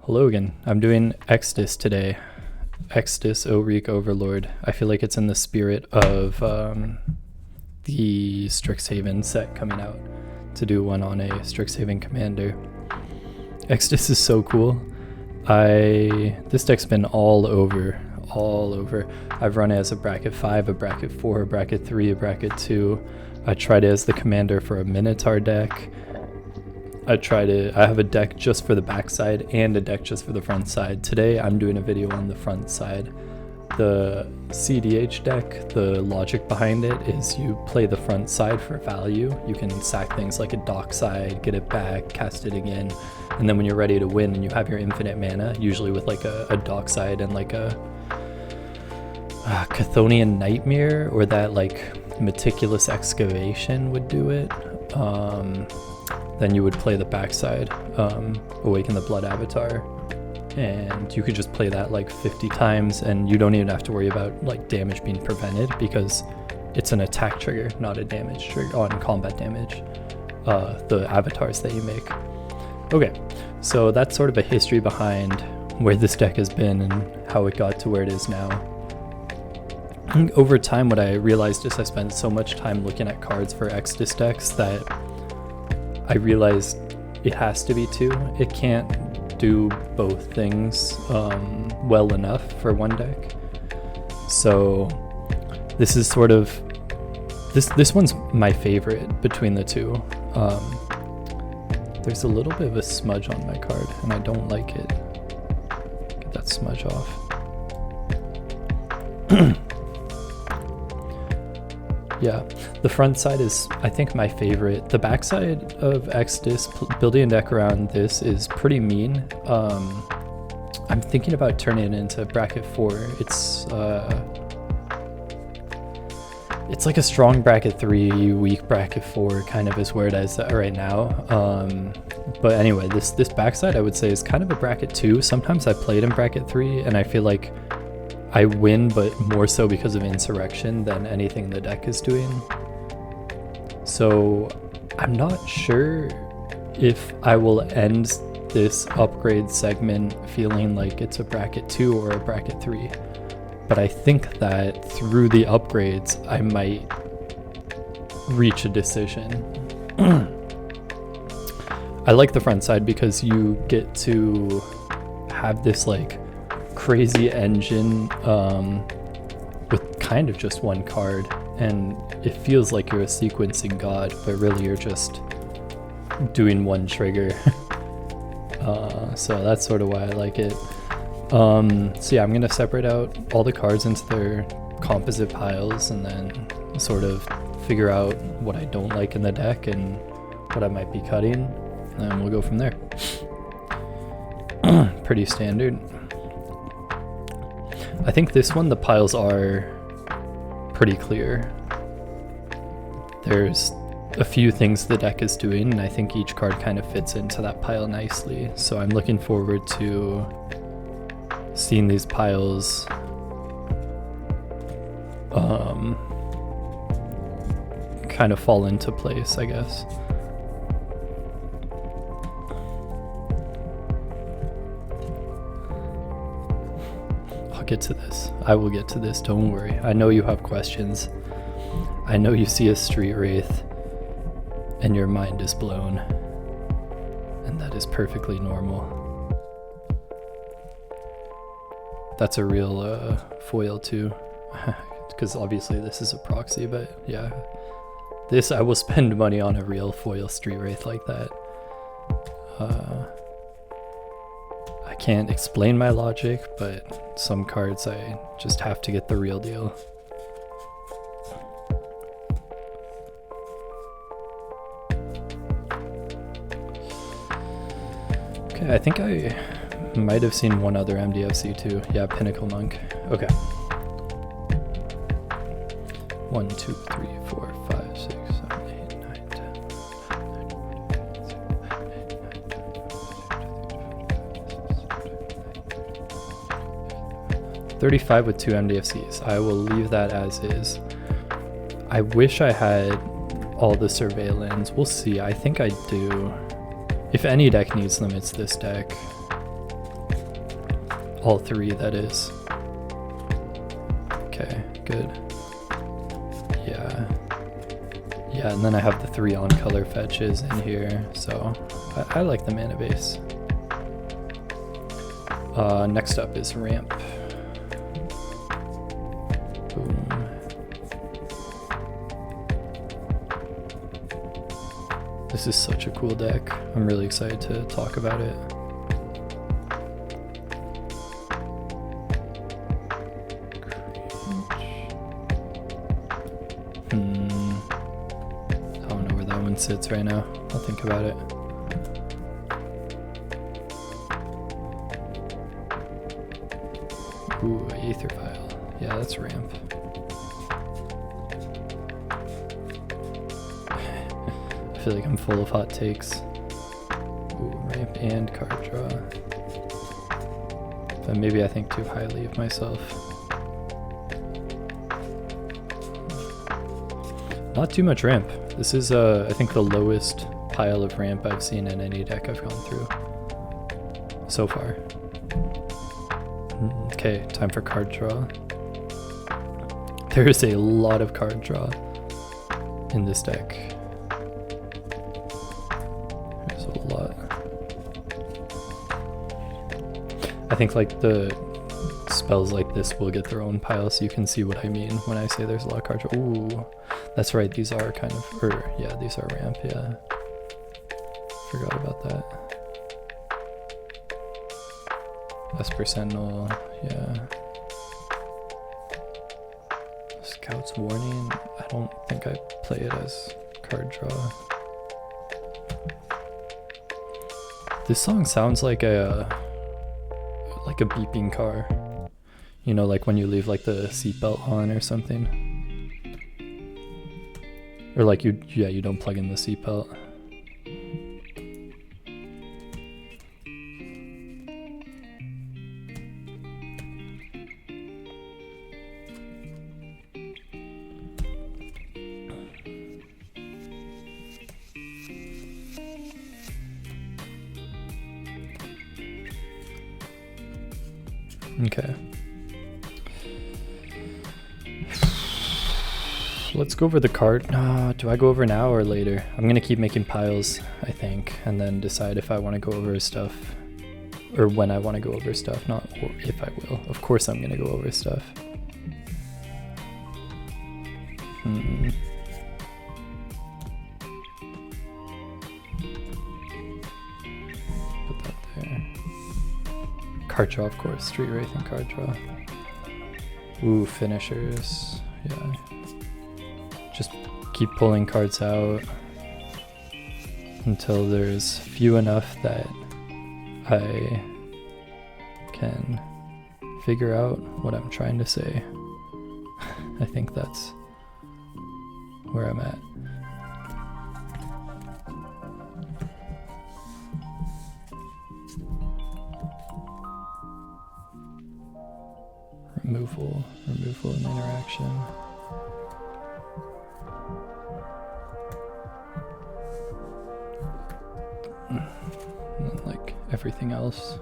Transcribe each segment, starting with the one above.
Hello again. I'm doing Extus today. Extus Oriq Overlord. I feel like it's in the spirit of the Strixhaven set coming out to do one on a Strixhaven commander. Extus is so cool. This deck's been all over. I've run it as a bracket 5, a bracket 4, a bracket 3, a bracket 2. I tried it as the commander for a Minotaur deck. I have a deck just for the backside and a deck just for the front side. Today I'm doing a video on the front side. The CDH deck, the logic behind it is you play the front side for value. You can sack things like a dockside, get it back, cast it again, and then when you're ready to win and you have your infinite mana, usually with like a dockside and like a Chthonian Nightmare or that like meticulous excavation would do it. Then you would play the backside, Awaken the Blood Avatar, and you could just play that like 50 times and you don't even have to worry about like damage being prevented because it's an attack trigger, not a damage trigger on combat damage, the avatars that you make. Okay, so that's sort of a history behind where this deck has been and how it got to where it is now. Over time, what I realized is I spent so much time looking at cards for Extus decks that I realized it has to be two. It can't do both things well enough for one deck. So this is sort of this one's my favorite between the two. There's a little bit of a smudge on my card and I don't like it. Get that smudge off. Yeah, the front side is, I think, my favorite. The back side of Extus, building a deck around this is pretty mean. I'm thinking about turning it into bracket 4. It's like a strong bracket 3, weak bracket 4 kind of is where it is right now. But anyway, this backside I would say is kind of a bracket 2. Sometimes I played in bracket 3 and I feel like I win, but more so because of Insurrection than anything the deck is doing. So I'm not sure if I will end this upgrade segment feeling like it's a bracket 2 or a bracket 3. But I think that through the upgrades, I might reach a decision. I like the front side because you get to have this like crazy engine with kind of just one card, and it feels like you're a sequencing god, but really you're just doing one trigger. So that's sort of why I like it. So yeah, I'm gonna separate out all the cards into their composite piles and then sort of figure out what I don't like in the deck and what I might be cutting, and we'll go from there. Pretty standard. I think this one, the piles are pretty clear. There's a few things the deck is doing, and I think each card kind of fits into that pile nicely. So I'm looking forward to seeing these piles kind of fall into place, I guess. Get to this. I will get to this, don't worry. I know you have questions. I know you see a street wraith and your mind is blown, and that is perfectly normal. That's a real foil too, because obviously this is a proxy, but yeah, this I will spend money on a real foil street wraith like that. I can't explain my logic, but some cards I just have to get the real deal. Okay, I think I might have seen one other MDFC too. Yeah, Pinnacle Monk. Okay. 1, 2, 3, 4, 5, 6, 7, 8, 9, 10. 35 with 2 MDFCs. I will leave that as is. I wish I had all the surveillance. We'll see. I think I do. If any deck needs them, it's this deck. All three, that is. Okay, good. Yeah. Yeah, and then I have the 3 on color fetches in here, so I like the mana base. Next up is ramp. Boom. This is such a cool deck. I'm really excited to talk about it. I don't know where that one sits right now. I'll think about it. Ooh, Aether Vial. Yeah, that's ramp. I feel like I'm full of hot takes. Ooh, ramp and card draw. But maybe I think too highly of myself. Not too much ramp. This is, I think, the lowest pile of ramp I've seen in any deck I've gone through so far. Okay, time for card draw. There is a lot of card draw in this deck. There's a lot. I think like the spells like this will get their own pile, so you can see what I mean when I say there's a lot of card draw. Ooh, that's right, these are kind of, or yeah, these are ramp, yeah. Forgot about that. Esper Sentinel, yeah. Scout's Warning, I don't think I play it as card draw. This song sounds like a beeping car. You know, like when you leave like the seatbelt on or something. Or like you don't plug in the seatbelt. Okay. Let's go over the card. Do I go over now or later? I'm gonna keep making piles, I think, and then decide if I want to go over stuff, or when I want to go over stuff, not if I will. Of course I'm gonna go over stuff. Put that there. Card draw, of course. Street Wraith and card draw. Ooh, finishers. Yeah. Just keep pulling cards out until there's few enough that I can figure out what I'm trying to say. I think that's where I'm at. Removal and interaction. And like everything else,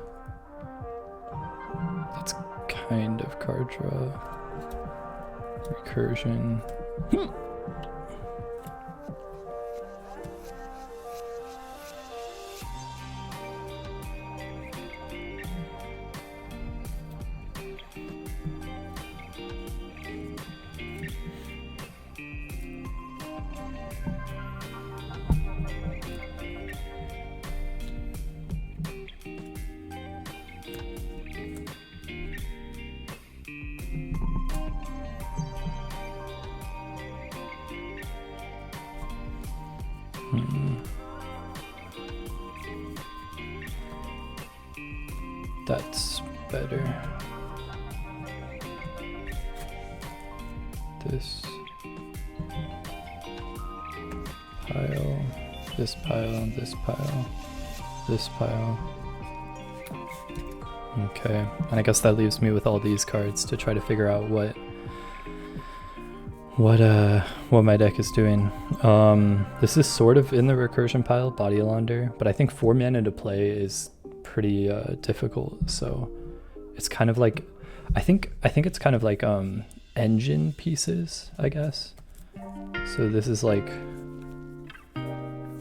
that's kind of card draw. Recursion. That's better. This pile, this pile, this pile, this pile. Okay, and I guess that leaves me with all these cards to try to figure out what my deck is doing. This is sort of in the recursion pile, Body Launder, but I think 4 mana to play is pretty difficult, so It's kind of like, I think it's kind of like engine pieces, I guess. So this is like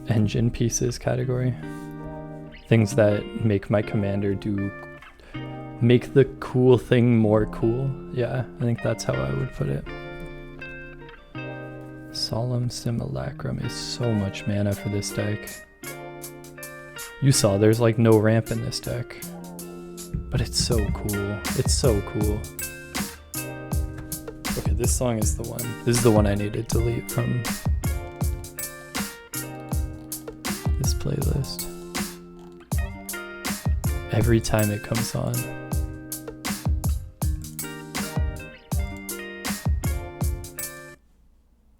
engine pieces category. Things that make my commander make the cool thing more cool. Yeah, I think that's how I would put it. Solemn Simulacrum is so much mana for this deck. You saw there's like no ramp in this deck. But it's so cool. It's so cool. Okay, this song is the one. This is the one I need to delete from this playlist. Every time it comes on.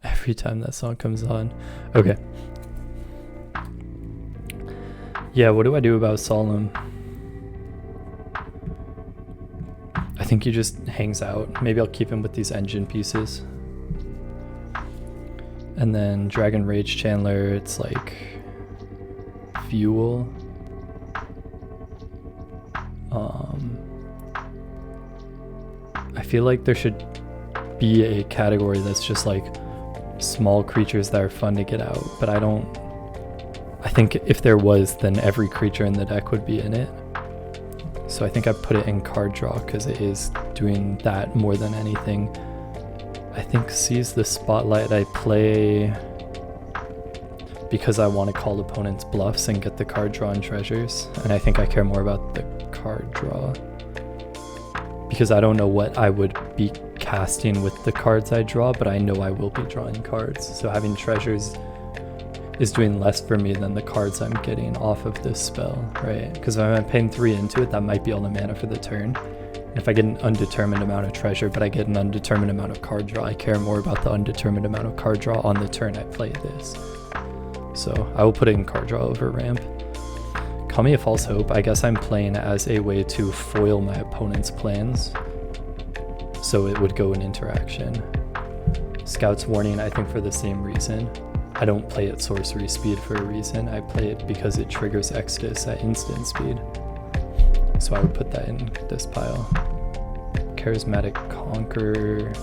Every time that song comes on. Okay. Yeah, what do I do about Solemn? I think he just hangs out. Maybe I'll keep him with these engine pieces. And then Dragon Rage Chandler, it's like fuel. I feel like there should be a category that's just like small creatures that are fun to get out, but I think if there was, then every creature in the deck would be in it. So I think I put it in card draw because it is doing that more than anything. I think Seize the Spotlight I play because I want to call opponents' bluffs and get the card draw and treasures. And I think I care more about the card draw because I don't know what I would be casting with the cards I draw, but I know I will be drawing cards. So having treasures is doing less for me than the cards I'm getting off of this spell, right? Because if I'm paying 3 into it, that might be all the mana for the turn. If I get an undetermined amount of treasure, but I get an undetermined amount of card draw, I care more about the undetermined amount of card draw on the turn I play this. So I will put it in card draw over ramp. Call Me a False Hope, I guess I'm playing as a way to foil my opponent's plans. So it would go in interaction. Scout's Warning, I think for the same reason. I don't play at sorcery speed for a reason. I play it because it triggers Extus at instant speed. So I would put that in this pile. Charismatic Conqueror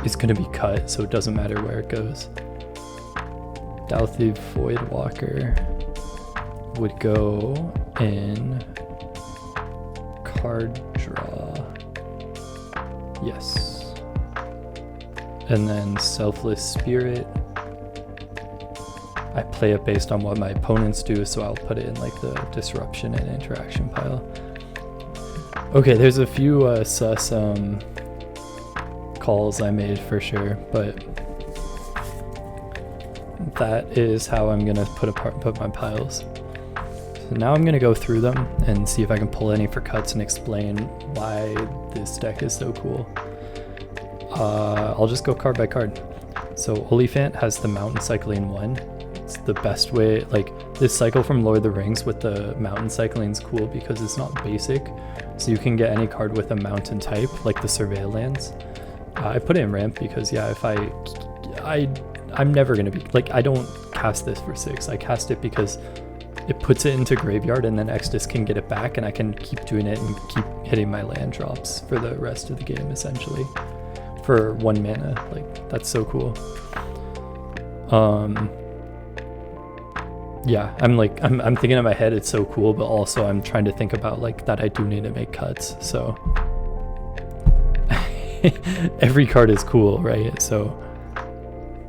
is going to be cut, so it doesn't matter where it goes. Dalthive Voidwalker would go in card draw. Yes. And then Selfless Spirit, I play it based on what my opponents do, so I'll put it in like the disruption and interaction pile. Okay, there's a few sus calls I made for sure, but that is how I'm gonna put my piles. So now I'm gonna go through them and see if I can pull any for cuts and explain why this deck is so cool. I'll just go card by card. So Oliphant has the Mountain Cycling 1. It's the best way, like this cycle from Lord of the Rings with the mountain cycling is cool because it's not basic. So you can get any card with a mountain type, like the Surveil lands. I put it in ramp because yeah, if I'm never gonna be, like I don't cast this for 6. I cast it because it puts it into graveyard and then Extus can get it back and I can keep doing it and keep hitting my land drops for the rest of the game essentially. For 1 mana, like that's so cool. Yeah, I'm thinking in my head it's so cool, but also I'm trying to think about like that I do need to make cuts. So every card is cool, right? So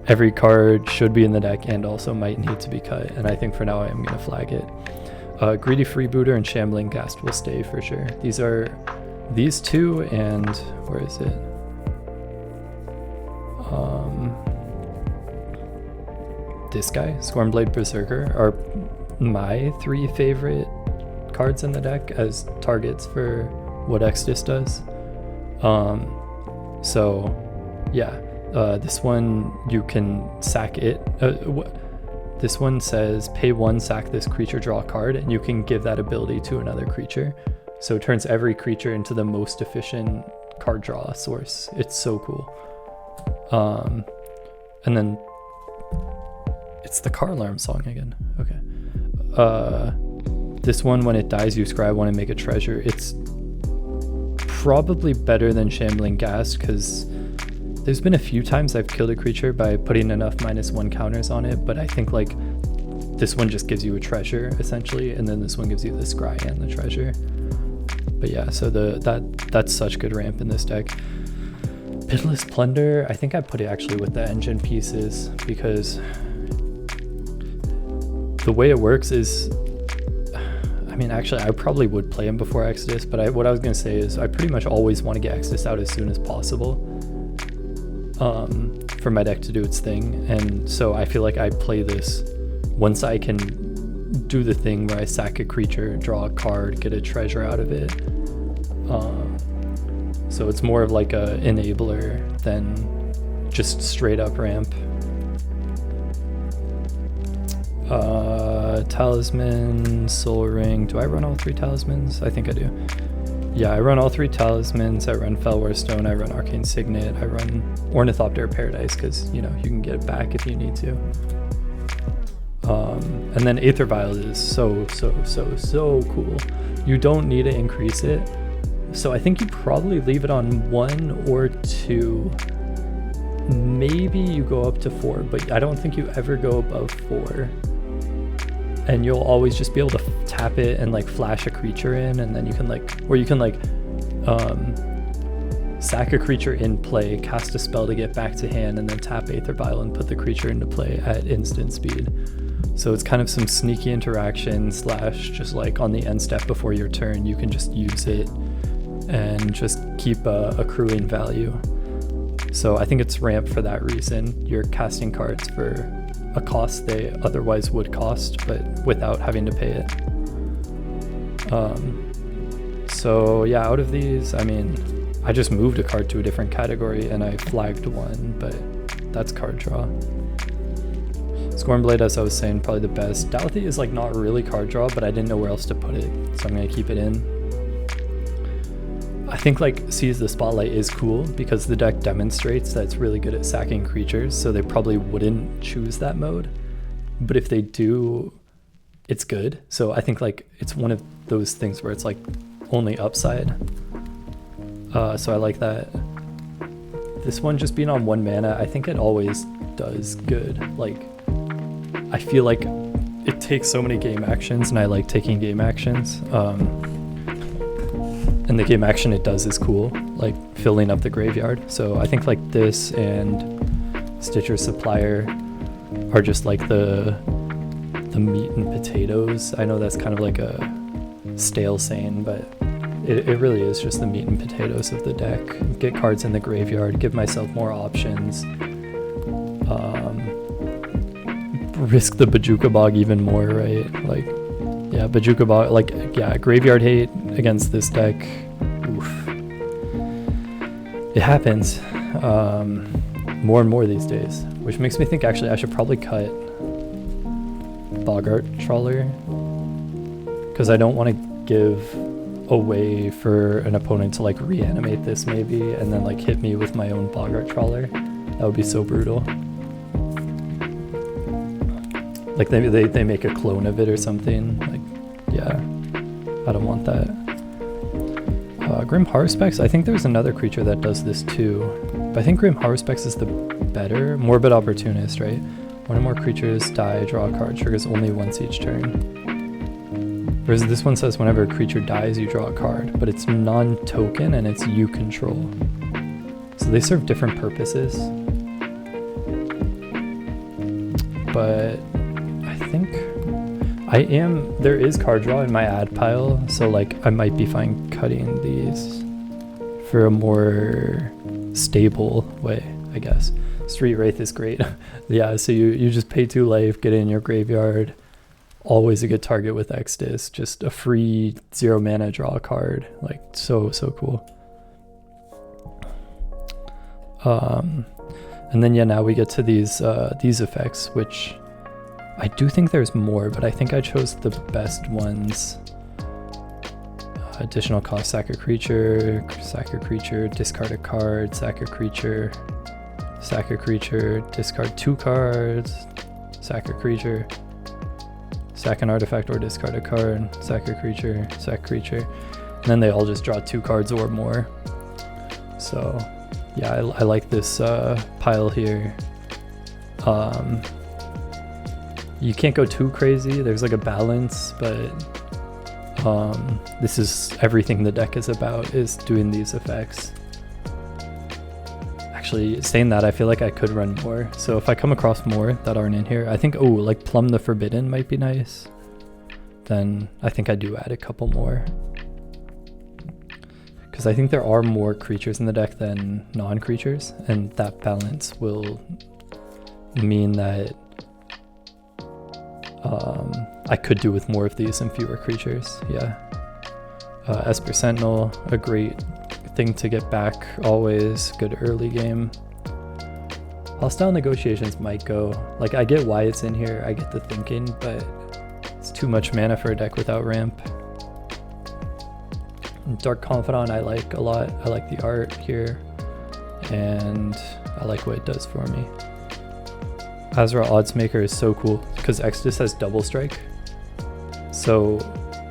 every card should be in the deck and also might need to be cut. And I think for now I am gonna flag it. Greedy Freebooter and Shambling Ghast will stay for sure. These are these two and where is it? This guy, Scornblade Berserker, are my 3 favorite cards in the deck as targets for what Extus does. So yeah, this one you can sack it. This one says pay 1, sack this creature, draw a card, and you can give that ability to another creature. So it turns every creature into the most efficient card draw source. It's so cool. And then it's the car alarm song again. Okay. This one, when it dies, you scry 1 and make a treasure. It's probably better than Shambling Ghast, because there's been a few times I've killed a creature by putting enough -1 counters on it, but I think like this one just gives you a treasure essentially, and then this one gives you the scry and the treasure. But yeah, so that's such good ramp in this deck. Pitiless Plunder, I think I put it actually with the engine pieces, because the way it works is, I mean, actually I probably would play him before Extus, but what I was gonna say is I pretty much always want to get Extus out as soon as possible for my deck to do its thing. And so I feel like I play this once I can do the thing where I sack a creature, draw a card, get a treasure out of it. So it's more of like a enabler than just straight up ramp. Talisman, Soul Ring. Do I run all 3 talismans? I think I do. Yeah, I run all 3 talismans. I run Fellwar Stone, I run Arcane Signet, I run Ornithopter Paradise, because, you know, you can get it back if you need to. And then Aether Vial is so cool. You don't need to increase it. So I think you probably leave it on 1 or 2. Maybe you go up to 4, but I don't think you ever go above 4. And you'll always just be able to tap it and like flash a creature in, and then you can like, or you can like sack a creature in play, cast a spell to get back to hand, and then tap Aether Vial and put the creature into play at instant speed. So it's kind of some sneaky interaction / just like on the end step before your turn, you can just use it and just keep accruing value. So I think it's ramp for that reason. You're casting cards for a cost they otherwise would cost, but without having to pay it. So yeah, out of these, I mean, I just moved a card to a different category and I flagged one, but that's card draw. Scornblade, as I was saying, probably the best. Douthie is like not really card draw, but I didn't know where else to put it, so I'm gonna keep it in. I think like Seize the Spotlight is cool because the deck demonstrates that it's really good at sacking creatures, so they probably wouldn't choose that mode. But if they do, it's good. So I think like it's one of those things where it's like only upside. So I like that. This one just being on 1 mana, I think it always does good. Like, I feel like it takes so many game actions, and I like taking game actions. And the game action it does is cool, like filling up the graveyard. So I think like this and Stitcher Supplier are just like the meat and potatoes. I know that's kind of like a stale saying, but it really is just the meat and potatoes of the deck. Get cards in the graveyard, give myself more options. Risk the Bojuka Bog even more, right? Like, yeah, Bojuka Bog, like, yeah, graveyard hate against this deck. Oof. It happens more and more these days, which makes me think actually I should probably cut Boggart Trawler, because I don't want to give a way for an opponent to like reanimate this maybe and then like hit me with my own Boggart Trawler. That would be so brutal. Like they make a clone of it or something. Like, yeah, I don't want that. Grim Haruspex, I think there's another creature that does this too, but I think Grim Haruspex is the better. Morbid Opportunist, right? One or more creatures die, draw a card, triggers only once each turn. Whereas this one says whenever a creature dies, you draw a card, but it's non-token and it's you control. So they serve different purposes. But I think there is card draw in my ad pile, so like I might be fine cutting these for a more stable way, I guess. Street Wraith is great. Yeah, so you just pay 2 life, get it in your graveyard. Always a good target with Extus. Just a free 0 mana draw card. Like, so cool. And then yeah, now we get to these effects, which I do think there's more, but I think I chose the best ones. Additional cost, sack a creature, discard a card, sack a creature, discard 2 cards, sack a creature, sack an artifact or discard a card, sack a creature, sack creature. And then they all just draw 2 cards or more. So yeah, I like this pile here. You can't go too crazy. There's like a balance, but this is everything the deck is about, is doing these effects. Actually, saying that, I feel like I could run more. So if I come across more that aren't in here, I think, oh, like Plumb the Forbidden might be nice. Then I think I do add a couple more. Because I think there are more creatures in the deck than non-creatures, and that balance will mean that I could do with more of these and fewer creatures. Yeah. Esper Sentinel, a great thing to get back, always good early game. Hostile Negotiations might go, like, I get why it's in here, I get the thinking, but it's too much mana for a deck without ramp. Dark Confidant I like a lot. I like the art here, and I like what it does for me. Azra Oddsmaker is so cool because Extus has double strike. So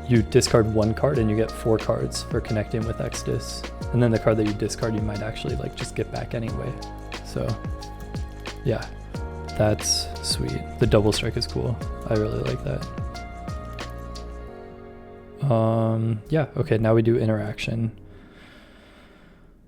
you discard 1 card and you get 4 cards for connecting with Extus. And then the card that you discard, you might actually like just get back anyway. So yeah, that's sweet. The double strike is cool. I really like that. Yeah, okay, now we do interaction.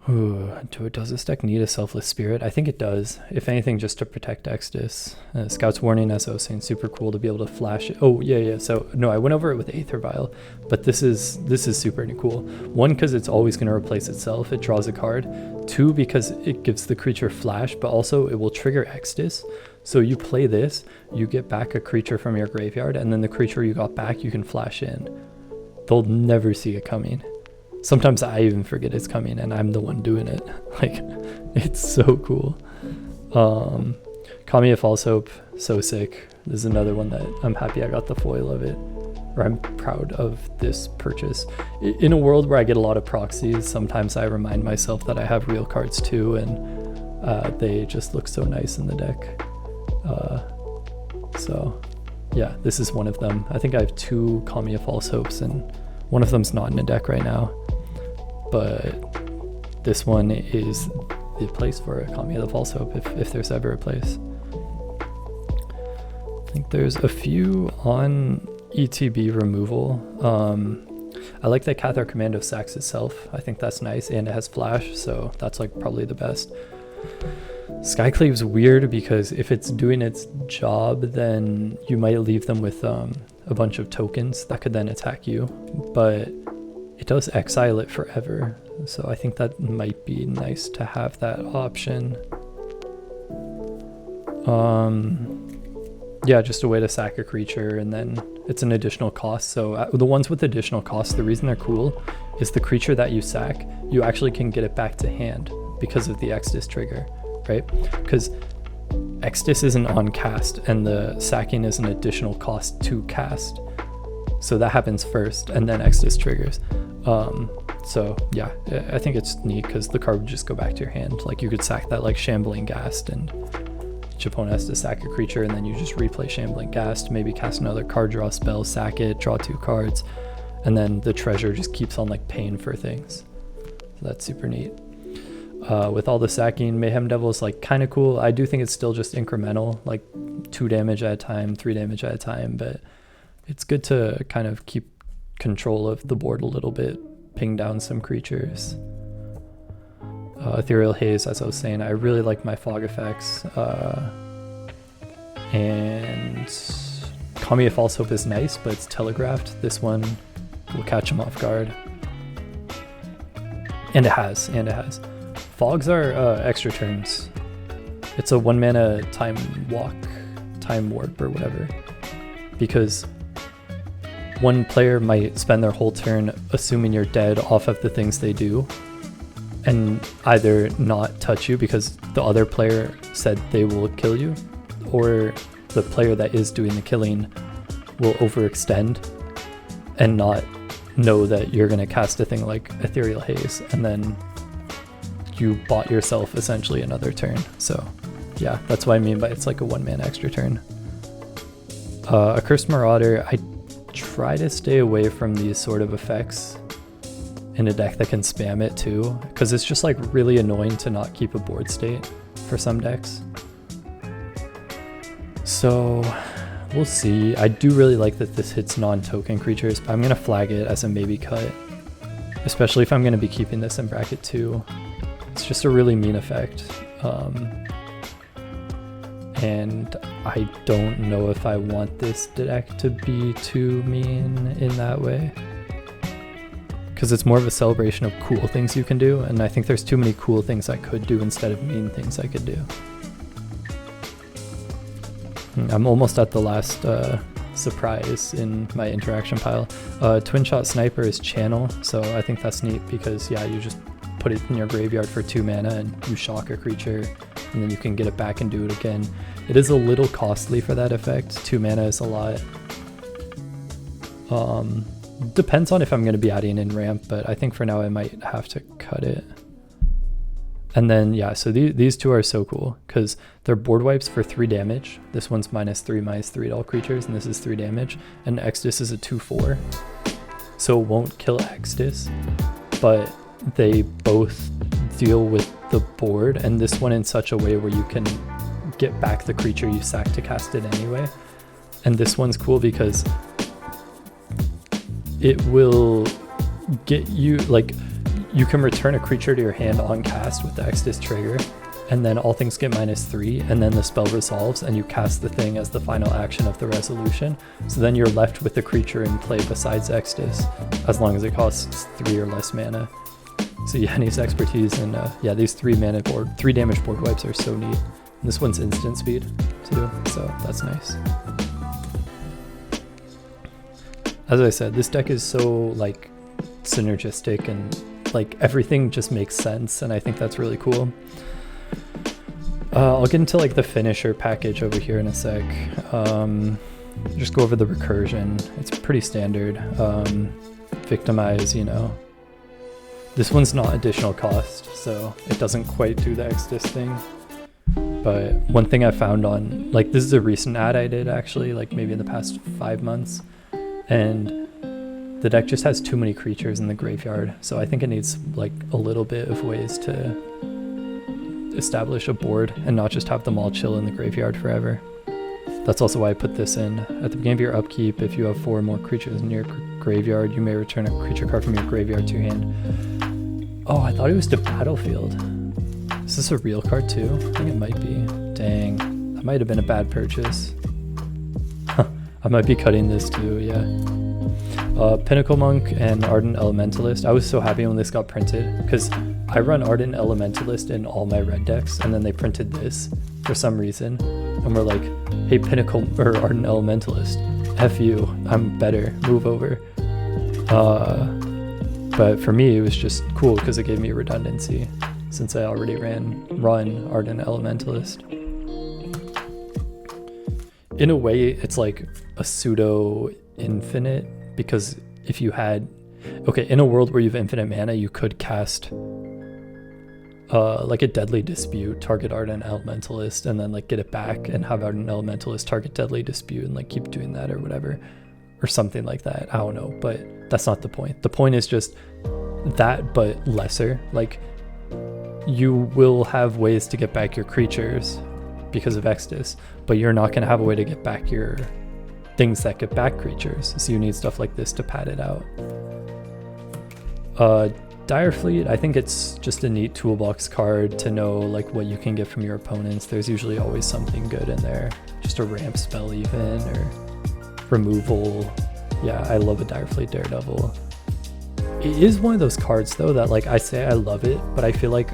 Ooh, does this deck need a Selfless Spirit? I think it does. If anything, just to protect Extus. Scout's Warning, as I was saying, super cool to be able to flash it. Oh, yeah. So, no, I went over it with Aether Vial, but this is super cool. 1, because it's always going to replace itself. It draws a card. 2, because it gives the creature flash, but also it will trigger Extus. So you play this, you get back a creature from your graveyard, and then the creature you got back, you can flash in. They'll never see it coming. Sometimes I even forget it's coming and I'm the one doing it. Like, it's so cool. Kamiya False Hope, so sick. This is another one that I'm happy I got the foil of it. Or I'm proud of this purchase. In a world where I get a lot of proxies, sometimes I remind myself that I have real cards too, and they just look so nice in the deck. So yeah, this is one of them. I think I have 2 Kamiya False Hopes, and one of them's not in a deck right now. But this one is the place for a Kamiya the False Hope, if there's ever a place. I think there's a few on ETB removal. I like that Cathar Commando sacks itself. I think that's nice, and it has flash, so that's like probably the best. Skyclave's weird because if it's doing its job, then you might leave them with a bunch of tokens that could then attack you, but it does exile it forever, so I think that might be nice to have that option. Yeah, just a way to sack a creature, and then it's an additional cost. So the ones with additional costs, the reason they're cool is the creature that you sack, you actually can get it back to hand because of the Extus trigger, right? Because Extus isn't on cast, and the sacking is an additional cost to cast. So that happens first, and then Extus triggers. So yeah, I think it's neat because the card would just go back to your hand. Like, you could sack that like Shambling Ghast, and each opponent has to sack a creature, and then you just replay Shambling Ghast, maybe cast another card draw spell, sack it, draw 2 cards, and then the treasure just keeps on like paying for things. So that's super neat. With all the sacking, Mayhem Devil is like kind of cool. I do think it's still just incremental, like 2 damage at a time, 3 damage at a time, but it's good to kind of keep control of the board a little bit, ping down some creatures. Ethereal Haze, as I was saying, I really like my fog effects. And Kamiya False Hope is nice, but it's telegraphed. This one will catch him off guard. And it has. Fogs are extra turns. It's a 1 mana time warp or whatever. Because one player might spend their whole turn assuming you're dead off of the things they do, and either not touch you because the other player said they will kill you, or the player that is doing the killing will overextend and not know that you're going to cast a thing like Ethereal Haze, and then you bought yourself essentially another turn. So yeah, that's what I mean by it's like a 1 mana extra turn. Accursed Marauder, I try to stay away from these sort of effects in a deck that can spam it too, because it's just like really annoying to not keep a board state for some decks. So we'll see. I do really like that this hits non-token creatures, but I'm gonna flag it as a maybe cut, especially if I'm gonna be keeping this in bracket 2. It's just a really mean effect. And I don't know if I want this deck to be too mean in that way, because it's more of a celebration of cool things you can do, and I think there's too many cool things I could do instead of mean things I could do. I'm almost at the last surprise in my interaction pile. Twin Shot Sniper is channel, so I think that's neat because yeah, you just put it in your graveyard for 2 mana and you shock a creature, and then you can get it back and do it again. It is a little costly for that effect. 2 mana is a lot. Depends on if I'm going to be adding in ramp, but I think for now I might have to cut it. And then yeah, so these two are so cool because they're board wipes for 3 damage. This one's -3/-3 to all creatures, and this is 3 damage. And Extus is a 2/4, so it won't kill Extus, but they both deal with the board, and this one in such a way where you can get back the creature you sacked to cast it anyway. And this one's cool because it will get you, like, you can return a creature to your hand on cast with the Extus trigger, and then all things get -3, and then the spell resolves and you cast the thing as the final action of the resolution. So then you're left with the creature in play besides Extus, as long as it costs 3 or less mana. So yeah, needs expertise, and yeah, these 3 damage board wipes are so neat. And this one's instant speed too, so that's nice. As I said, this deck is so like synergistic, and like everything just makes sense, and I think that's really cool. I'll get into like the finisher package over here in a sec. Just go over the recursion. It's pretty standard. Victimize, you know. This one's not additional cost, so it doesn't quite do the Extus thing. But one thing I found on, like, this is a recent ad I did actually, like maybe in the past 5 months, and the deck just has too many creatures in the graveyard, so I think it needs like a little bit of ways to establish a board and not just have them all chill in the graveyard forever. That's also why I put this in. At the beginning of your upkeep, if you have 4 or more creatures in your graveyard, you may return a creature card from your graveyard to your hand. Oh, I thought it was to battlefield. Is this a real card too? I think it might be. Dang, that might have been a bad purchase. I might be cutting this too, yeah. Pinnacle Monk and Ardent Elementalist. I was so happy when this got printed because I run Ardent Elementalist in all my red decks, and then they printed this for some reason, and we're like, hey, Pinnacle or Ardent Elementalist, F you, I'm better, move over. But for me it was just cool because it gave me redundancy since I already run Ardent Elementalist. In a way it's like a pseudo infinite, because if you had, okay, in a world where you have infinite mana, you could cast like a Deadly Dispute, target Ardent Elementalist, and then like get it back and have Ardent Elementalist target Deadly Dispute and like keep doing that or whatever, or something like that. I don't know, but that's not the point. The point is just that, but lesser. Like, you will have ways to get back your creatures because of Extus, but you're not going to have a way to get back your things that get back creatures, so you need stuff like this to pad it out. Dire Fleet, I think it's just a neat toolbox card to know like what you can get from your opponents. There's usually always something good in there, just a ramp spell even, or removal. Yeah, I love a Dire Fleet Daredevil. It is one of those cards though that, like, I say I love it, but I feel like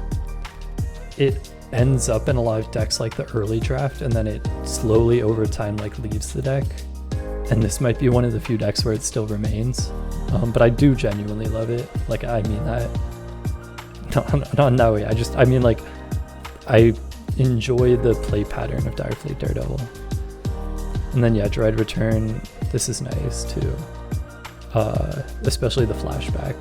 it ends up in a lot of decks like the early draft, and then it slowly over time like leaves the deck. And this might be one of the few decks where it still remains. But I do genuinely love it. Like, I mean that. Not in that way. I mean like, I enjoy the play pattern of Dire Fleet Daredevil. And then yeah, Dread Return. This is nice too. Especially the flashback.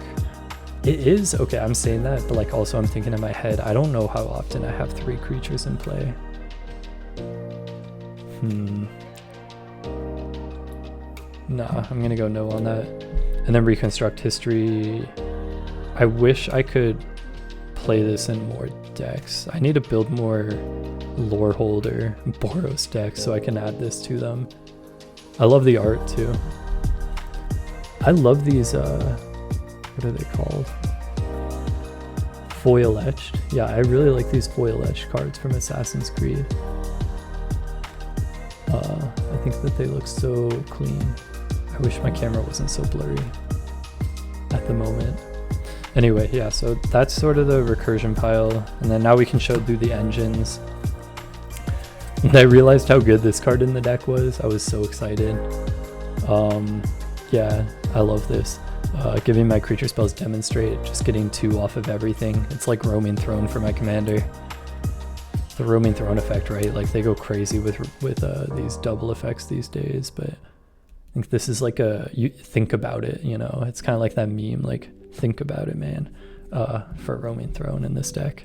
It is, okay, I'm saying that, but like also I'm thinking in my head, I don't know how often I have 3 creatures in play. Nah, I'm gonna go no on that. And then Reconstruct History. I wish I could play this in more decks. I need to build more Lorehold or Boros decks so I can add this to them. I love the art too. I love these, what are they called? Foil etched. Yeah, I really like these foil etched cards from Assassin's Creed. I think that they look so clean. I wish my camera wasn't so blurry at the moment. Anyway, yeah, so that's sort of the recursion pile, and then now we can show through the engines. And I realized how good this card in the deck was. I was so excited. Yeah, I love this. Giving my creature spells demonstrate, just getting 2 off of everything. It's like Roaming Throne for my commander. The Roaming Throne effect, right? Like they go crazy with these double effects these days, but I think this is like you think about it, you know? It's kind of like that meme, like think about it, man, for Roaming Throne in this deck.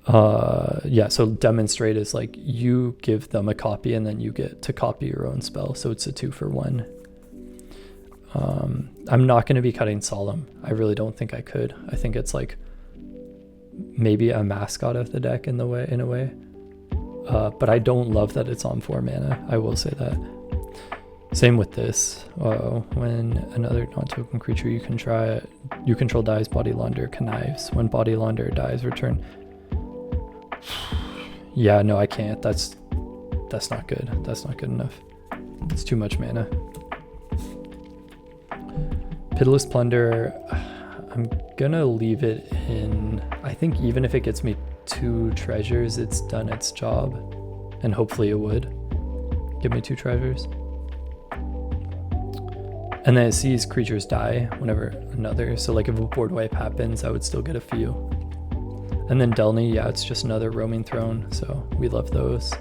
Yeah, so demonstrate is like you give them a copy and then you get to copy your own spell, so it's a 2-for-1. I'm not going to be cutting Solemn. I really don't think I could. I think it's like maybe a mascot of the deck in a way. But I don't love that it's on 4 mana. I will say that. Same with this. When another non-token creature you control dies, Body Launder connives. When Body Launder dies, return. Yeah, no, I can't. That's not good. That's not good enough. It's too much mana. Pitiless Plunder, I'm gonna leave it in. I think even if it gets me 2 treasures, it's done its job. And hopefully it would give me 2 treasures. And then it sees creatures die whenever another. So like if a board wipe happens, I would still get a few. And then Delny, yeah, it's just another Roaming Throne. So we love those.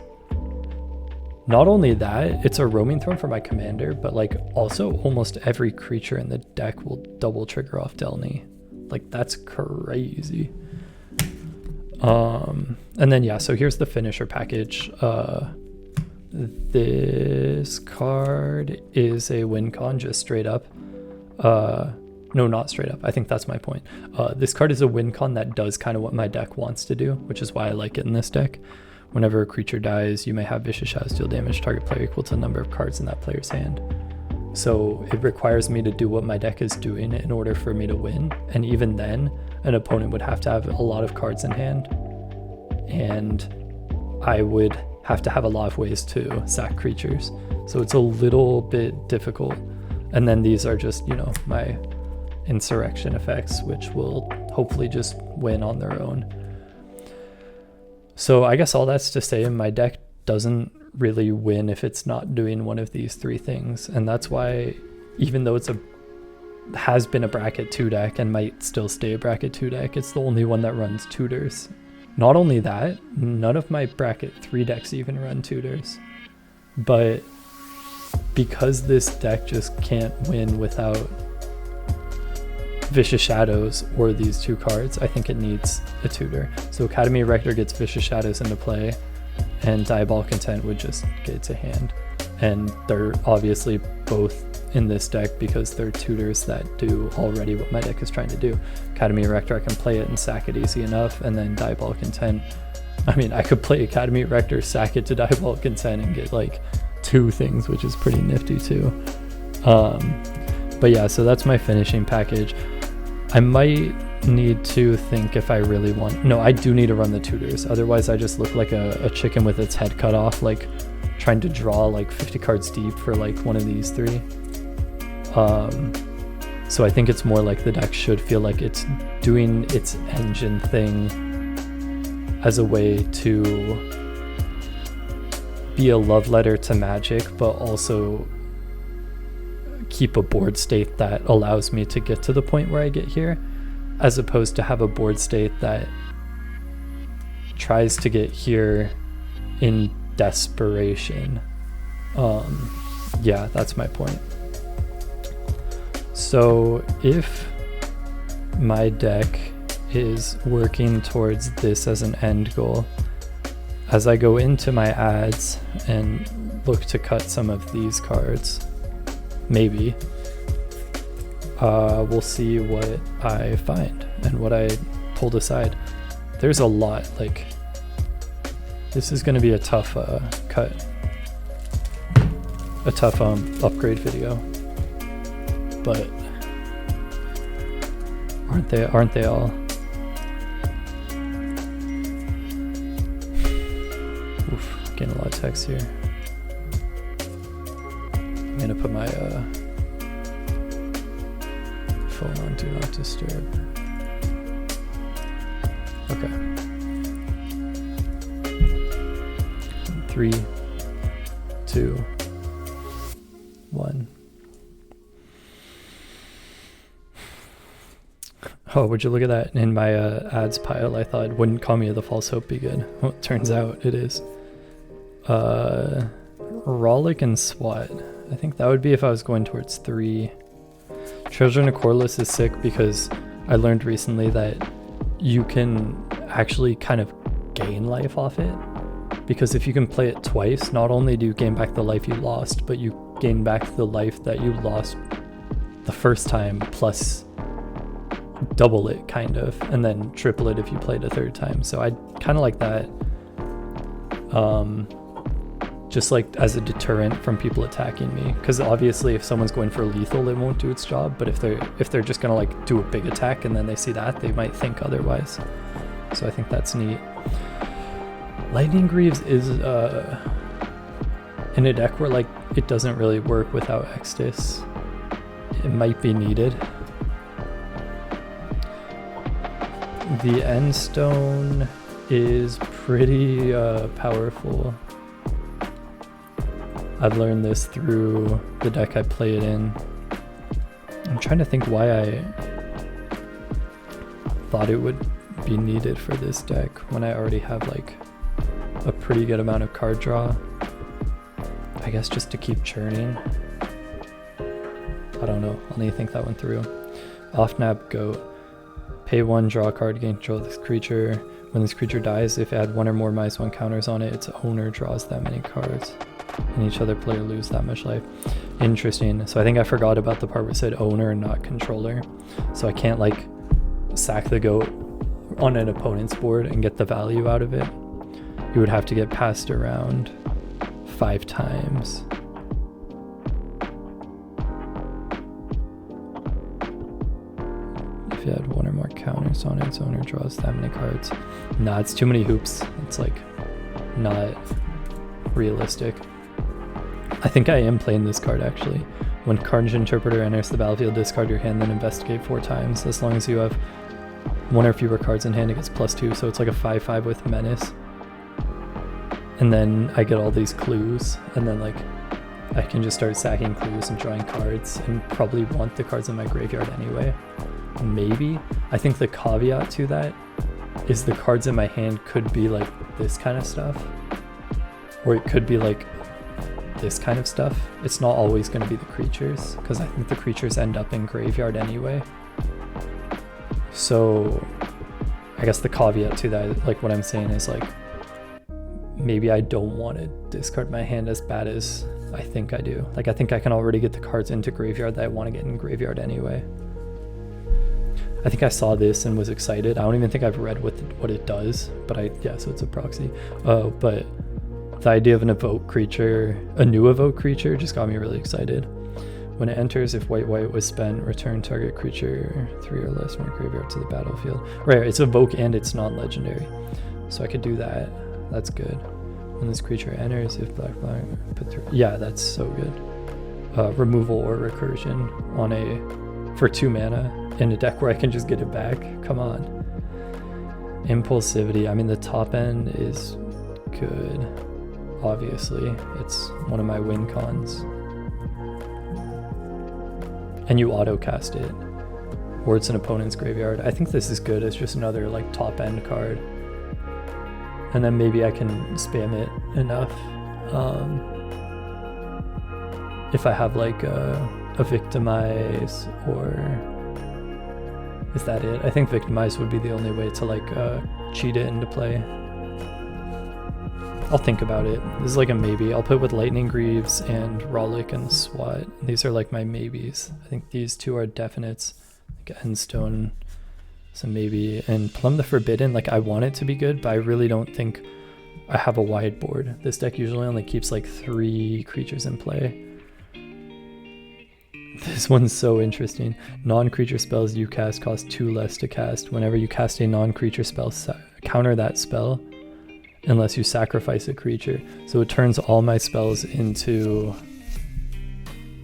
Not only that, it's a Roaming Throne for my commander, but like also almost every creature in the deck will double trigger off Delny. Like that's crazy. And then yeah, so here's the finisher package. This card is a win con, just straight up. No, not straight up. I think that's my point. This card is a win con that does kind of what my deck wants to do, which is why I like it in this deck. Whenever a creature dies, you may have Vicious Shadows deal damage to target player equal to the number of cards in that player's hand. So it requires me to do what my deck is doing in order for me to win. And even then, an opponent would have to have a lot of cards in hand. And I would have to have a lot of ways to sack creatures. So it's a little bit difficult. And then these are just, you know, my insurrection effects, which will hopefully just win on their own. So I guess all that's to say, my deck doesn't really win if it's not doing one of these 3 things. And that's why, even though has been a bracket 2 deck and might still stay a bracket 2 deck, it's the only one that runs tutors. Not only that, none of my bracket 3 decks even run tutors. But because this deck just can't win without Vicious Shadows or these 2 cards, I think it needs a tutor. So Academy Rector gets Vicious Shadows into play, and Diabolic Intent would just get to hand. And they're obviously both in this deck because they're tutors that do already what my deck is trying to do. Academy Rector, I can play it and sack it easy enough, and then Diabolic Intent, I mean, I could play Academy Rector, sack it to Diabolic Intent, and get like 2 things, which is pretty nifty too. But yeah, so that's my finishing package. I might need to think if I really want. No, I do need to run the tutors. Otherwise, I just look like a chicken with its head cut off, like trying to draw like 50 cards deep for like one of these 3. So I think it's more like the deck should feel like it's doing its engine thing as a way to be a love letter to Magic, but also keep a board state that allows me to get to the point where I get here, as opposed to have a board state that tries to get here in desperation. Yeah, that's my point. So if my deck is working towards this as an end goal, as I go into my ads and look to cut some of these cards, maybe we'll see what I find and what I pull aside. There's a lot, like, this is going to be a tough cut, a tough upgrade video, but aren't they all? Oof, getting a lot of text here. I'm gonna put my phone on Do Not Disturb. Okay. 3, 2, 1. Oh, would you look at that? In my ads pile, I thought Wouldn't Call Me the False Hope be good? Well, it turns out it is. Rollick and SWAT. I think that would be if I was going towards 3. Children of Corliss is sick because I learned recently that you can actually kind of gain life off it. Because if you can play it twice, not only do you gain back the life you lost, but you gain back the life that you lost the first time plus double it, kind of, and then triple it if you played a third time. So I kind of like that, just like as a deterrent from people attacking me, because obviously if someone's going for lethal it won't do its job, but if they're just gonna like do a big attack and then they see that, they might think otherwise. So I think that's neat. Lightning Greaves is in a deck where like it doesn't really work without Extus. It might be needed. The End Stone is pretty powerful. I've learned this through the deck I play it in. I'm trying to think why I thought it would be needed for this deck when I already have like a pretty good amount of card draw. I guess just to keep churning. I don't know, I'll need to think that one through. Off-nap Goat. Pay 1, draw a card, gain control of this creature. When this creature dies, if it had 1 or more -1 counters on it, its owner draws that many cards. And each other player lose that much life. Interesting. So I think I forgot about the part where it said owner and not controller. So I can't like sack the goat on an opponent's board and get the value out of it. You would have to get passed around 5 times. If you had 1 or more counters on it, its owner draws that many cards. Nah, it's too many hoops. It's like not realistic. I think I am playing this card actually. When Carnage Interpreter enters the battlefield, discard your hand, then investigate 4 times. As long as you have 1 or fewer cards in hand, it gets +2, so it's like a 5/5 with Menace. And then I get all these clues, and then like I can just start sacking clues and drawing cards, and probably want the cards in my graveyard anyway. Maybe. I think the caveat to that is the cards in my hand could be like this kind of stuff, or it could be like this kind of stuff. It's not always going to be the creatures, because I think the creatures end up in graveyard anyway. So I guess the caveat to that, like what I'm saying is like, maybe I don't want to discard my hand as bad as I think I do. Like I think I can already get the cards into graveyard that I want to get in graveyard anyway. I think I saw this and was excited. I don't even think I've read what it does, but yeah, so it's a proxy. But the idea of an evoke creature, a new evoke creature, just got me really excited. When it enters, if white was spent, return target creature 3 or less from your graveyard to the battlefield. Right, it's evoke and it's non-legendary. So I could do that. That's good. When this creature enters, if black, put 3. Yeah, that's so good. Removal or recursion for 2 mana in a deck where I can just get it back. Come on. Impulsivity. I mean, the top end is good. Obviously, it's one of my win cons. And you auto cast it, or it's an opponent's graveyard. I think this is good. It's just another like top end card, and then maybe I can spam it enough. If I have like a victimize, or is that it? I think victimize would be the only way to like cheat it into play. I'll think about it. This is like a maybe. I'll put with Lightning Greaves and Rollick and SWAT. These are like my maybes. I think these two are definites. Like Endstone, so maybe. And Plumb the Forbidden, like I want it to be good, but I really don't think I have a wide board. This deck usually only keeps like 3 creatures in play. This one's so interesting. Non-creature spells you cast cost 2 less to cast. Whenever you cast a non-creature spell, counter that spell unless you sacrifice a creature. So it turns all my spells into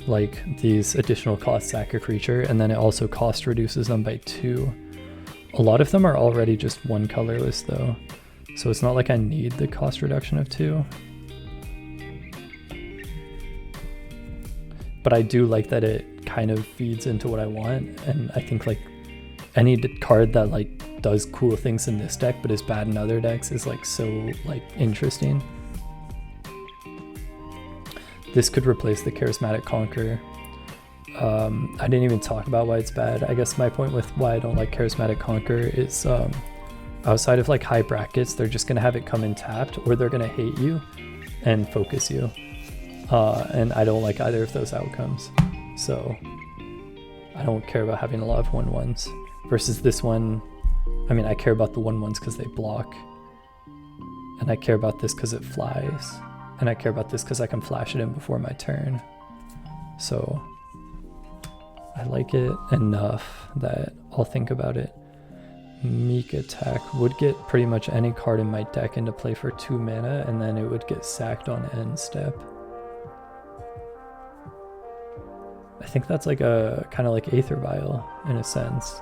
like these additional cost sack a creature, and then it also cost reduces them by 2. A lot of them are already just 1 colorless though, so it's not like I need the cost reduction of 2. But I do like that it kind of feeds into what I want, and I think like any card that like does cool things in this deck but is bad in other decks is like so like interesting. This could replace the Charismatic Conqueror. I didn't even talk about why it's bad. I guess my point with why I don't like Charismatic Conqueror is outside of like high brackets, they're just gonna have it come in tapped, or they're gonna hate you and focus you. And I don't like either of those outcomes. So I don't care about having a lot of 1/1s. Versus this one, I mean, I care about the 1/1s because they block. And I care about this because it flies. And I care about this because I can flash it in before my turn. So I like it enough that I'll think about it. Meek Attack would get pretty much any card in my deck into play for 2 mana, and then it would get sacked on end step. I think that's like a kind of like Aether Vial in a sense.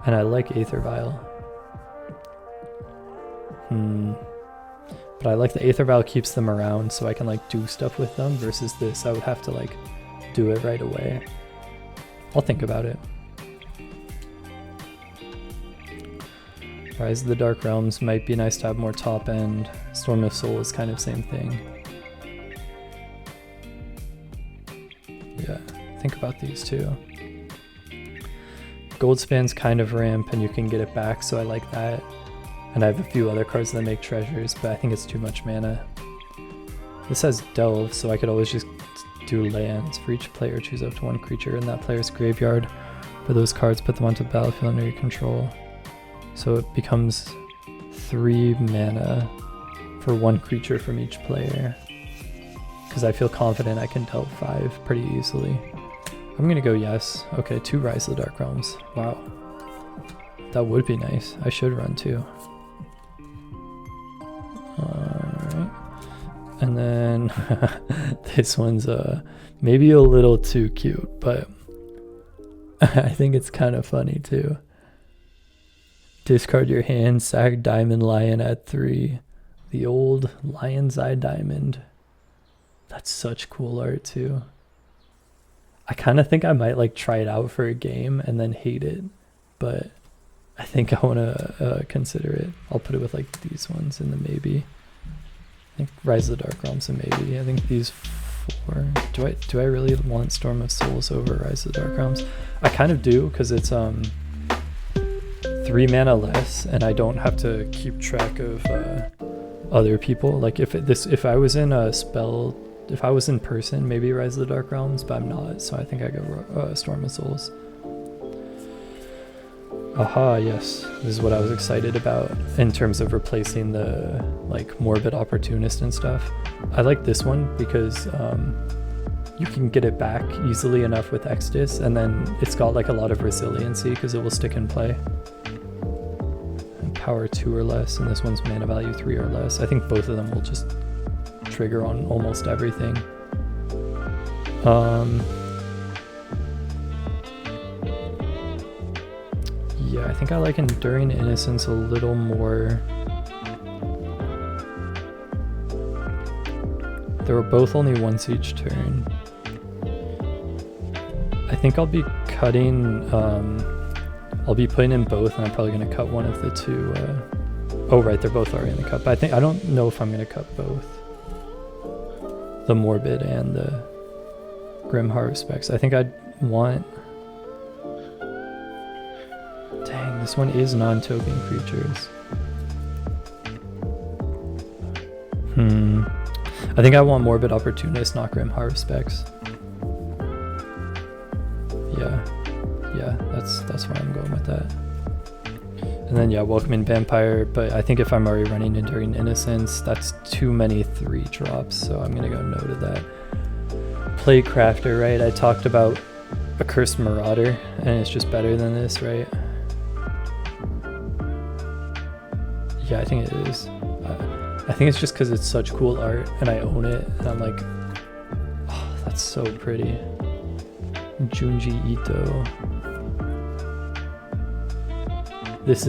And I like Aether Vial. But I like the Aether Vial keeps them around so I can like do stuff with them, versus this I would have to like do it right away. I'll think about it. Rise of the Dark Realms might be nice to have more top end. Storm of Soul is kind of same thing. Yeah, think about these two. Goldspan's kind of ramp and you can get it back, so I like that. And I have a few other cards that make treasures, but I think it's too much mana. This has Delve, so I could always just do lands. For each player, choose up to 1 creature in that player's graveyard. For those cards, put them onto the battlefield under your control. So it becomes 3 mana for 1 creature from each player. Because I feel confident I can delve 5 pretty easily. I'm gonna go yes. Okay, 2 Rise of the Dark Realms. Wow. That would be nice. I should run 2. Alright. And then this one's maybe a little too cute, but I think it's kind of funny too. Discard your hand, sack Diamond Lion at 3. The old Lion's Eye Diamond. That's such cool art too. I kind of think I might like try it out for a game and then hate it, but I think I want to consider it. I'll put it with like these ones in the maybe. I think Rise of the Dark Realms and maybe. I think these 4. Do I really want Storm of Souls over Rise of the Dark Realms? I kind of do, because it's 3 mana less, and I don't have to keep track of other people. Like if I was in a spell. If I was in person, maybe Rise of the Dark Realms, but I'm not, so I think I go Storm of Souls. Aha, yes. This is what I was excited about in terms of replacing the like Morbid Opportunist and stuff. I like this one because you can get it back easily enough with Extus, and then it's got like a lot of resiliency because it will stick in play. And power 2 or less, and this one's mana value 3 or less. I think both of them will just trigger on almost everything. Yeah, I think I like Enduring Innocence a little more. They were both only once each turn. I think I'll be cutting, I'll be putting in both, and I'm probably going to cut one of the 2. Oh right, they're both already in the cut, but I don't know if I'm going to cut both. The Morbid and the Grim Harvest specs. I think I'd want... Dang, this one is non-token creatures. I think I want Morbid Opportunist, not Grim Harvespecs. Yeah, that's where I'm going with that. And then yeah, Welcoming Vampire, but I think if I'm already running Enduring Innocence, that's too many 3 drops, so I'm gonna go no to that. Play Crafter, right? I talked about a Cursed Marauder, and it's just better than this, right? Yeah, I think it is. I think it's just because it's such cool art, and I own it, and I'm like, oh, that's so pretty. Junji Ito. This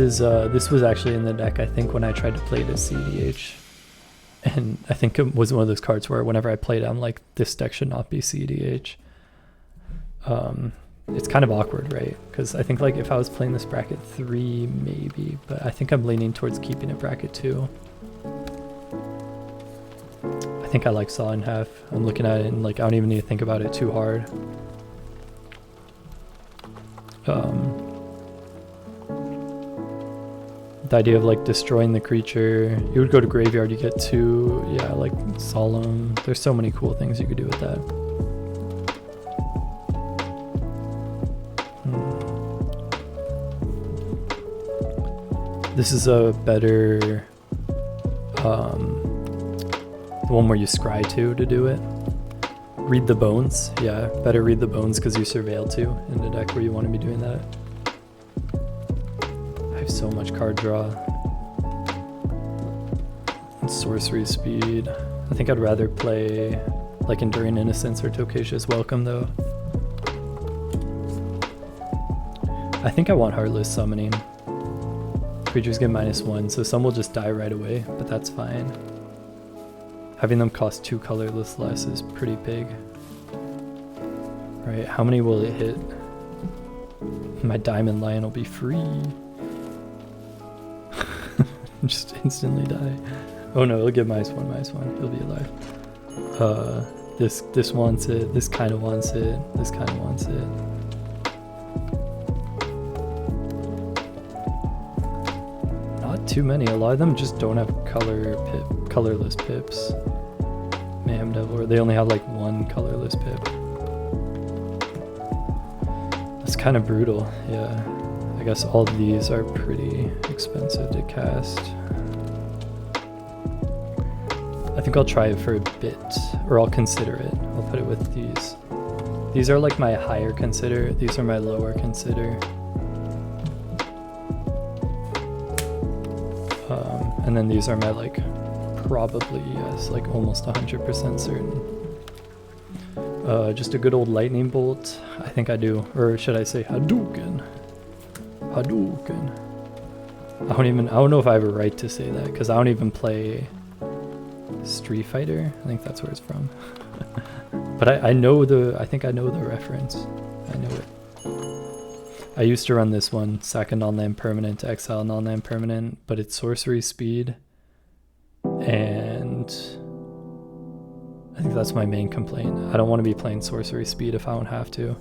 was actually in the deck, I think, when I tried to play this CDH. And I think it was one of those cards where whenever I played it, I'm like, this deck should not be CDH. It's kind of awkward, right? Because I think like if I was playing this bracket 3, maybe, but I think I'm leaning towards keeping it bracket 2. I think I like Saw in Half. I'm looking at it and like I don't even need to think about it too hard. The idea of like destroying the creature, you would go to graveyard, you get 2, yeah, like Solemn. There's so many cool things you could do with that. This is a better, the one where you scry to do it. Read the Bones, yeah, better Read the Bones because you surveil too in the deck where you want to be doing that. I have so much card draw. And sorcery speed. I think I'd rather play like Enduring Innocence or Tokacious Welcome though. I think I want Heartless Summoning. Creatures get -1, so some will just die right away, but that's fine. Having them cost 2 colorless less is pretty big. Right, how many will it hit? My Diamond Lion will be free. Just instantly die. Oh no, it'll get -1. He'll be alive. This wants it, this kind of wants it, this kind of wants it. Not too many, a lot of them just don't have colorless pips. Mayhem Devil, or they only have like 1 colorless pip. That's kind of brutal, yeah. I guess all of these are pretty expensive to cast. I think I'll try it for a bit, or I'll consider it. I'll put it with these. These are like my higher consider, these are my lower consider. And then these are my like, probably yes, like almost 100% certain. Just a good old Lightning Bolt, I think I do. Or should I say Hadouken? Hadouken. I don't know if I have a right to say that, because I don't even play Street Fighter. I think that's where it's from. But I think I know the reference. I know it. I used to run this one, sack a non-land permanent to exile a non-land permanent, but it's sorcery speed. And I think that's my main complaint. I don't want to be playing sorcery speed if I don't have to,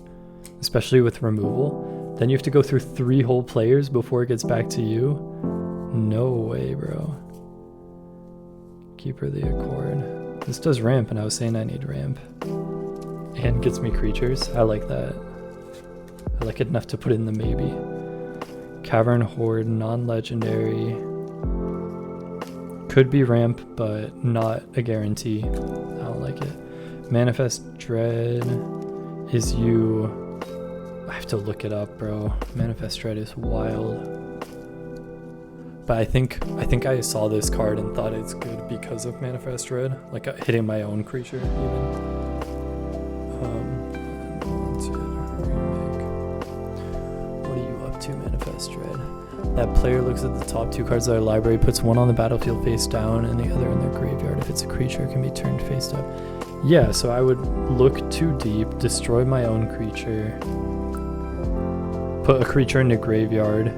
especially with removal. Then you have to go through 3 whole players before it gets back to you. No way, bro. Keeper of the Accord. This does ramp, and I was saying I need ramp. And gets me creatures. I like that. I like it enough to put in the maybe. Cavern Horde, non-legendary. Could be ramp, but not a guarantee. I don't like it. Manifest Dread is you... I have to look it up, bro. Manifest Dread is wild. But I think I saw this card and thought it's good because of Manifest Dread. Like hitting my own creature even. Manifest Dread. That player looks at the top 2 cards of their library, puts one on the battlefield face down and the other in their graveyard. If it's a creature, it can be turned face up. Yeah, so I would look too deep, destroy my own creature, put a creature in the graveyard,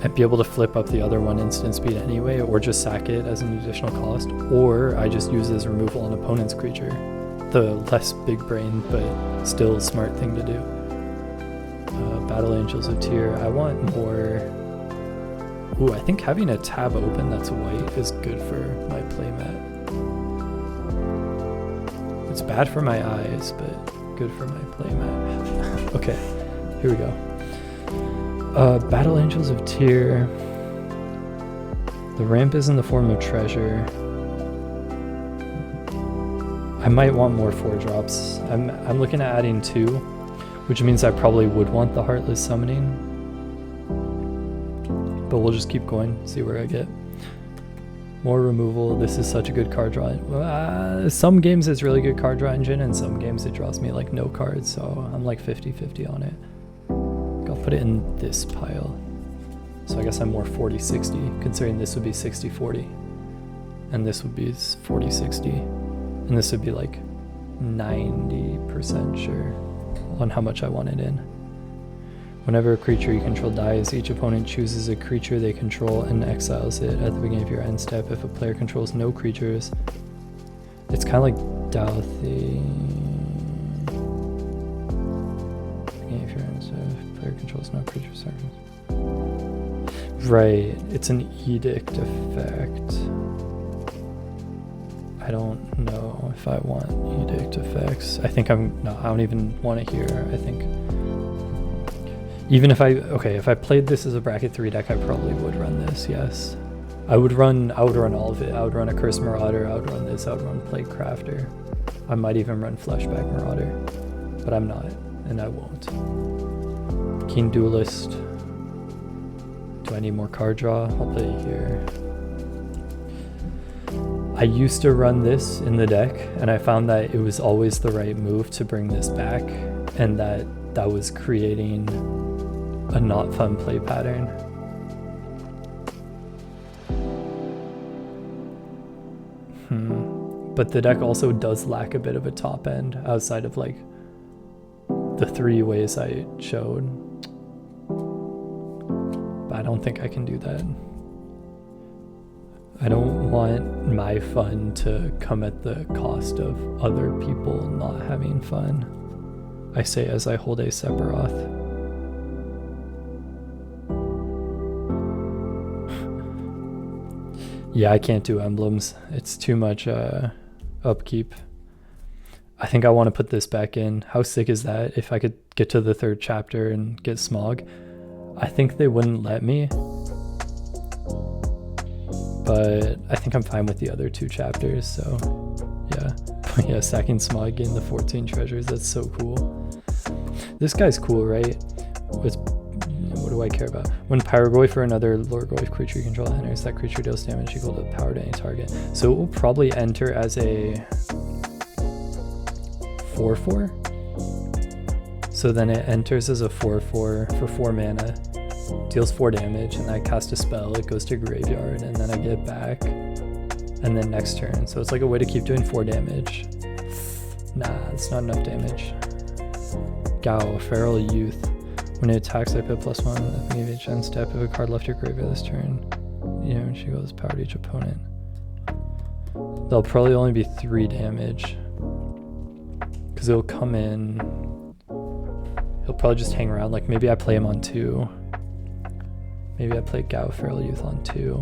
and be able to flip up the other one instant speed anyway, or just sack it as an additional cost, or I just use it as removal on opponent's creature. The less big brain, but still smart thing to do. Battle Angels of Tyr. I want more... Ooh, I think having a tab open that's white is good for my playmat. It's bad for my eyes, but good for my playmat. Okay, here we go. Battle Angels of Tyr. The ramp is in the form of treasure. I might want more 4-drops. I'm looking at adding 2, which means I probably would want the Heartless Summoning. But we'll just keep going, see where I get. More removal. This is such a good card draw. Some games it's really good card draw engine, and some games it draws me like no cards, so I'm like 50-50 on it. I'll put it in this pile. So I guess I'm more 40-60, considering this would be 60-40. And this would be 40-60. And this would be like 90% sure on how much I want it in. Whenever a creature you control dies, each opponent chooses a creature they control and exiles it at the beginning of your end step. If a player controls no creatures, it's kind of like Douthie. Beginning of your end step, if a player controls no creatures. Right, it's an edict effect. I don't know if I want edict effects. I think no, I don't even want it here. I think even if if I played this as a bracket 3 deck, I probably would run this, yes. I would run all of it. I would run a Curse Marauder, I would run this, I would run Plague Crafter. I might even run Fleshback Marauder, but I'm not, and I won't. Keen Duelist. Do I need more card draw? I'll put it here. I used to run this in the deck, and I found that it was always the right move to bring this back, and that was creating a not fun play pattern. But the deck also does lack a bit of a top end outside of like the 3 ways I showed. But I don't think I can do that. I don't want my fun to come at the cost of other people not having fun. I say as I hold a Sephiroth. Yeah, I can't do emblems. It's too much upkeep. I think I want to put this back in. How sick is that if I could get to the 3rd chapter and get Smog? I think they wouldn't let me. But I think I'm fine with the other 2 chapters, so yeah. But yeah, sacking Smog, getting the 14 treasures, that's so cool. This guy's cool, right? What do I care about? When Pyrogoyf or another Lorgoyf creature you control enters, that creature deals damage equal to power to any target. So it will probably enter as a 4/4. So then it enters as a 4/4 for 4 mana, deals 4 damage, and I cast a spell, it goes to graveyard, and then I get it back, and then next turn. So it's like a way to keep doing 4 damage. Nah, it's not enough damage. Gao, Feral Youth. When it attacks, I put +1 at the beginning of each end step. If a card left your graveyard this turn, and she goes power to each opponent. They'll probably only be 3 damage. Because it'll come in. He'll probably just hang around. Like maybe I play him on 2. Maybe I play Gao, Feral Youth on 2.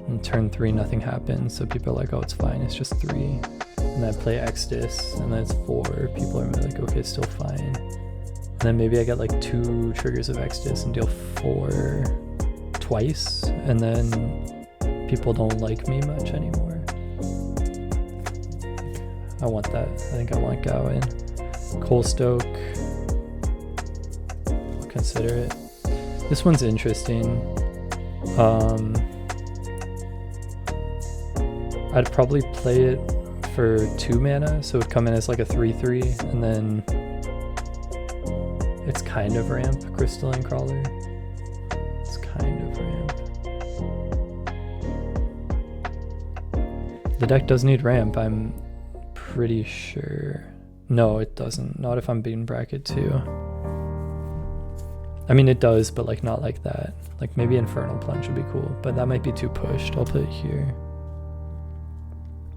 And turn 3, nothing happens. So people are like, oh, it's fine. It's just 3. And I play Extus, and then it's 4. People are like, okay, it's still fine. And then maybe I get like 2 triggers of Extus and deal 4 twice, and then people don't like me much anymore. I want that. I think I want Gao in. Coalstoke. I'll consider it. This one's interesting. I'd probably play it for 2 mana, so it'd come in as like a 3/3, and then it's kind of ramp, Crystalline Crawler. It's kind of ramp. The deck does need ramp, I'm pretty sure. No, it doesn't. Not if I'm beating bracket 2. I mean, it does, but like not like that. Like maybe Infernal Plunge would be cool, but that might be too pushed. I'll put it here.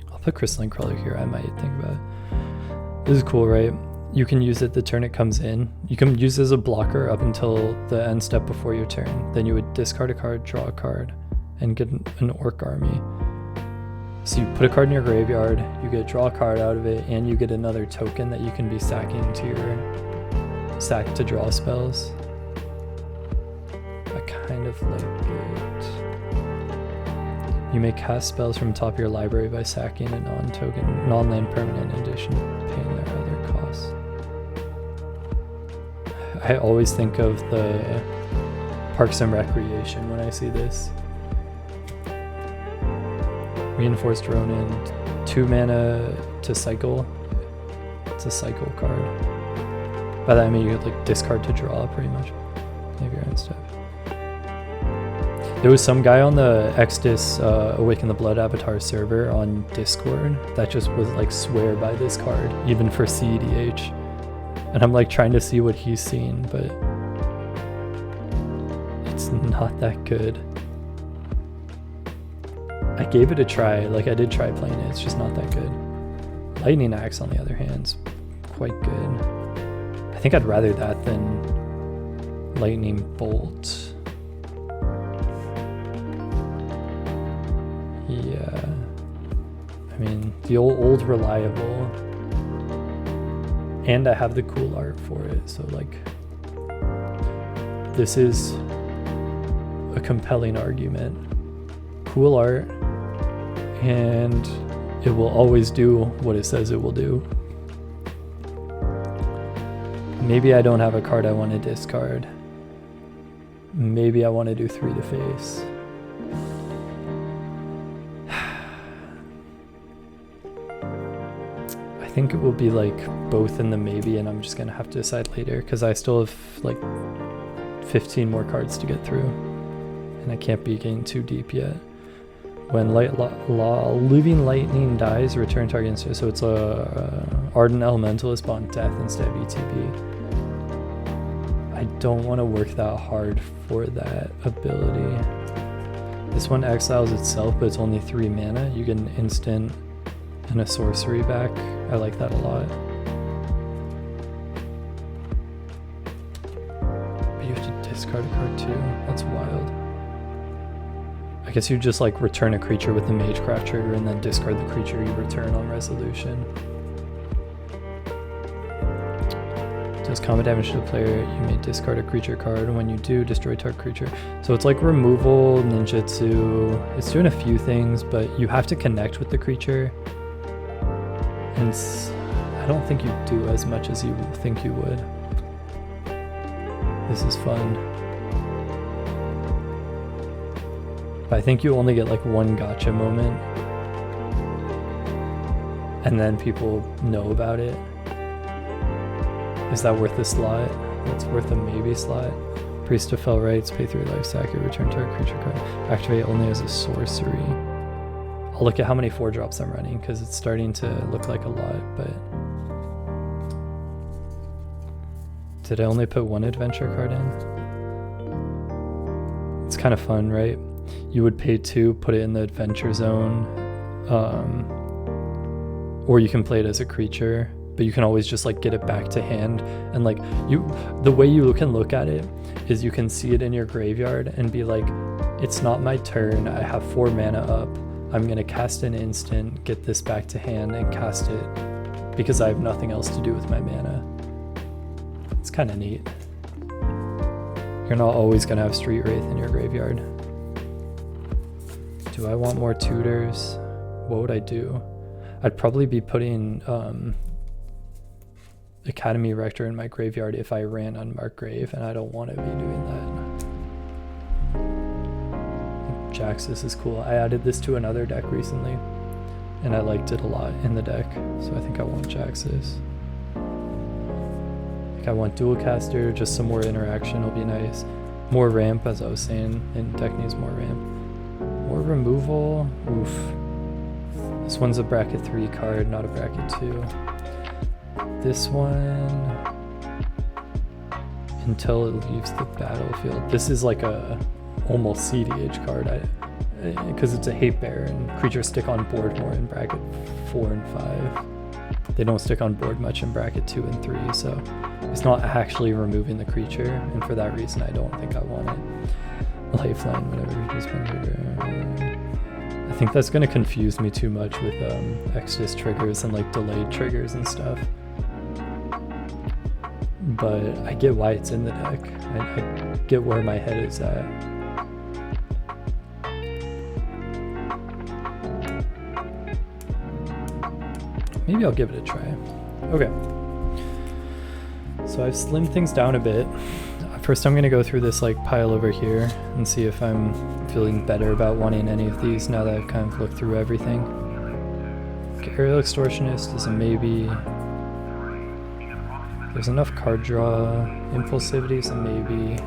I'll put Crystalline Crawler here, I might think about it. This is cool, right? You can use it the turn it comes in. You can use it as a blocker up until the end step before your turn. Then you would discard a card, draw a card, and get an Orc army. So you put a card in your graveyard, you get draw a card out of it, and you get another token that you can be sacking to your sack to draw spells. I kind of like it. You may cast spells from the top of your library by sacking a non-token, non-land permanent in addition to paying their other costs. I always think of the Parks and Recreation when I see this. Reinforced Ronin, 2 mana to cycle. It's a cycle card. By that I mean you could like discard to draw pretty much. Maybe your own stuff. There was some guy on the Extus Awaken the Blood Avatar server on Discord that just was like swear by this card, even for CEDH. And I'm like trying to see what he's seen, but it's not that good. I gave it a try, like I did try playing it, it's just not that good. Lightning Axe on the other hand is quite good. I think I'd rather that than Lightning Bolt. Yeah, I mean the old reliable, and I have the cool art for it, so like this is a compelling argument. Cool art, and it will always do what it says it will do. Maybe I don't have a card I want to discard. Maybe I want to do 3 to face. I think it will be like both in the maybe, and I'm just gonna have to decide later because I still have like 15 more cards to get through, and I can't be getting too deep yet. When Living Lightning dies, return target instead. So it's a Ardent Elementalist on death instead of ETB. I don't want to work that hard for that ability. This one exiles itself, but it's only 3 mana. You get an instant and a sorcery back. I like that a lot. But you have to discard a card too. That's wild. I guess you just like return a creature with the Magecraft trigger and then discard the creature you return on resolution. Does combat damage to the player, you may discard a creature card. When you do, destroy target creature. So it's like removal, ninjutsu. It's doing a few things, but you have to connect with the creature. And I don't think you do as much as you think you would. This is fun. But I think you only get like 1 gotcha moment, and then people know about it. Is that worth a slot? That's worth a maybe slot. Priest of Fell Rights, pay 3 life, sack it, return target creature card. Activate only as a sorcery. I'll look at how many 4-drops I'm running because it's starting to look like a lot, but did I only put 1 adventure card in? It's kind of fun, right? You would pay 2, put it in the adventure zone, or you can play it as a creature, but you can always just like get it back to hand. And like the way you can look at it is you can see it in your graveyard and be like, it's not my turn, I have 4 mana up, I'm gonna cast an instant, get this back to hand and cast it because I have nothing else to do with my mana. It's kind of neat. You're not always gonna have Street Wraith in your graveyard. Do I want more tutors? What would I do? I'd probably be putting Academy Rector in my graveyard if I ran Unmarked Grave, and I don't want to be doing that. Jaxus is cool. I added this to another deck recently, and I liked it a lot in the deck, so I think I want Jaxus. Like I want Dual Caster, just some more interaction will be nice. More ramp, as I was saying, and deck needs more ramp. More removal, oof. This one's a bracket 3 card, not a bracket 2. This one, until it leaves the battlefield. This is like a almost CDH card, because it's a hate bear and creatures stick on board more in bracket 4 and 5. They don't stick on board much in bracket 2 and 3, so it's not actually removing the creature, and for that reason I don't think I want it. Lifeline, whatever, just I think that's gonna confuse me too much with Extus triggers and like delayed triggers and stuff. But I get why it's in the deck. I get where my head is at. Maybe I'll give it a try. Okay. So I've slimmed things down a bit. First I'm gonna go through this like pile over here and see if I'm feeling better about wanting any of these now that I've kind of looked through everything. Okay, Aerial Extortionist is a maybe. There's enough card draw. Impulsivity is a maybe.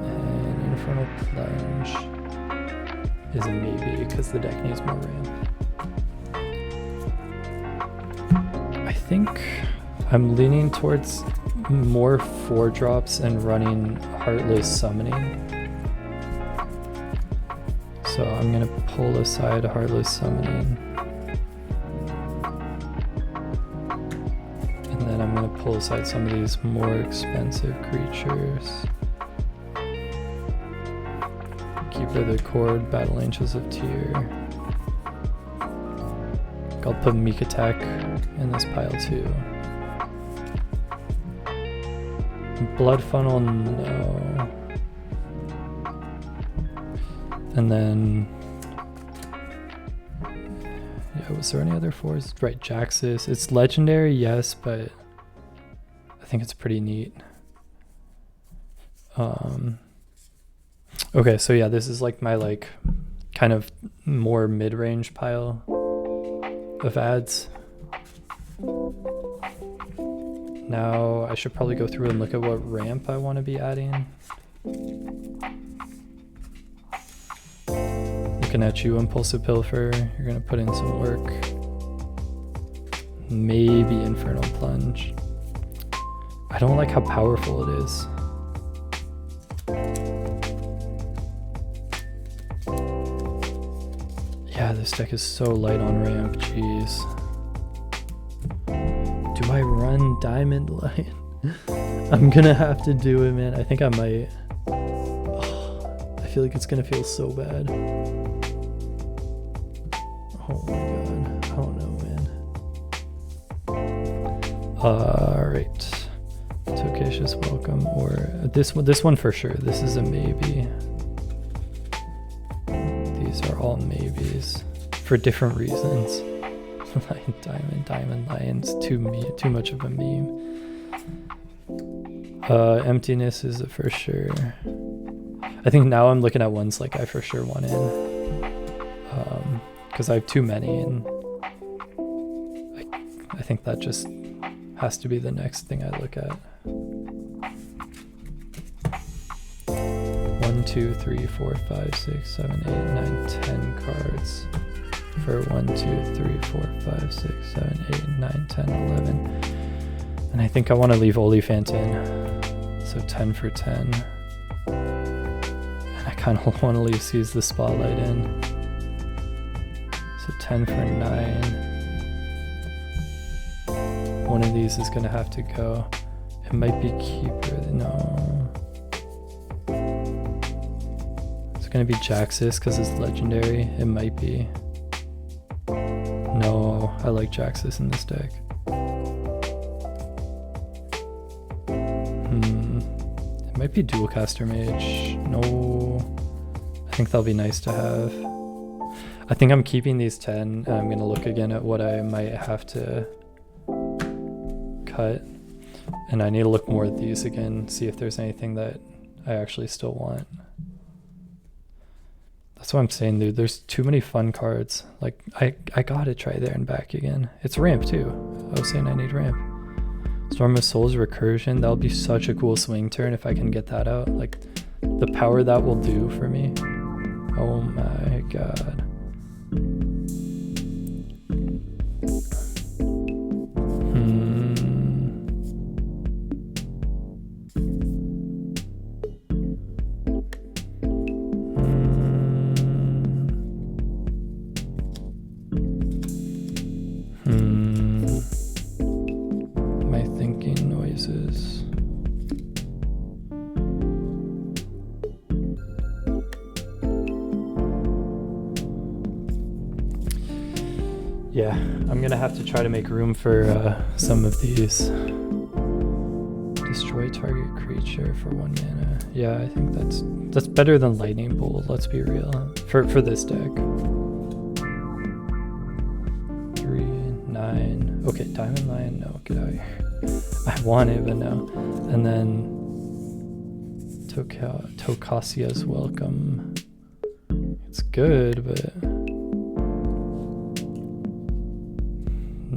And Infernal Plunge is a maybe because the deck needs more ramp. I think I'm leaning towards more 4-drops and running Heartless Summoning. So I'm gonna pull aside Heartless Summoning. And then I'm gonna pull aside some of these more expensive creatures. Keeper the Cord, Battle Angels of Tyr. I'll put Meek Attack in this pile too. Blood Funnel, no. And then, yeah, was there any other 4s? Right, Jaxus. It's legendary, yes, but I think it's pretty neat. Okay, so yeah, this is like my like kind of more mid-range pile of ads. Now I should probably go through and look at what ramp I want to be adding. Looking at you, Impulsive Pilfer. You're gonna put in some work. Maybe Infernal Plunge. I don't like how powerful it is. Yeah, this deck is so light on ramp, jeez. Do I run Diamond Light? I'm gonna have to do it, man. I think I might. Oh, I feel like it's gonna feel so bad. Oh my god. I don't know, man. Alright. Tokacious Welcome, or this one for sure. This is a maybe. These are all maybes for different reasons. Lion Diamond Lion's too much of a meme. Emptiness is a for sure. I think now I'm looking at ones like I for sure want in. Because I have too many, and I think that just has to be the next thing I look at. 1, 2, 3, 4, 5, 6, 7, 8, 9, 10 cards. For 1, 2, 3, 4, 5, 6, 7, 8, 9, 10, 11. And I think I want to leave Oliphant in. So 10 for 10. And I kind of want to leave Seize the Spotlight in. So 10 for 9. One of these is going to have to go. It might be Keeper. No. It's going to be Jaxus because it's legendary. It might be. No, I like Jaxus in this deck. It might be Dualcaster Mage. No, I think that'll be nice to have. I think I'm keeping these 10, and I'm gonna look again at what I might have to cut. And I need to look more at these again, see if there's anything that I actually still want. That's what I'm saying, dude. There's too many fun cards. Like, I gotta try there and back again. It's ramp too. I was saying I need ramp. Storm of Souls Recursion. That'll be such a cool swing turn if I can get that out. Like, the power that will do for me. Oh my god. My thinking noises. Yeah, I'm gonna have to try to make room for some of these. Destroy target creature for 1 mana. Yeah, I think that's better than lightning bolt, let's be real. For this deck. 3, 9. Okay, diamond lion, no, get out of here. I want it, but no. And then Tokasia's welcome. It's good, but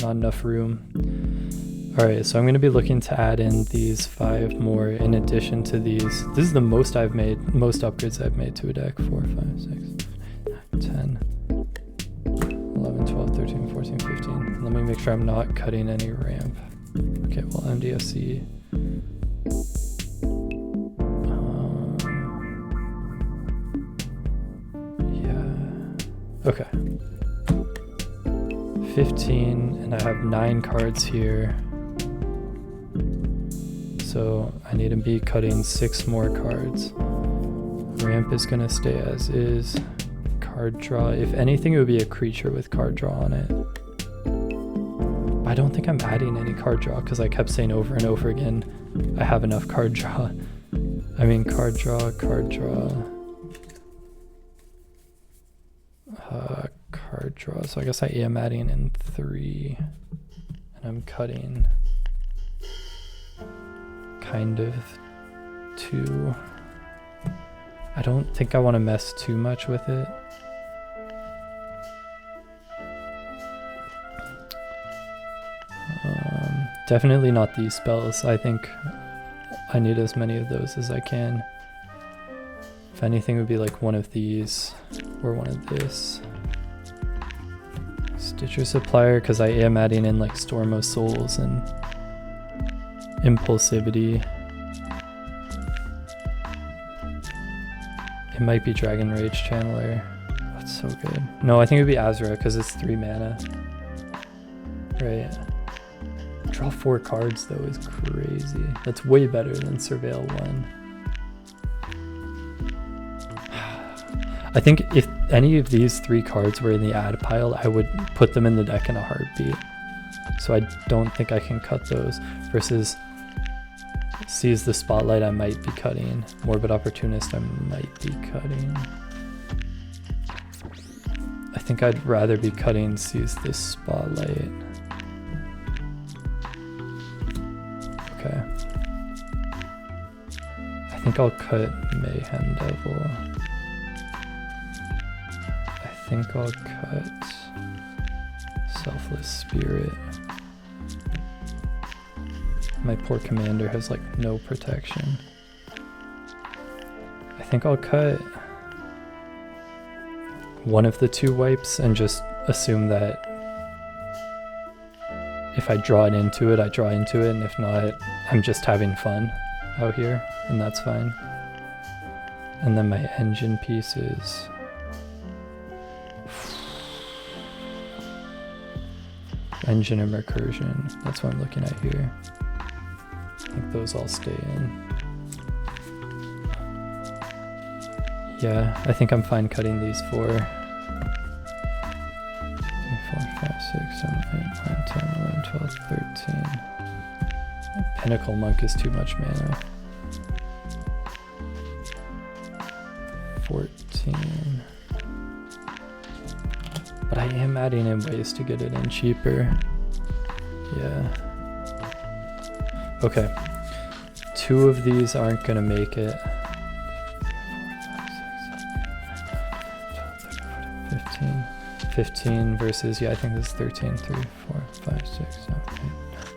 not enough room. Alright, so I'm going to be looking to add in these 5 more in addition to these. This is the most I've made, most upgrades I've made to a deck. 4, 5, 6, 10, 11, 12, 13, 14, 15. Let me make sure I'm not cutting any ramp. Okay, well, MDFC. Yeah. Okay. 15, and I have 9 cards here. So I need to be cutting 6 more cards. Ramp is gonna stay as is. Card draw. If anything, it would be a creature with card draw on it. I don't think I'm adding any card draw because I kept saying over and over again, I have enough card draw. I mean, card draw, card draw. Card draw. So I guess I am adding in 3. And I'm cutting kind of 2. I don't think I want to mess too much with it. Definitely not these spells. I think I need as many of those as I can. If anything, it would be like one of these or one of this. Stitcher Supplier, because I am adding in like Storm of Souls and Impulsivity. It might be Dragon Rage Channeler. That's so good. No, I think it would be Azra because it's 3 mana. Right. Draw 4 cards though is crazy. That's way better than Surveil 1. I think if any of these 3 cards were in the add pile, I would put them in the deck in a heartbeat. So I don't think I can cut those. Versus Seize the Spotlight, I might be cutting. Morbid Opportunist, I might be cutting. I think I'd rather be cutting Seize the Spotlight. Okay. I think I'll cut Mayhem Devil. I think I'll cut Selfless Spirit. My poor commander has like no protection. I think I'll cut one of the 2 wipes and just assume that if I draw it into it, I draw into it, and if not, I'm just having fun out here, and that's fine. And then my engine pieces. Engine and Recursion, that's what I'm looking at here. I think those all stay in. Yeah, I think I'm fine cutting these 4. 3, 4, 5, 6, 7, 8, 9, 10, 11, 12, 13. Pinnacle Monk is too much mana. 14. But I am adding in ways to get it in cheaper. Yeah. Okay. 2 of these aren't gonna make it. 15. 15 versus, yeah, I think this is 13. 3, 4, 5, 6, 7, 8, 9,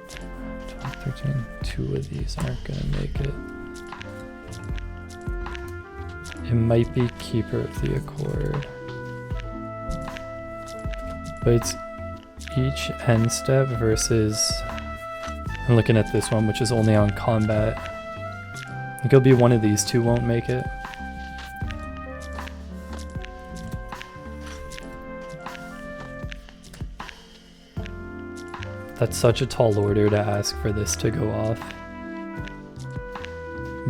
10, 12, 13. 2 of these aren't gonna make it. It might be Keeper of the Accord. But it's each end step versus, I'm looking at this one, which is only on combat. I think it'll be one of these 2 won't make it. That's such a tall order to ask for this to go off.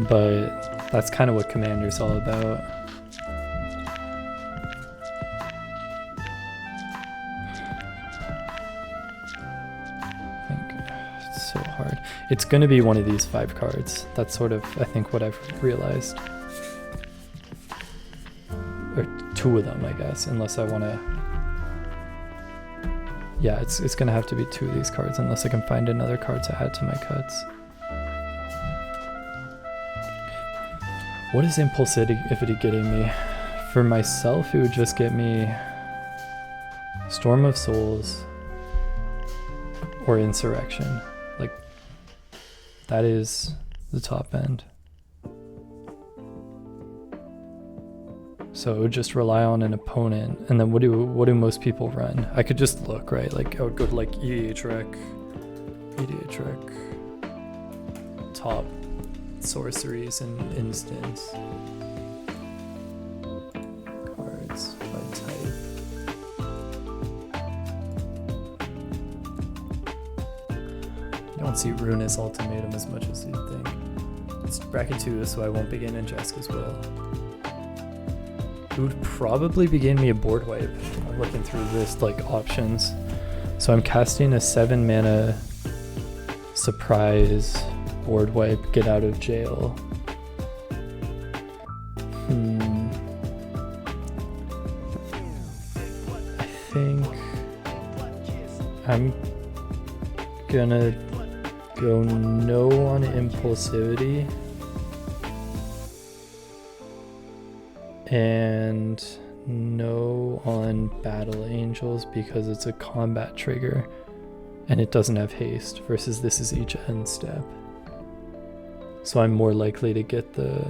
But that's kind of what Commander's all about. It's going to be one of these 5 cards. That's sort of, I think, what I've realized. Or 2 of them, I guess, unless I want to... Yeah, it's going to have to be 2 of these cards unless I can find another card to add to my cuts. What is Impulsivity getting me? For myself, it would just get me Storm of Souls or Insurrection. Like, that is the top end. So it would just rely on an opponent. And then what do most people run? I could just look, right? Like I would go to like EDH Rec, top sorceries and instants. Cards by type. You don't see Ruinous Ultimatum as much as you'd think. It's bracket 2, so I won't begin in Jesk as well. It would probably begin me a board wipe. I'm looking through this like options. So I'm casting a 7 mana surprise board wipe, get out of jail. I think I'm gonna go no on Impulsivity. And no on Battle Angels because it's a combat trigger and it doesn't have haste versus this is each end step. So I'm more likely to get the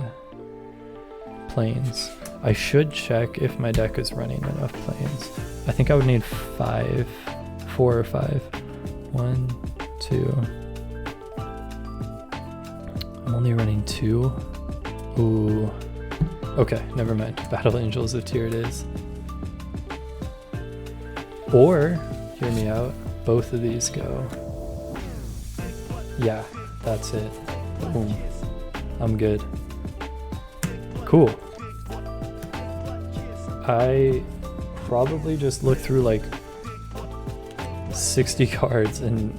planes. I should check if my deck is running enough planes. I think I would need 4 or 5. 1, 2. I'm only running 2. Ooh. Okay, never mind. Battle Angels of Tyr it is. Or, hear me out, both of these go. Yeah, that's it. Boom. I'm good. Cool. I probably just looked through like 60 cards and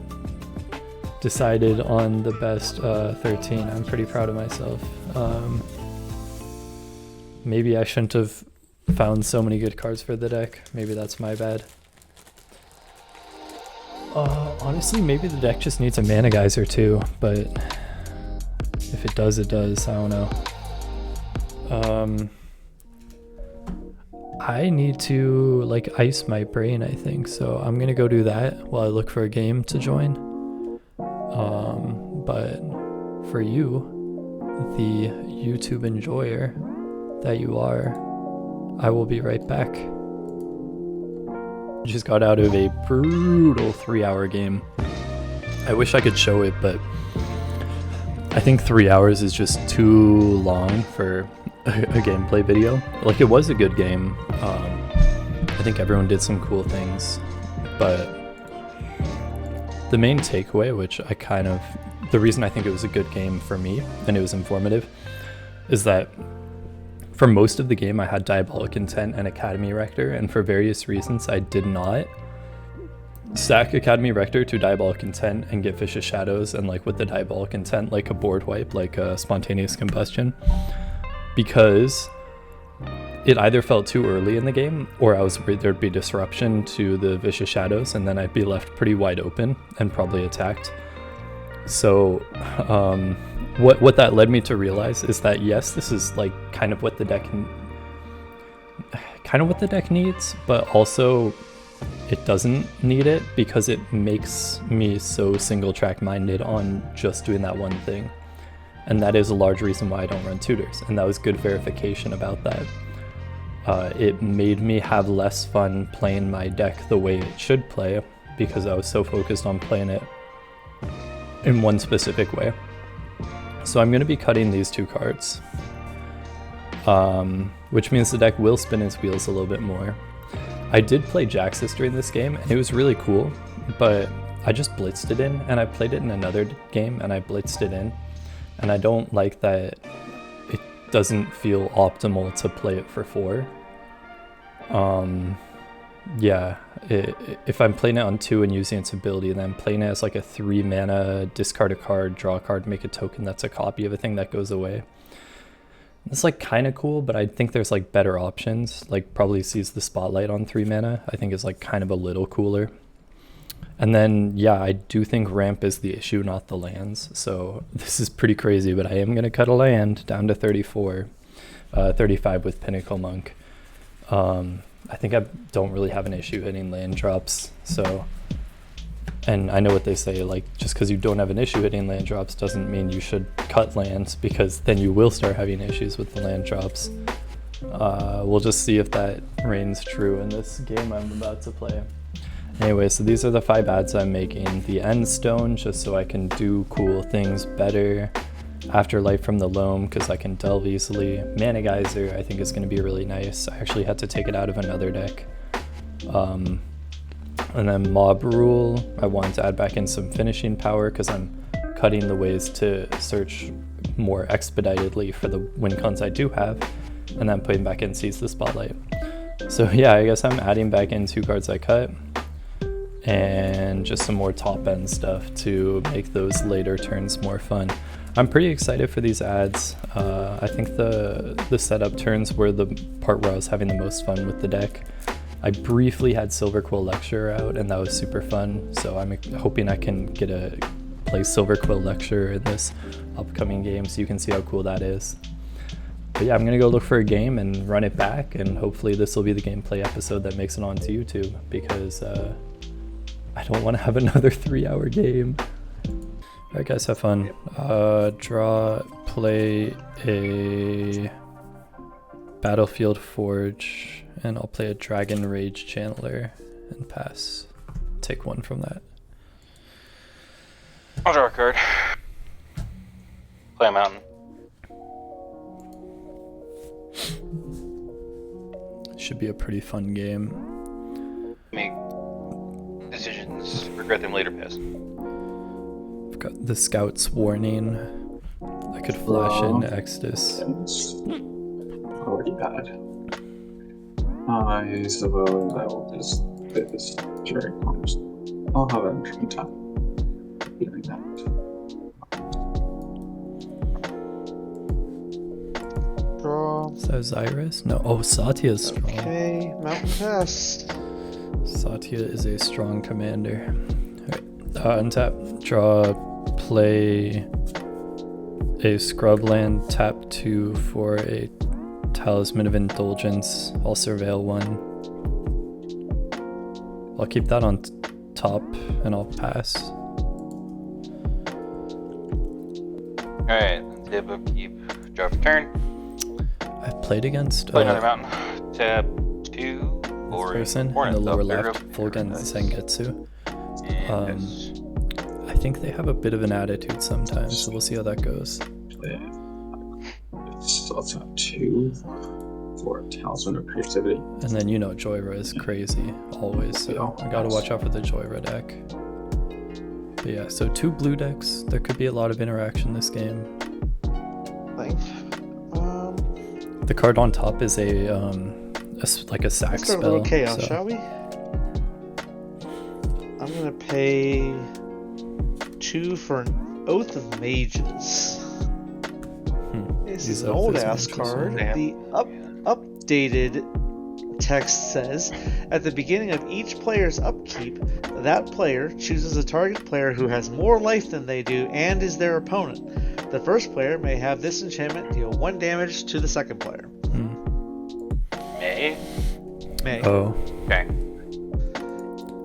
decided on the best 13. I'm pretty proud of myself. Maybe I shouldn't have found so many good cards for the deck. Maybe that's my bad. Honestly, maybe the deck just needs a mana geyser too, but if it does, it does. I don't know. I need to like ice my brain, I think, so I'm gonna go do that while I look for a game to join. But for you, the YouTube enjoyer that you are, I will be right back. Just got out of a brutal 3-hour game. I wish I could show it, but I think 3 hours is just too long for a gameplay video. Like, it was a good game. I think everyone did some cool things, but the main takeaway, which the reason I think it was a good game for me and it was informative, is that for most of the game I had Diabolic Intent and Academy Rector, and for various reasons I did not stack Academy Rector to Diabolic Intent and get Vicious Shadows and like with the Diabolic Intent like a board wipe, like a Spontaneous Combustion, because it either felt too early in the game or I was worried there'd be disruption to the Vicious Shadows and then I'd be left pretty wide open and probably attacked. So what that led me to realize is that yes, this is like kind of what the deck needs, but also it doesn't need it because it makes me so single track minded on just doing that one thing. And that is a large reason why I don't run tutors, and that was good verification about that. It made me have less fun playing my deck the way it should play because I was so focused on playing it in one specific way. So I'm going to be cutting these 2 cards, which means the deck will spin its wheels a little bit more. I did play Jaxus during this game, and it was really cool, but I just blitzed it in, and I played it in another game, and I blitzed it in, and I don't like that it doesn't feel optimal to play it for 4. Yeah, if I'm playing it on 2 and using its ability, then I'm playing it as like a 3 mana, discard a card, draw a card, make a token that's a copy of a thing that goes away. It's like kind of cool, but I think there's like better options. Like probably sees the spotlight on 3 mana. I think is like kind of a little cooler. And then, yeah, I do think ramp is the issue, not the lands. So this is pretty crazy, but I am going to cut a land down to 34, 35 with Pinnacle Monk. I think I don't really have an issue hitting land drops. So, and I know what they say, like just because you don't have an issue hitting land drops doesn't mean you should cut lands, because then you will start having issues with the land drops. We'll just see if that reigns true in this game I'm about to play. Anyway, so these are the 5 ads I'm making. The End Stone, just so I can do cool things better. Afterlife from the Loam, because I can delve easily. Mana Geyser, I think is going to be really nice. I actually had to take it out of another deck. And then Mob Rule, I wanted to add back in some finishing power, because I'm cutting the ways to search more expeditedly for the win cons I do have. And then putting back in Seize the Spotlight. So yeah, I guess I'm adding back in 2 cards I cut. And just some more top end stuff to make those later turns more fun. I'm pretty excited for these ads. I think the setup turns were the part where I was having the most fun with the deck. I briefly had Silver Quill Lecture out, and that was super fun. So I'm hoping I can get a play Silver Quill Lecture in this upcoming game, so you can see how cool that is. But yeah, I'm gonna go look for a game and run it back, and hopefully this will be the gameplay episode that makes it onto YouTube, because I don't want to have another 3-hour game. Alright guys, have fun. Play a Battlefield Forge, and I'll play a Dragon Rage Channeler and pass. Take 1 from that. I'll draw a card. Play a mountain. Should be a pretty fun game. Make decisions, regret them later, pass. I've got the Scout's Warning. I could flash in Extus. Already bad. I suppose I will just play this during comms. I'll have an interesting time doing that. Draw. Is that Osiris? No. Oh, Satya's strong. Okay, Mountain Pass. Satya is a strong commander. Alright, untap, draw, play a scrubland, tap 2 for a Talisman of Indulgence. I'll surveil 1. I'll keep that on top and I'll pass. Alright, tip of keep, draw for turn. I've played against Play another mountain. Tap 2 for person in the lower left, full against Sengetsu. I think they have a bit of an attitude sometimes, so we'll see how that goes. So let's have 2 for Talisman of Creativity. And then you know Joyra is crazy, always, so I gotta watch out for the Joyra deck. But yeah, so 2 blue decks. There could be a lot of interaction this game. The card on top is a like a sack Let's start spell. a little chaos, so. shall we? I'm gonna pay 2 for an Oath of Mages. This is an old ass card. The updated text says, at the beginning of each player's upkeep, that player chooses a target player who has more life than they do and is their opponent. The first player may have this enchantment deal 1 damage to the second player. May. Oh. Okay.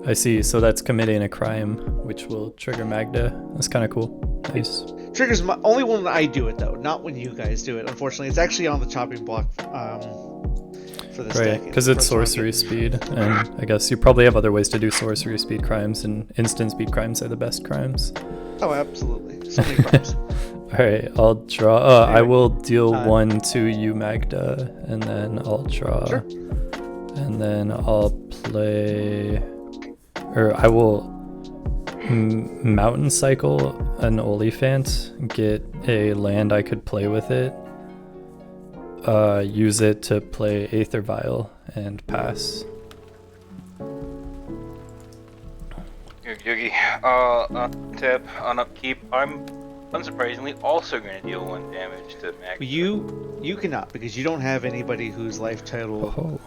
I see, so that's committing a crime, which will trigger Magda. That's kind of cool. Nice. Triggers only when I do it, though, not when you guys do it. Unfortunately, it's actually on the chopping block for this deck. Right, because it's sorcery speed, and I guess you probably have other ways to do sorcery speed crimes, and instant speed crimes are the best crimes. Oh, absolutely. So many crimes. Alright, I'll draw. I will deal 1 to you, Magda, and then I'll draw. Sure. And then I'll play. Or I will Mountain Cycle an Oliphant, get a land I could play with it, use it to play Aether Vial, and pass. Yogi. Tip on upkeep. I'm unsurprisingly also going to deal 1 damage to Max. You cannot, because you don't have anybody whose life total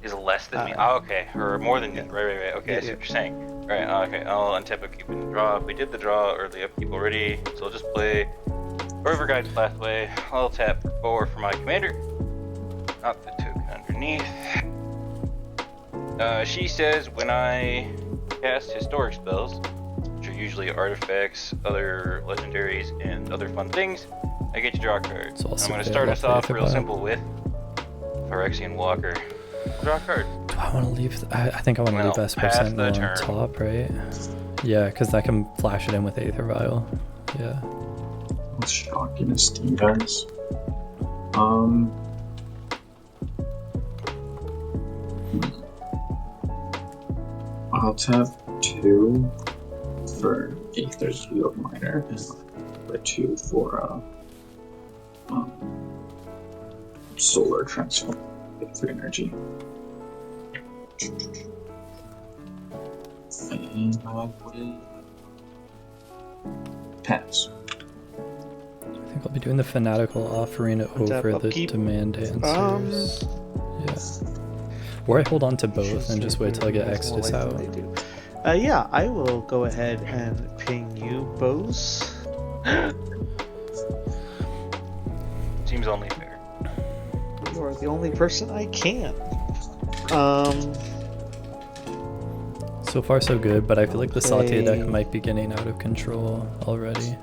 is less than me. Oh, okay, or more than me. Right. Okay, Yeah, I see what you're saying. Right. Okay. I'll untap upkeep and draw. We did the draw early upkeep already, so I'll just play Forever Guide Pathway. I'll tap 4 for my commander. Not the token underneath. She says when I cast historic spells, which are usually artifacts, other legendaries, and other fun things, I get to draw a card. So I'm going to start us off real simple with Phyrexian Walker. Draw a card. Do I want to leave? I think I want to leave Esper Sentinel on top, right? Yeah, because that can flash it in with Aether Vial. Yeah. What's shocking is Steam dice. I'll tap 2 for Aether's Field Miner, and the 2 for Solar Transform with 3 energy. And I will pass. I think I'll be doing the Fanatical Offering over the Demand Answers. Yeah. Or I hold on to both and just wait till I get Extus out. Yeah, I will go ahead and ping you, Bose. Seems only fair. You are the only person I can. So far so good, but I feel like the Saute deck might be getting out of control already.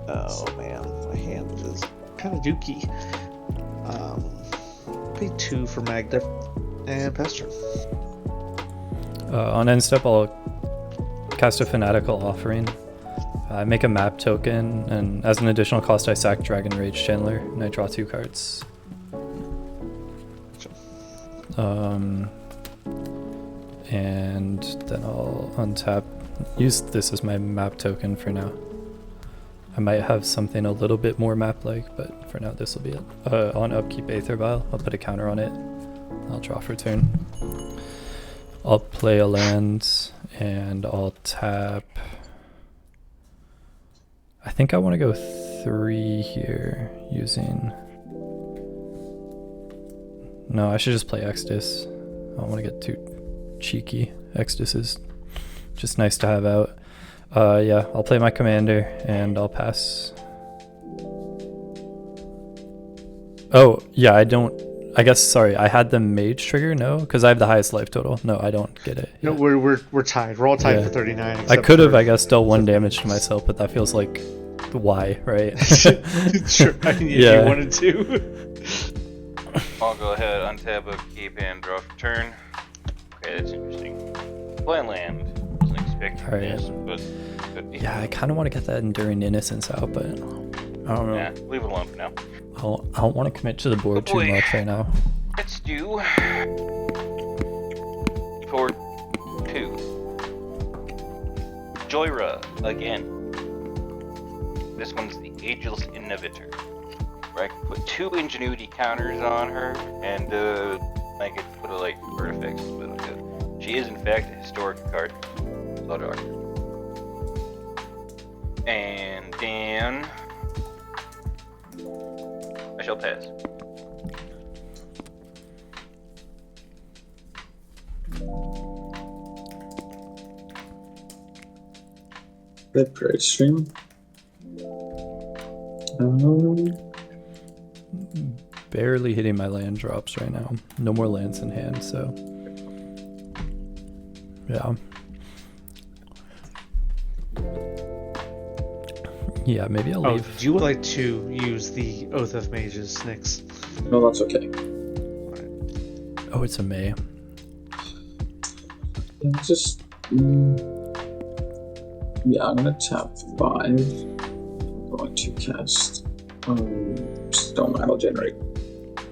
Oh man, my hand is kind of dookie. Pay 2 for Magda and Pester. On end step, I'll cast a Fanatical Offering. I make a map token, and as an additional cost, I sack Dragon Rage Chandler, and I draw 2 cards. And then I'll untap. Use this as my map token for now. I might have something a little bit more map-like, but for now this will be it. On upkeep Aether Vial, I'll put a counter on it. I'll draw for turn. I'll play a land, and I'll tap. I think I want to go 3 here using. No, I should just play Extus. I don't want to get too cheeky. Extus is just nice to have out. Yeah, I'll play my commander and I'll pass. Oh, yeah, I guess, sorry, I had the mage trigger? No? Because I have the highest life total. No, I don't get it. No, we're tied. We're all tied for 39. I could have, I guess, dealt 1 damage to myself, but that feels like why, right? Sure, you wanted to. I'll go ahead, untap upkeep, and draw for turn. Okay, that's interesting. Play land. Wasn't expecting this, but could be. Yeah, I kind of want to get that Enduring Innocence out, but I don't know. Yeah, leave it alone for now. I don't want to commit to the board too much right now. Let's do for 2. Joyra again. This one's the Ageless Innovator. Where I can put 2 Ingenuity counters on her, and I could put a artifacts. But she is in fact a historic card. I'll draw her. And then I shall pass. Good trade stream. Barely hitting my land drops right now. No more lands in hand, so yeah. Yeah, maybe I'll leave. Do you would like to use the Oath of Mages next? No, that's okay. Oh, it's a May. Just yeah, I'm gonna tap 5. I'm going to cast Stone Idol Generate.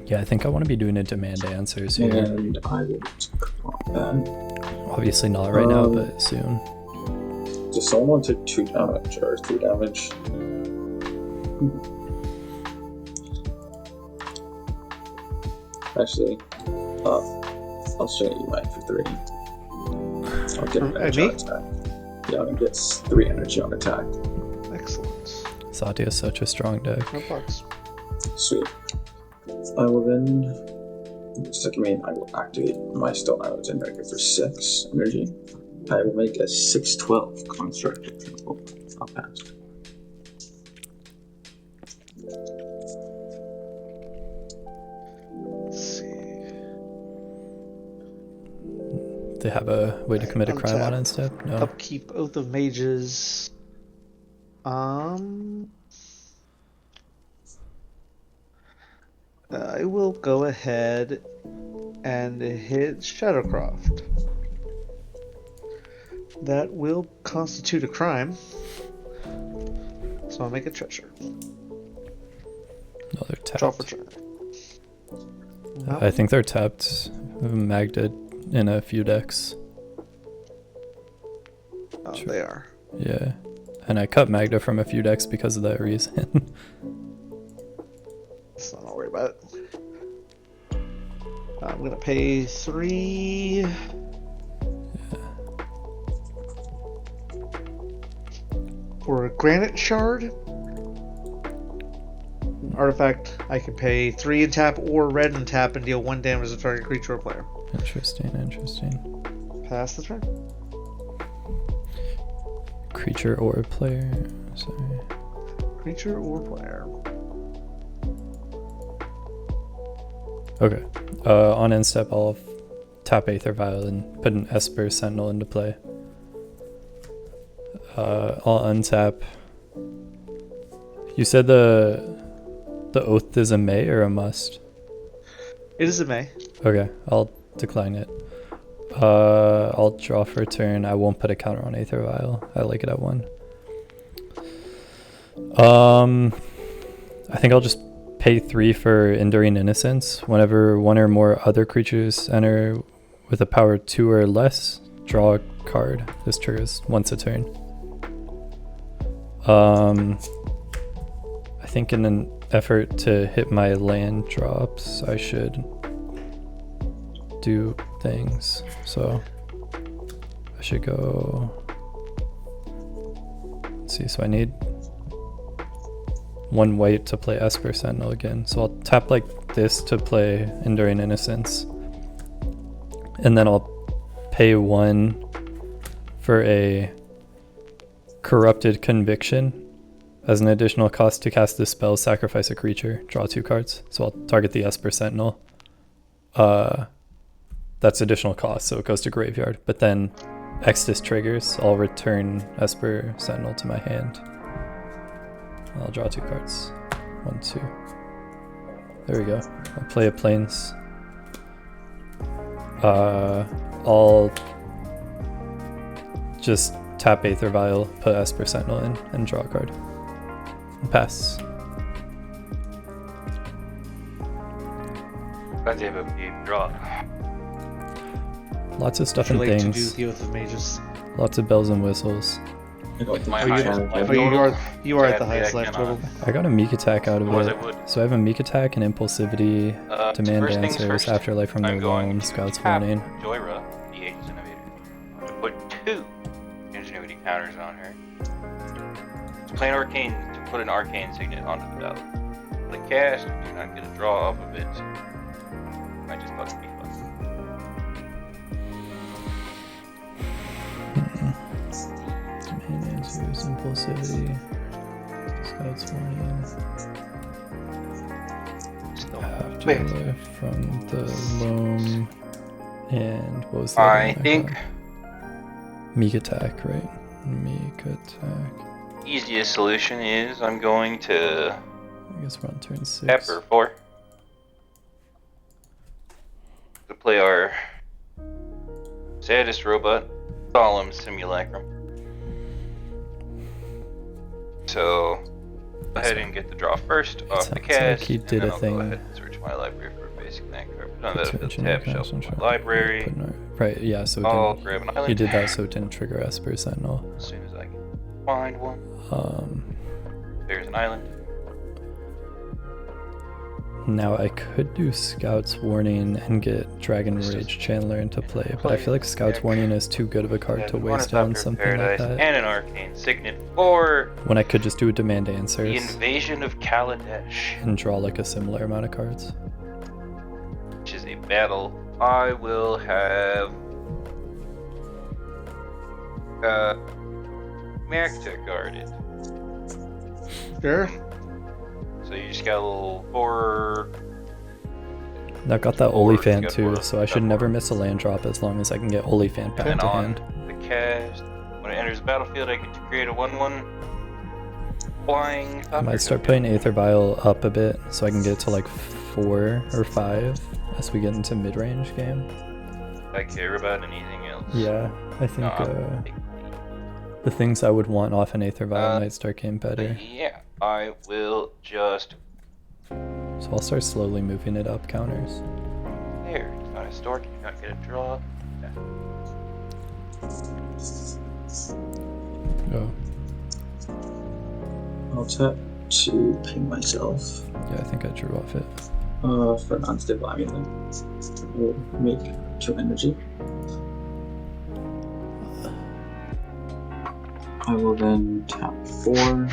Yeah, I think I want to be doing a Demand Answers here. And I will drop that. Obviously not right now, but soon. Does someone take 2 damage or 3 damage? Actually, I'll show you mine for 3. I'll get an attack. Yeah, it gets 3 energy on attack. Excellent. Satya is such a strong deck. No bugs. Sweet. I will then. Second main, I will activate my Stone Islands and make it for 6 energy. I will make a 6/12 construct. I'll pass. Let's see. They have a way to commit a crime on instead? No. Upkeep Oath of Mages. I will go ahead and hit Shadowcroft. That will constitute a crime. So I'll make a treasure. No, they're tapped. Draw for turn. No. I think they're tapped. Magda in a few decks. Oh, they are. Yeah. And I cut Magda from a few decks because of that reason. So don't worry about it. I'm gonna pay 3. For a Granite Shard. An artifact, I can pay 3 and tap or red and tap and deal 1 damage to target creature or player. Interesting. Pass the turn. Creature or player. Sorry. Creature or player. Okay. On end step, I'll tap Aether Vial and put an Esper Sentinel into play. I'll untap. You said the Oath is a may or a must? It is a May. Okay, I'll decline it. I'll draw for a turn. I won't put a counter on Aether Vial. I like it at 1. I think I'll just pay 3 for Enduring Innocence. Whenever 1 or more other creatures enter with a power 2 or less, draw a card. This triggers once a turn. I think in an effort to hit my land drops, I should do things. So I should go. Let's see. So I need 1 white to play Esper Sentinel again. So I'll tap like this to play Enduring Innocence. And then I'll pay 1 for a Corrupted Conviction. As an additional cost to cast this spell, sacrifice a creature, draw 2 cards. So I'll target the Esper Sentinel. That's additional cost, so it goes to graveyard. But then Extus triggers, I'll return Esper Sentinel to my hand. I'll draw 2 cards. 1, 2. There we go. I'll play a Plains. I'll just tap Aether Vial, put Esper Sentinel in, and draw a card. And pass. Glad they have a big draw. Lots of stuff Would and you like to things. do the Oath of Mages? Lots of bells and whistles. With my Oh, you- highest life Oh, total, you are at the sadly, highest I life cannot. total. I got a meek attack out of Otherwise it. I would. So I have a meek attack and impulsivity, demand first things answers, first, afterlife from I'm the going realm, to scout's tap warning. Joyra, the Aegis Innovator, to put 2 Ingenuity counters on her. To play an arcane, to put an arcane signet onto the ballot. The cast, do not get a draw off of it. I just thought it'd be fun. Demand answers, impulsivity, scout's warning, afterlife from the loam, and what was the other I one think got? Meek attack, right? Meek attack. easiest solution is I'm going to I guess we're on turn 6. tap her 4 to play our saddest robot, Solemn Simulacrum. So go ahead and get the draw first off the sounds cast, like he and did then a I'll thing. go ahead and search my library for a basic land card. Put on Put that two the engineer tab shelf counts on of my track. library. Put an right, yeah, so it I'll didn't, grab an island he did that so it didn't trigger Esper Sentinel. as soon as I can find one. There's an island. Now I could do Scout's Warning and get Dragon Rage Chandler into play, but I feel like Scout's Warning is too good of a card to waste on something like that. And an Arcane Signet for When I could just do a Demand the Answers Invasion of Kaladesh, and draw like a similar amount of cards. which is a battle. I will have Merkta guarded. Sure. So you just got a little 4. And I've got that Oliphant too, so I should never miss a land drop as long as I can get Oliphant back And to on hand. the cast, when it enters the battlefield, I get to create a 1/1 flying. I might start putting Aether Vial up a bit so I can get to like 4 or 5 as we get into mid-range game. I care about anything else. Yeah, I think the things I would want off an Aether Vial might start getting better. Yeah, I will just. So I'll start slowly moving it up counters. There, it's not a store, do not get a draw. Oh, I'll tap to ping myself. yeah, I think I drew off it. For an unstable amulet. We'll make 2 energy. I will then tap 4.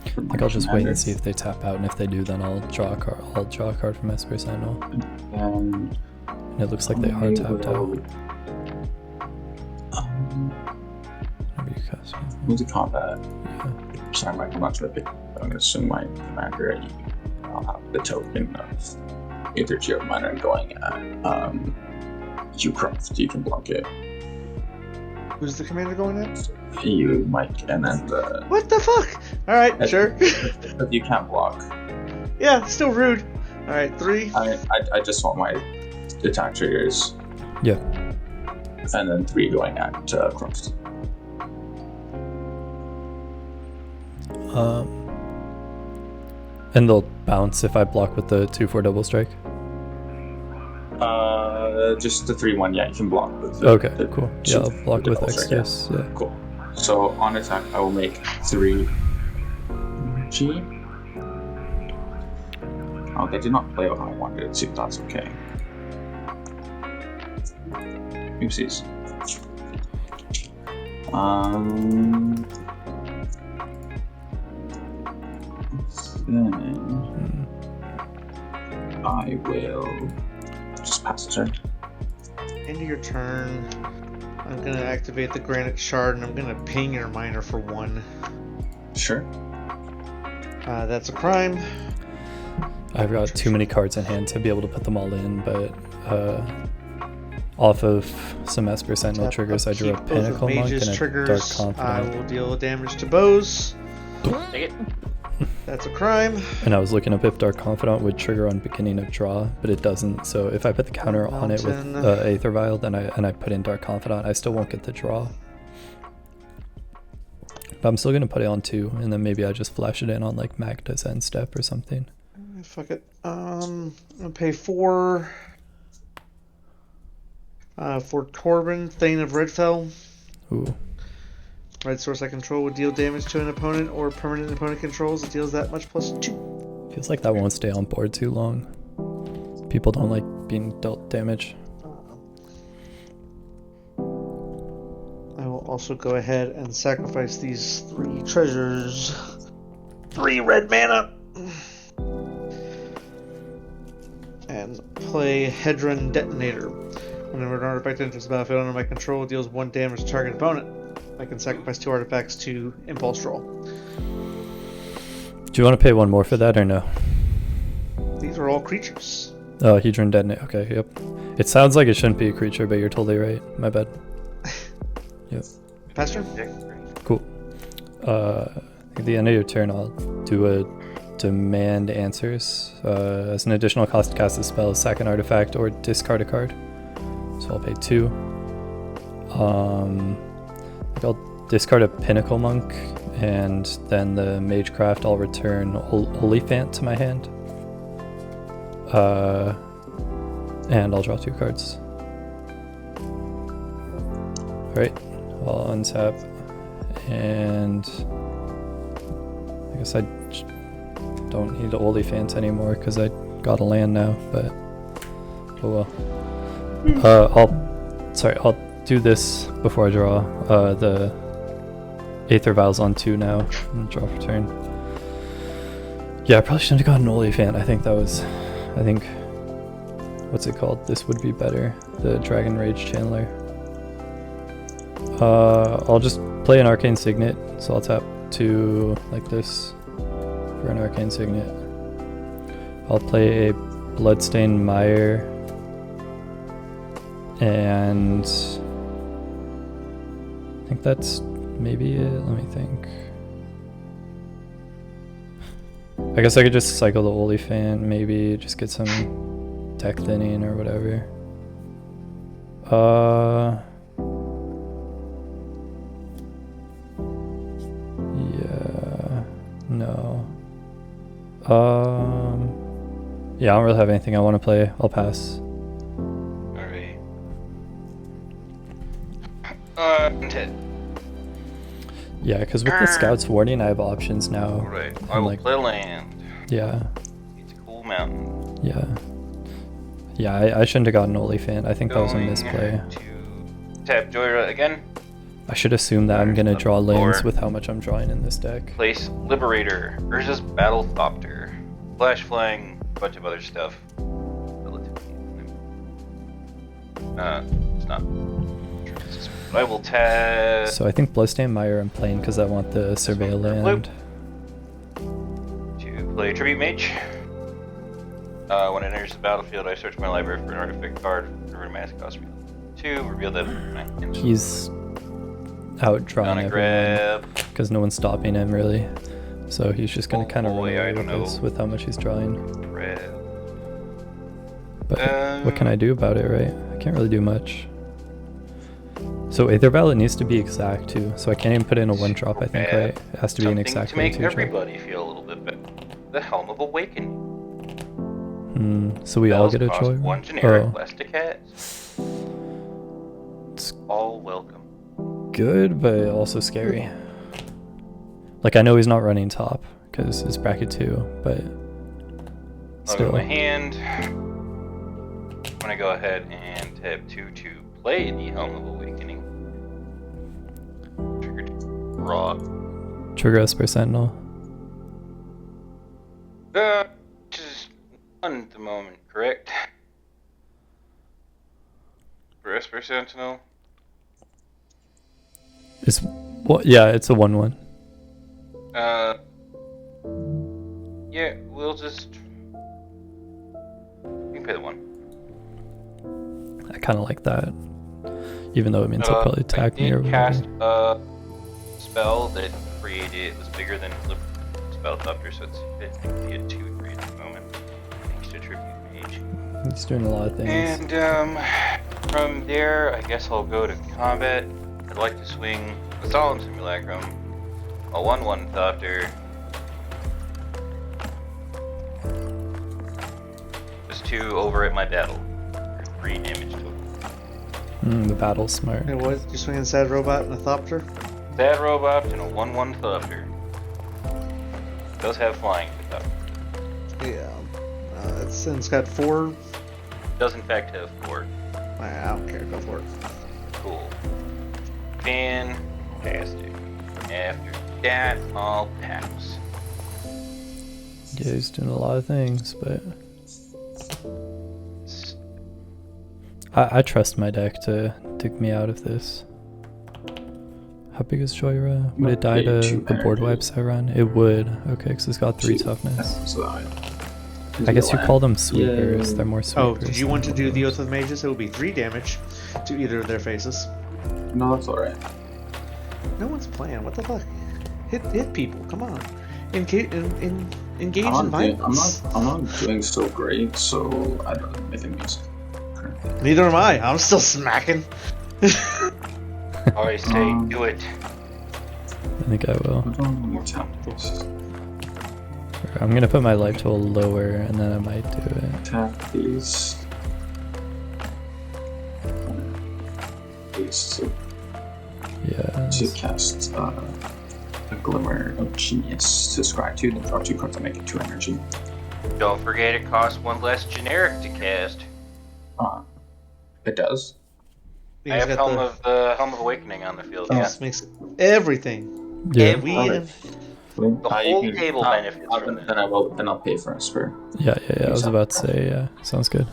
I think I'll just wait and see if they tap out, and if they do, then I'll draw a card. I'll draw a card from Esper Sentinel. And It looks like they hard tapped out. Maybe you cast one. Into combat. Yeah. Sorry, Mike, I'm not going to pick. I'm going to assume my commander, and I'll have the token of either Geominer going at Ucroft. You can block it. Who's the commander going at? You, Mike, and then the. What the fuck? Alright, sure. If you can't block. Yeah, still rude. Alright, 3. I just want my attack triggers. Yeah. And then 3 going at Croft. And they'll bounce if I block with the 2/4 double strike. Just the 3/1, yeah, you can block with Okay, cool. Yeah, I'll block with double strike, Extus. Yeah. Cool. So on attack, I will make 3 G. Oh, they did not play how I wanted it, so that's okay. Oopsies. Then I will just pass the turn. End of your turn. I'm gonna activate the Granite Shard and I'm gonna ping your miner for 1. Sure. That's a crime. I've got too many cards in hand to be able to put them all in, but off of some Esper Sentinel triggers, I drew a Keep both of Pinnacle Monk Mage's and a triggers. Dark I Confidant. will deal damage to bows. Take it. That's a crime. And I was looking up if Dark Confidant would trigger on beginning of draw, but it doesn't. So if I put the counter on it with Mountain. Aether Vial, then I put in Dark Confidant, I still won't get the draw. But I'm still gonna put it on 2, and then maybe I just flash it in on like Magda's end step or something. Fuck it. I'm gonna pay 4 for Corbin, Thane of Redfell. Ooh. Red source I control would deal damage to an opponent or permanent opponent controls. It deals that much plus 2. Feels like that won't stay on board too long. People don't like being dealt damage. I will also go ahead and sacrifice these 3 treasures. 3 red mana! And play Hedron Detonator. Whenever an artifact enters the battlefield under my control, it deals 1 damage to target opponent. I can sacrifice 2 artifacts to impulse draw. Do you want to pay 1 more for that or no? These are all creatures. Oh, Hedron Detonate. Okay, yep. It sounds like it shouldn't be a creature, but you're totally right. My bad. Yep. Pass turn? Cool. At the end of your turn, I'll do a Demand Answers. As an additional cost to cast a spell, sack an artifact or discard a card. So I'll pay 2. I'll discard a Pinnacle Monk, and then the Magecraft, I'll return Oliphant to my hand. And I'll draw 2 cards. Alright, I'll untap, and I guess I don't need the Oliphant anymore because I got a land now, but oh well. I'll do this before I draw the Aether Vials on 2 now and draw for turn. Yeah, I probably shouldn't have gotten an Oliphant. I think what's it called? This would be better. The Dragon Rage Channeler. I'll just play an Arcane Signet, so I'll tap 2 like this for an Arcane Signet. I'll play a Bloodstained Mire, and I think that's maybe it. Let me think. I guess I could just cycle the Oliphant, maybe just get some deck thinning or whatever. Yeah, no. Yeah, I don't really have anything I want to play. I'll pass. Alright. Yeah, because with the Scout's Warning, I have options now. Alright, I will play land. Yeah. It's a cool mountain. Yeah. Yeah, I shouldn't have gotten Oliphant. I think that was a misplay. To tap Joyra again. I should assume that I'm going to draw lanes with how much I'm drawing in this deck. Place Liberator. Urza's Battle Thopter. Flash Flying, a bunch of other stuff. Relatively. It's not. I will tap. So I think Bloodstained Mire I'm playing because I want the Surveil land. To play Tribute Mage. When it enters the battlefield, I search my library for an artifact card. Reveal mana cost 2. Reveal that. He's out drawing everyone because no one's stopping him really. So he's just gonna kind of run away with this with how much he's drawing. But what can I do about it, right? I can't really do much. So Aether Vial needs to be exact too, so I can't even put in a 1-drop, I think, right? It has to be an exact to make 2-drop. everybody feel a little bit better. The Helm of Awakening. So we all get a cost choice? 1 generic, less to cast. It's all welcome. Good, but also scary. Like, I know he's not running top, because it's bracket 2, but still. I'll go to my hand. I'm gonna go ahead and tap 2 to play the Helm of Awakening. Trigger draw. Trigger Esper Sentinel. Just 1 at the moment, correct? For Esper Sentinel. It's what? Yeah, it's a 1/1. Yeah, we'll just. You can pay the 1. I kind of like that, even though it means he'll probably attack me or whatever. I did cast a spell that created. It was bigger than Spell Thopter, so it's a 2/3 at the moment. Thanks to Tribute Mage. He's doing a lot of things. And from there, I guess I'll go to combat. I'd like to swing a Solemn Simulacrum, a 1/1 Thopter. Just 2 over at my battle. 3 damage total. The battle's smart. And what? You're swinging Sad Robot and a Thopter? Sad Robot and a 1/1 Thopter. Does have flying with Thopter. Yeah. It's got 4. Does in fact have 4. I don't care. Go for it. Cool. Fantastic. After that, I'll pass. Yeah, he's doing a lot of things, but I trust my deck to dig me out of this. How big is Joyra? Would it die to the board wipes I run? It would. Okay, because it's got 3 toughness. I guess you call them sweepers. Yeah. They're more sweepers. Oh, did you want to do the Oath of Mages? It will be 3 damage to either of their faces. No, that's alright. No one's playing. What the fuck? Hit people. Come on. Engage in violence. I'm not doing so great, so I don't know if it means. Neither am I. I'm still smacking. I say do it. I think I will. I'm gonna put my life total lower, and then I might do it. Tap these. These two. Yeah. To cast a Glimmer of Genius to scry 2, then draw 2 cards and make it 2 energy. Don't forget it costs 1 less generic to cast. It does? I have Helm of Awakening on the field. Oh. Yeah. This makes everything. Yeah. The whole table benefits from that. Then I'll pay for Esper. Yeah. I was about to say, yeah. Sounds good.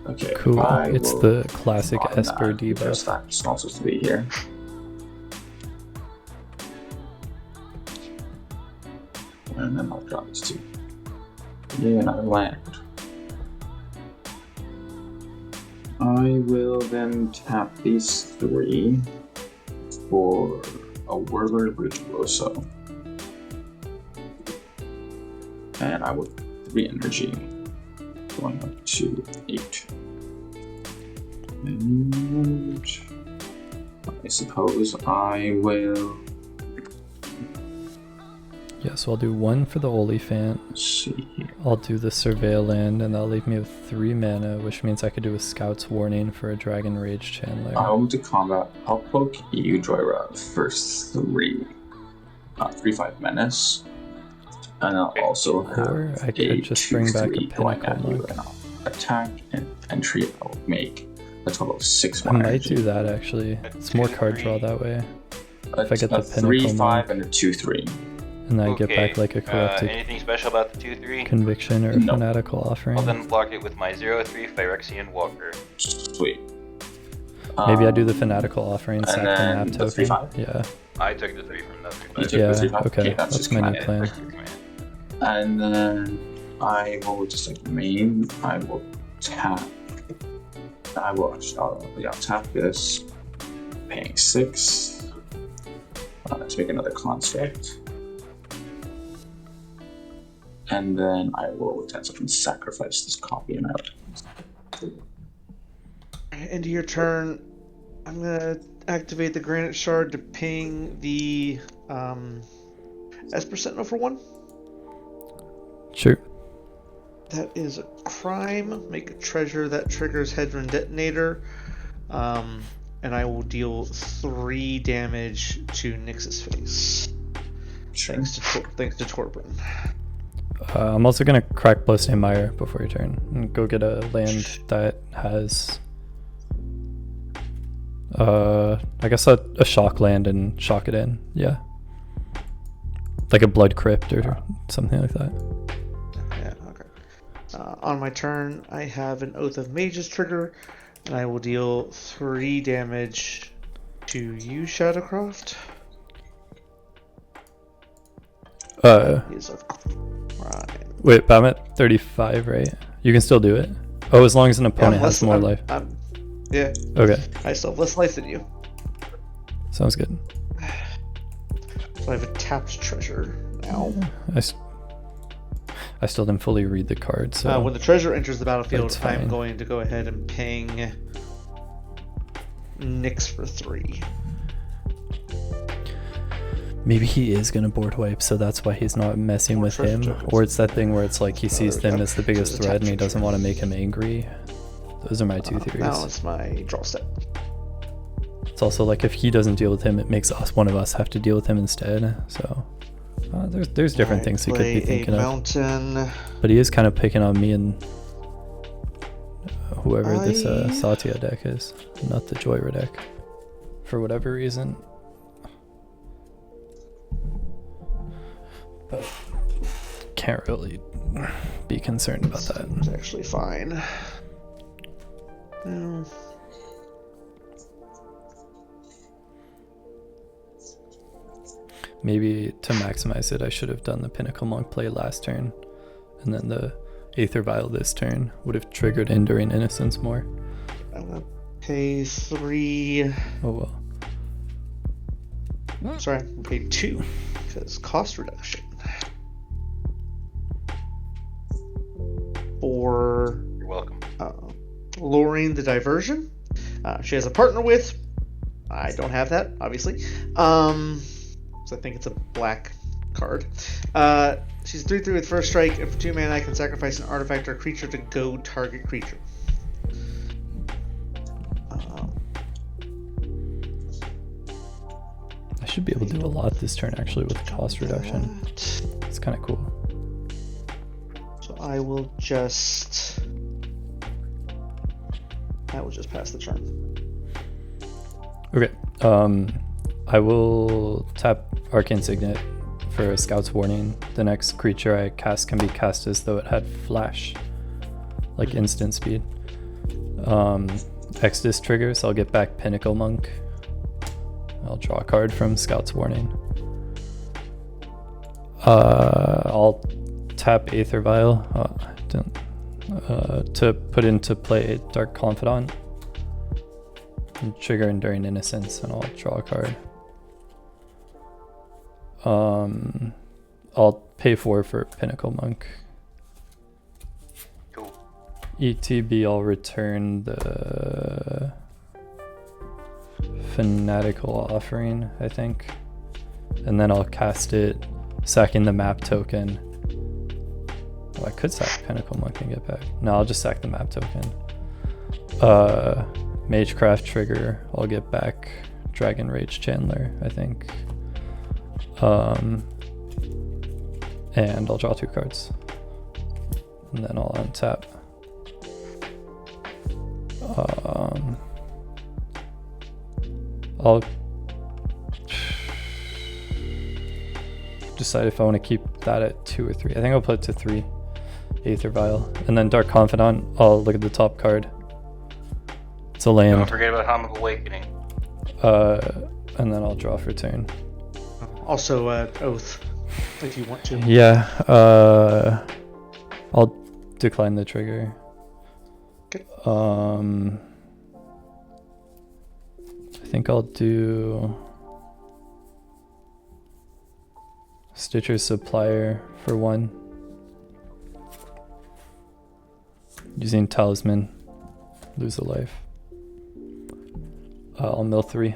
Okay. Cool. It's the classic Esper debuff. That's not supposed to be here. And then I'll draw these 2. Yeah, another land. I will then tap these 3 for a Warlord Virtuoso. And I will 3 energy, going up to 8. And I suppose I will. Yeah, so I'll do 1 for the Oliphant. Let's see here. I'll do the Surveil Land, and that'll leave me with 3 mana, which means I could do a Scout's Warning for a Dragon Rage Chandler. I will to combat. I'll poke you, Joyra, first 3. 3/5 Menace. And I'll also have Or I could just bring back a 2/3 going Pinnacle at you, Monk. and I'll attack and entry. I'll make a total of 6 I more might energy. do that actually. It's more card draw that way. If I get the a Pinnacle 3/5 Monk, and a 2/3. and then I get back like a Corrupted Anything special about the 2/3? Conviction or No. Fanatical Offering. I'll then block it with my 0/3 Phyrexian Walker. Sweet. Maybe I do the Fanatical Offering, and sack the then map the token. 3/5? Yeah. I took the 3 from the You 3/5. took the Yeah, 3/5? okay, that's that's my new plan. And then I will just like main. I will tap. I'll tap this, paying 6. Let's make another construct. And then I will attempt to sacrifice this copy and out. End of your turn, I'm gonna activate the Granite Shard to ping the Esper Sentinel for 1. Sure. That is a crime. Make a treasure that triggers Hedron Detonator. And I will deal 3 damage to Nyx's face. Sure. Thanks to Torbran. I'm also gonna crack Bloodstained Mire before your turn and go get a land that has I guess a shock land and shock it in. Yeah. Like a Blood Crypt or something like that. Yeah, okay. On my turn, I have an Oath of Mages trigger, and I will deal 3 damage to you, Shadowcroft. He's a crime. Wait, but I'm at 35, right? You can still do it? Oh, as long as an opponent has more life. Yeah. Okay. I still have less life than you. Sounds good. So I have a tapped treasure now. I still didn't fully read the card, so... when the treasure enters the battlefield, That's I'm fine. going to go ahead and ping Nyx for 3. Maybe he is gonna board wipe, so that's why he's not messing with him. Or it's that thing where it's like he sees them as the biggest threat and he doesn't want to make him angry. Those are my 2 theories. Now it's my draw step. It's also like if he doesn't deal with him, it makes one of us have to deal with him instead. So there's different things he could be thinking of. But he is kind of picking on me and whoever this Satya deck is, not the Joyra deck, for whatever reason. But can't really be concerned about that. It's actually fine. Maybe to maximize it, I should have done the Pinnacle Monk play last turn, and then the Aether Vial this turn would have triggered Enduring Innocence more. I'm gonna pay 3. Oh well. Sorry, I'm gonna pay 2 because cost reduction. For You're welcome. Luring the Diversion. She has a partner with. I don't have that, obviously. So I think it's a black card. She's 3/3 with first strike, and for 2 mana I can sacrifice an artifact or creature to go target creature. should be able to do a lot this turn actually with cost reduction. It's kind of cool. So I will just pass the turn. Okay. I will tap Arcane Signet for a Scout's Warning. The next creature I cast can be cast as though it had Flash, like instant speed. Extus triggers, I'll get back Pinnacle Monk. I'll draw a card from Scout's Warning. I'll tap Aether Vial to put into play Dark Confidant. And trigger Enduring Innocence, and I'll draw a card. I'll pay 4 for Pinnacle Monk. Cool. ETB, I'll return the Fanatical Offering, I think. And then I'll cast it, sacking the map token. Oh, I could sack Pinnacle Monk and get back. No, I'll just sack the map token. Magecraft trigger, I'll get back Dragon Rage Chandler, I think. And I'll draw 2 cards. And then I'll untap. I'll decide if I want to keep that at 2 or 3. I think I'll put it to 3. Aether Vial. And then Dark Confidant, I'll look at the top card. It's a land. Don't forget about Helm of Awakening. And then I'll draw for turn. Also, Oath, if you want to. Yeah, I'll decline the trigger. Okay. I think I'll do Stitcher's Supplier for 1. Using Talisman, lose a life. I'll mill 3.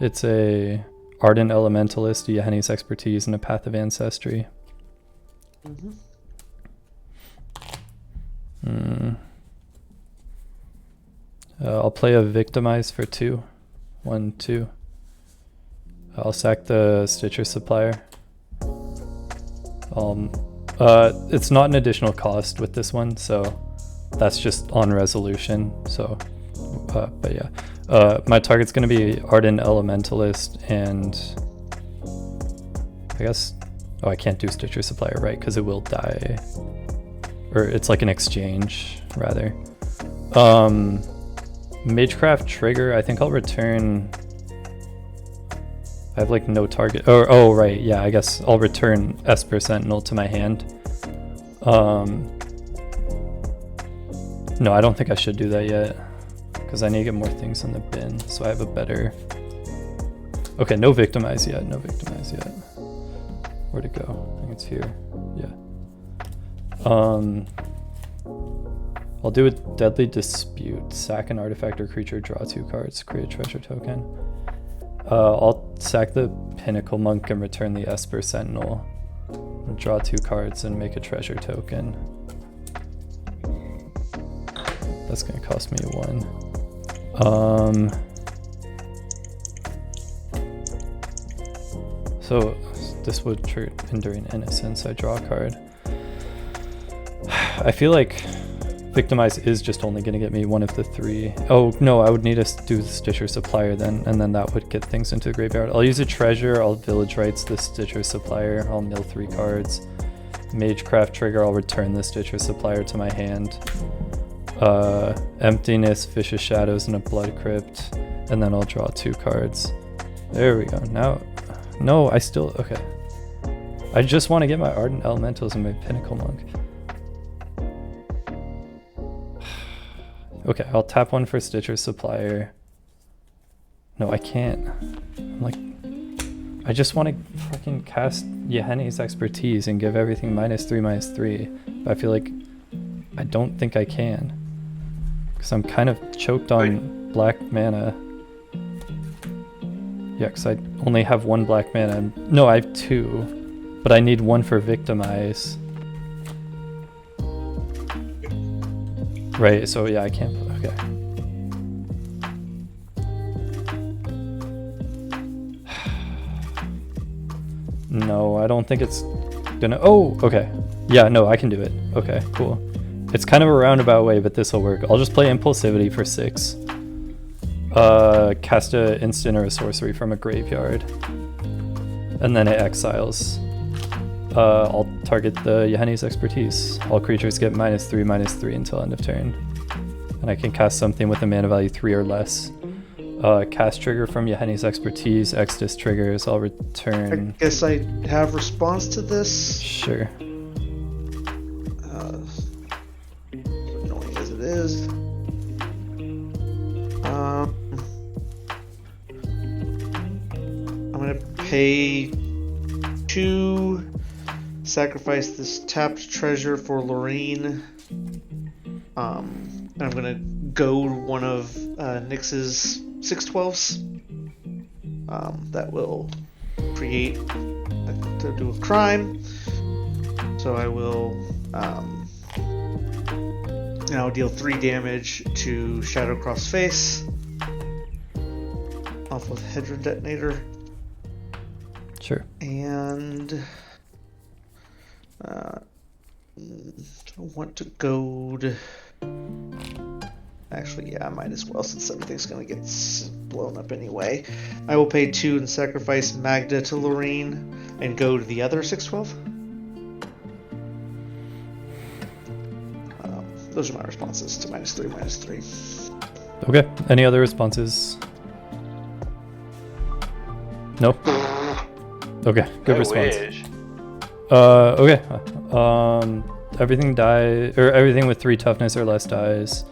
It's a Ardent Elementalist, Yahenni's Expertise, and a Path of Ancestry. I'll play a Victimize for 2. 1, 2. I'll sack the Stitcher Supplier. It's not an additional cost with this one, so that's just on resolution. So, but yeah. My target's going to be Ardent Elementalist, and I guess, oh, I can't do Stitcher Supplier, right? Because it will die. Or it's like an exchange, rather. Magecraft trigger, I think I'll return. I have like no target. Oh, right, yeah, I guess I'll return Esper Sentinel to my hand. No, I don't think I should do that yet, because I need to get more things in the bin, so I have a better... Okay, no Victimize yet, no Victimize yet. Where'd it go? I think it's here, yeah. I'll do a Deadly Dispute. Sack an artifact or creature, draw 2 cards, create a treasure token. I'll sack the Pinnacle Monk and return the Esper Sentinel. And draw 2 cards and make a treasure token. That's gonna cost me 1. So this would trigger Enduring Innocence. I draw a card. I feel like Victimize is just only going to get me one of the 3. Oh no, I would need to do the Stitcher Supplier then, and then that would get things into the graveyard. I'll use a treasure, I'll Village Rites the Stitcher Supplier, I'll mill 3 cards. Magecraft trigger, I'll return the Stitcher Supplier to my hand. Emptiness, Vicious Shadows, and a Blood Crypt, and then I'll draw 2 cards. There we go. Now, no, I still, okay. I just want to get my Ardent Elementals and my Pinnacle Monk. Okay, I'll tap 1 for Stitcher Supplier. No, I can't. I'm like, I just want to fucking cast Yahenni's Expertise and give everything -3/-3. But I feel like I don't think I can, because I'm kind of choked on black mana. Yeah, because I only have 1 black mana. No, I have 2, but I need 1 for Victimize. Right, so yeah, I can't. Okay. No, I don't think it's gonna... Oh, okay. Yeah, no, I can do it. Okay, cool. It's kind of a roundabout way, but this will work. I'll just play Impulsivity for 6. Cast a instant or a sorcery from a graveyard. And then it exiles. I'll target the Yaheni's Expertise. All creatures get -3/-3 until end of turn. And I can cast something with a mana value 3 or less. Cast trigger from Yaheni's Expertise. Extus triggers. I'll return... I guess I have response to this. Sure. Annoying as it is. I'm gonna pay 2, sacrifice this tapped treasure for Lorene. And I'm gonna goad one of Nyx's 6/12s. That will create to do a crime. So I will now deal 3 damage to Shadowcross's face off with Hedron Detonator. Sure. And I want to goad. Actually, yeah, I might as well since everything's going to get blown up anyway. I will pay 2 and sacrifice Magda to Lorene and go to the other 6/12. Those are my responses to -3/-3. Okay. Any other responses? Nope. Okay. Good response. Wish. Okay. Everything everything with 3 toughness or less dies.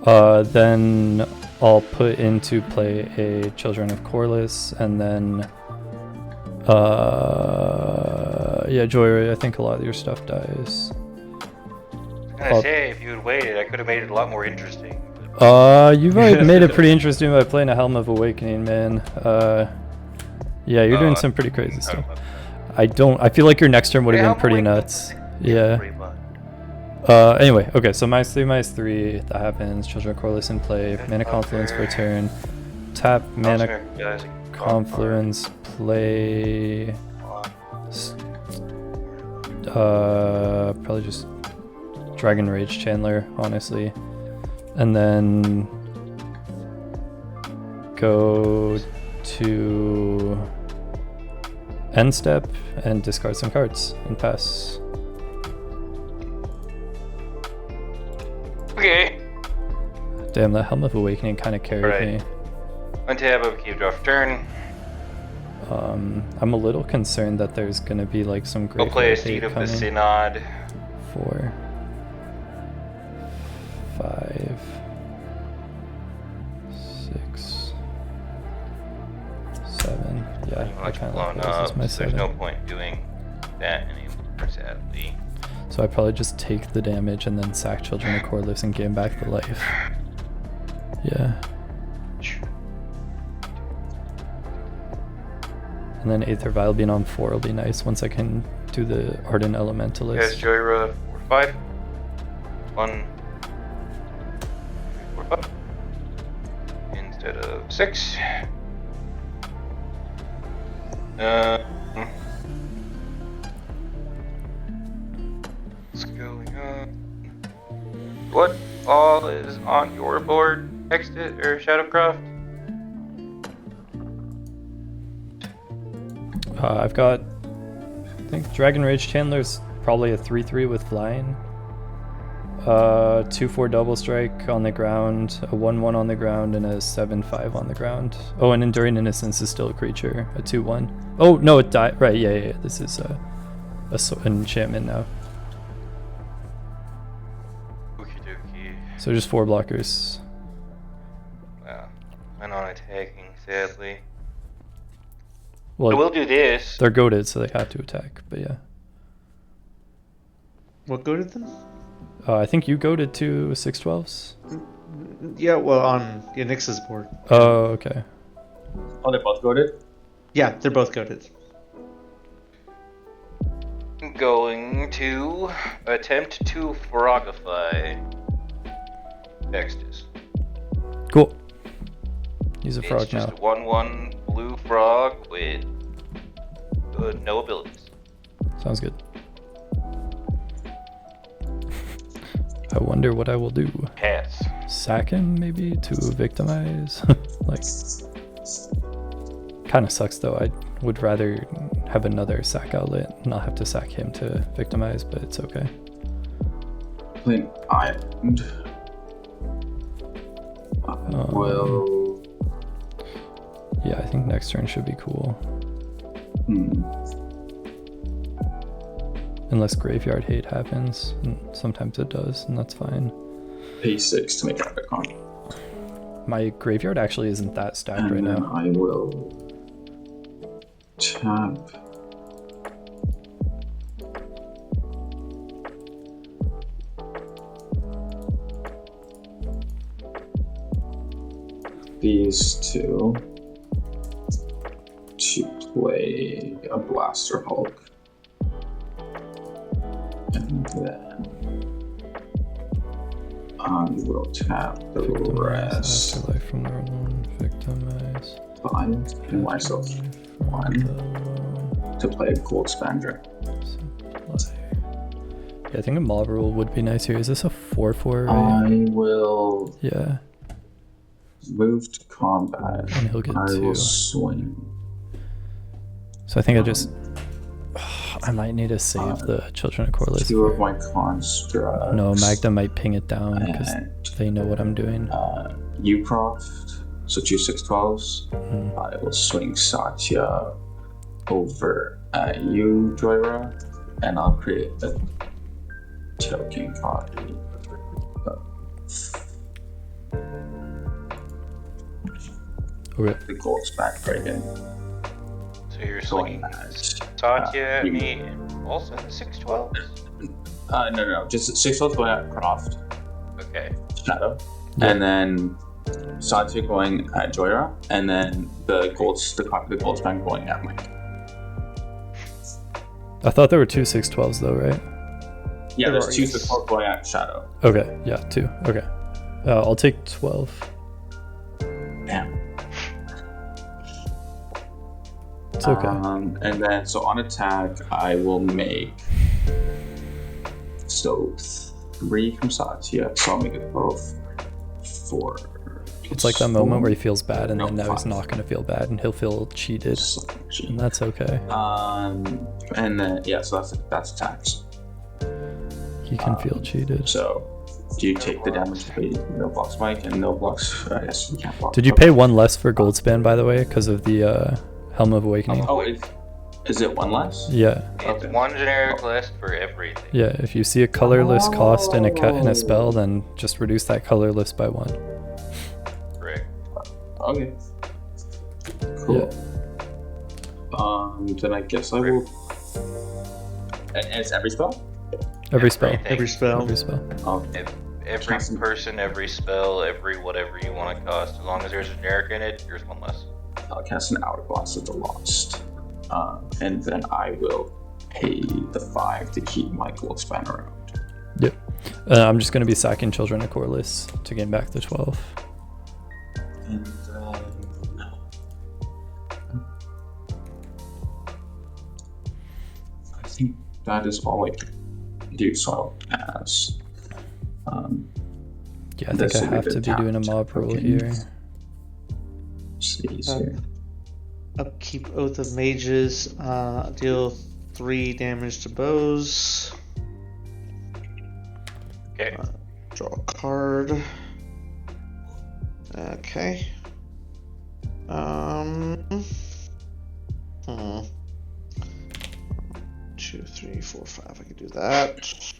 Then I'll put into play a Children of Corliss, and then yeah, Joy, I think a lot of your stuff dies. I was gonna say, if you had waited, I could have made it a lot more interesting. You've already made it pretty interesting by playing a Helm of Awakening, man. Yeah, you're doing some pretty crazy stuff. I feel like your next turn would have been pretty nuts. Yeah. Anyway, okay, so -3/-3, that happens. Children of Corliss in play. Mana Confluence for a turn. Tap Mana Confluence, play... probably just Dragon Rage Chandler, honestly. And then go to end step and discard some cards and pass. Okay. Damn, that Helm of Awakening kind of carried me. Untap, upkeep, draw for turn. I'm a little concerned that there's gonna be like some great. I'll play a Seed of the Synod. 4, 5, 6, 7. Yeah, I kind of like this is my 7. There's no point doing that anymore, sadly. So I probably just take the damage and then sack Children of Corliss and gain back the life. Yeah. And then Aether Vial being on 4 will be nice once I can do the Ardent Elementalist. Guys, Joyra 4, 5. 1, 4, 5. Instead of 6. What's going on? What all is on your board, Extus or Shadowcroft? I've got, I think Dragon Rage Chandler's probably a 3/3 with flying. 2/4 double strike on the ground, a 1/1 on the ground, and a 7/5 on the ground. Oh, and Enduring Innocence is still a creature, a 2/1. Oh no, it died. Right, yeah. This is an enchantment now. Okie dokie. So just 4 blockers. Wow, I'm not attacking, sadly. Well, I will do this. They're goaded, so they have to attack. But yeah. What goaded them? I think you goaded 2 6/12s. Yeah, well, on Nyx's board. Oh, okay. Oh, they both goaded? Yeah, they're both goaded. Going to attempt to frogify Extus. Cool. He's a frog It's now. just 1/1 blue frog with no abilities. Sounds good. I wonder what I will do. Pass. Sack him, maybe, to victimize? Like, kind of sucks, though. I would rather have another sack outlet, not have to sack him to victimize, but it's okay. Play island. Well... Yeah, I think next turn should be cool. Unless graveyard hate happens, and sometimes it does, and that's fine. Pay 6 to make epic con. My graveyard actually isn't that stacked right And now. I will tap. These two to play a Blaster Hulk. And then I will tap the Victimize, rest. afterlife from the one, victimize. 5 and myself 1 to play Gold Expander. Yeah, I think a mob rule would be nice here. Is this a 4/4, right? I will Yeah, move to combat. and he'll get I 2. will swing. So I think I just... I might need to save the Children of Corliss. 2 of my constructs. No, Magda might ping it down because and they know what I'm doing. Ucroft, so 2 6/12s. I will swing Satya over at you, Joyra, and I'll create a token copy. Okay. The gold's back right in. So you're Going swinging at Satya at me, also in the 6/12? no, just 6/12 going at Croft, Okay. Shadow, Yeah. and then Satya going at Joyra, and then the Goldspan going at Mike. I thought there were 2 6/12s though, right? Yeah, There there's are 2 eight. 6/12 going at Shadow. Okay, yeah, 2. Okay. I'll take 12. Damn. It's okay. And then, so on attack, I will make 3 from Satya, so I'll make it both 4. It's like that moment where he feels bad and No, then now he's 5. not going to feel bad and he'll feel cheated. And that's okay. And then, yeah, so that's attacks. He can feel cheated. So, do you take the damage to pay no blocks Mike and no blocks? I guess you can't block. Did you pay 1 less for Goldspan, by the way, because of the Helm of Awakening? Oh, is it 1 less? Yeah. It's Okay. 1 generic list for everything. Yeah, if you see a colorless cost in a spell, then just reduce that color list by 1. Correct. Okay. Cool. Then I guess I will. And it's every spell? Every spell. Everything. Every spell. Every spell. Okay. Every Awesome. person, every spell, every whatever you want to cost. As long as there's a generic in it, here's 1 less. I'll cast an Hourglass of the Lost. And then I will pay the 5 to keep my Goldspan around. Yep. I'm just going to be sacking Children of Corliss to gain back the 12. And I think that is all I can do. So I'll pass. Yeah, I think This I will be have the to be doing a tapped mob roll token. here. See here. Upkeep Oath of Mages. Deal 3 damage to bows. Okay. Draw a card. Okay. 2, 3, 4, 5. I can do that.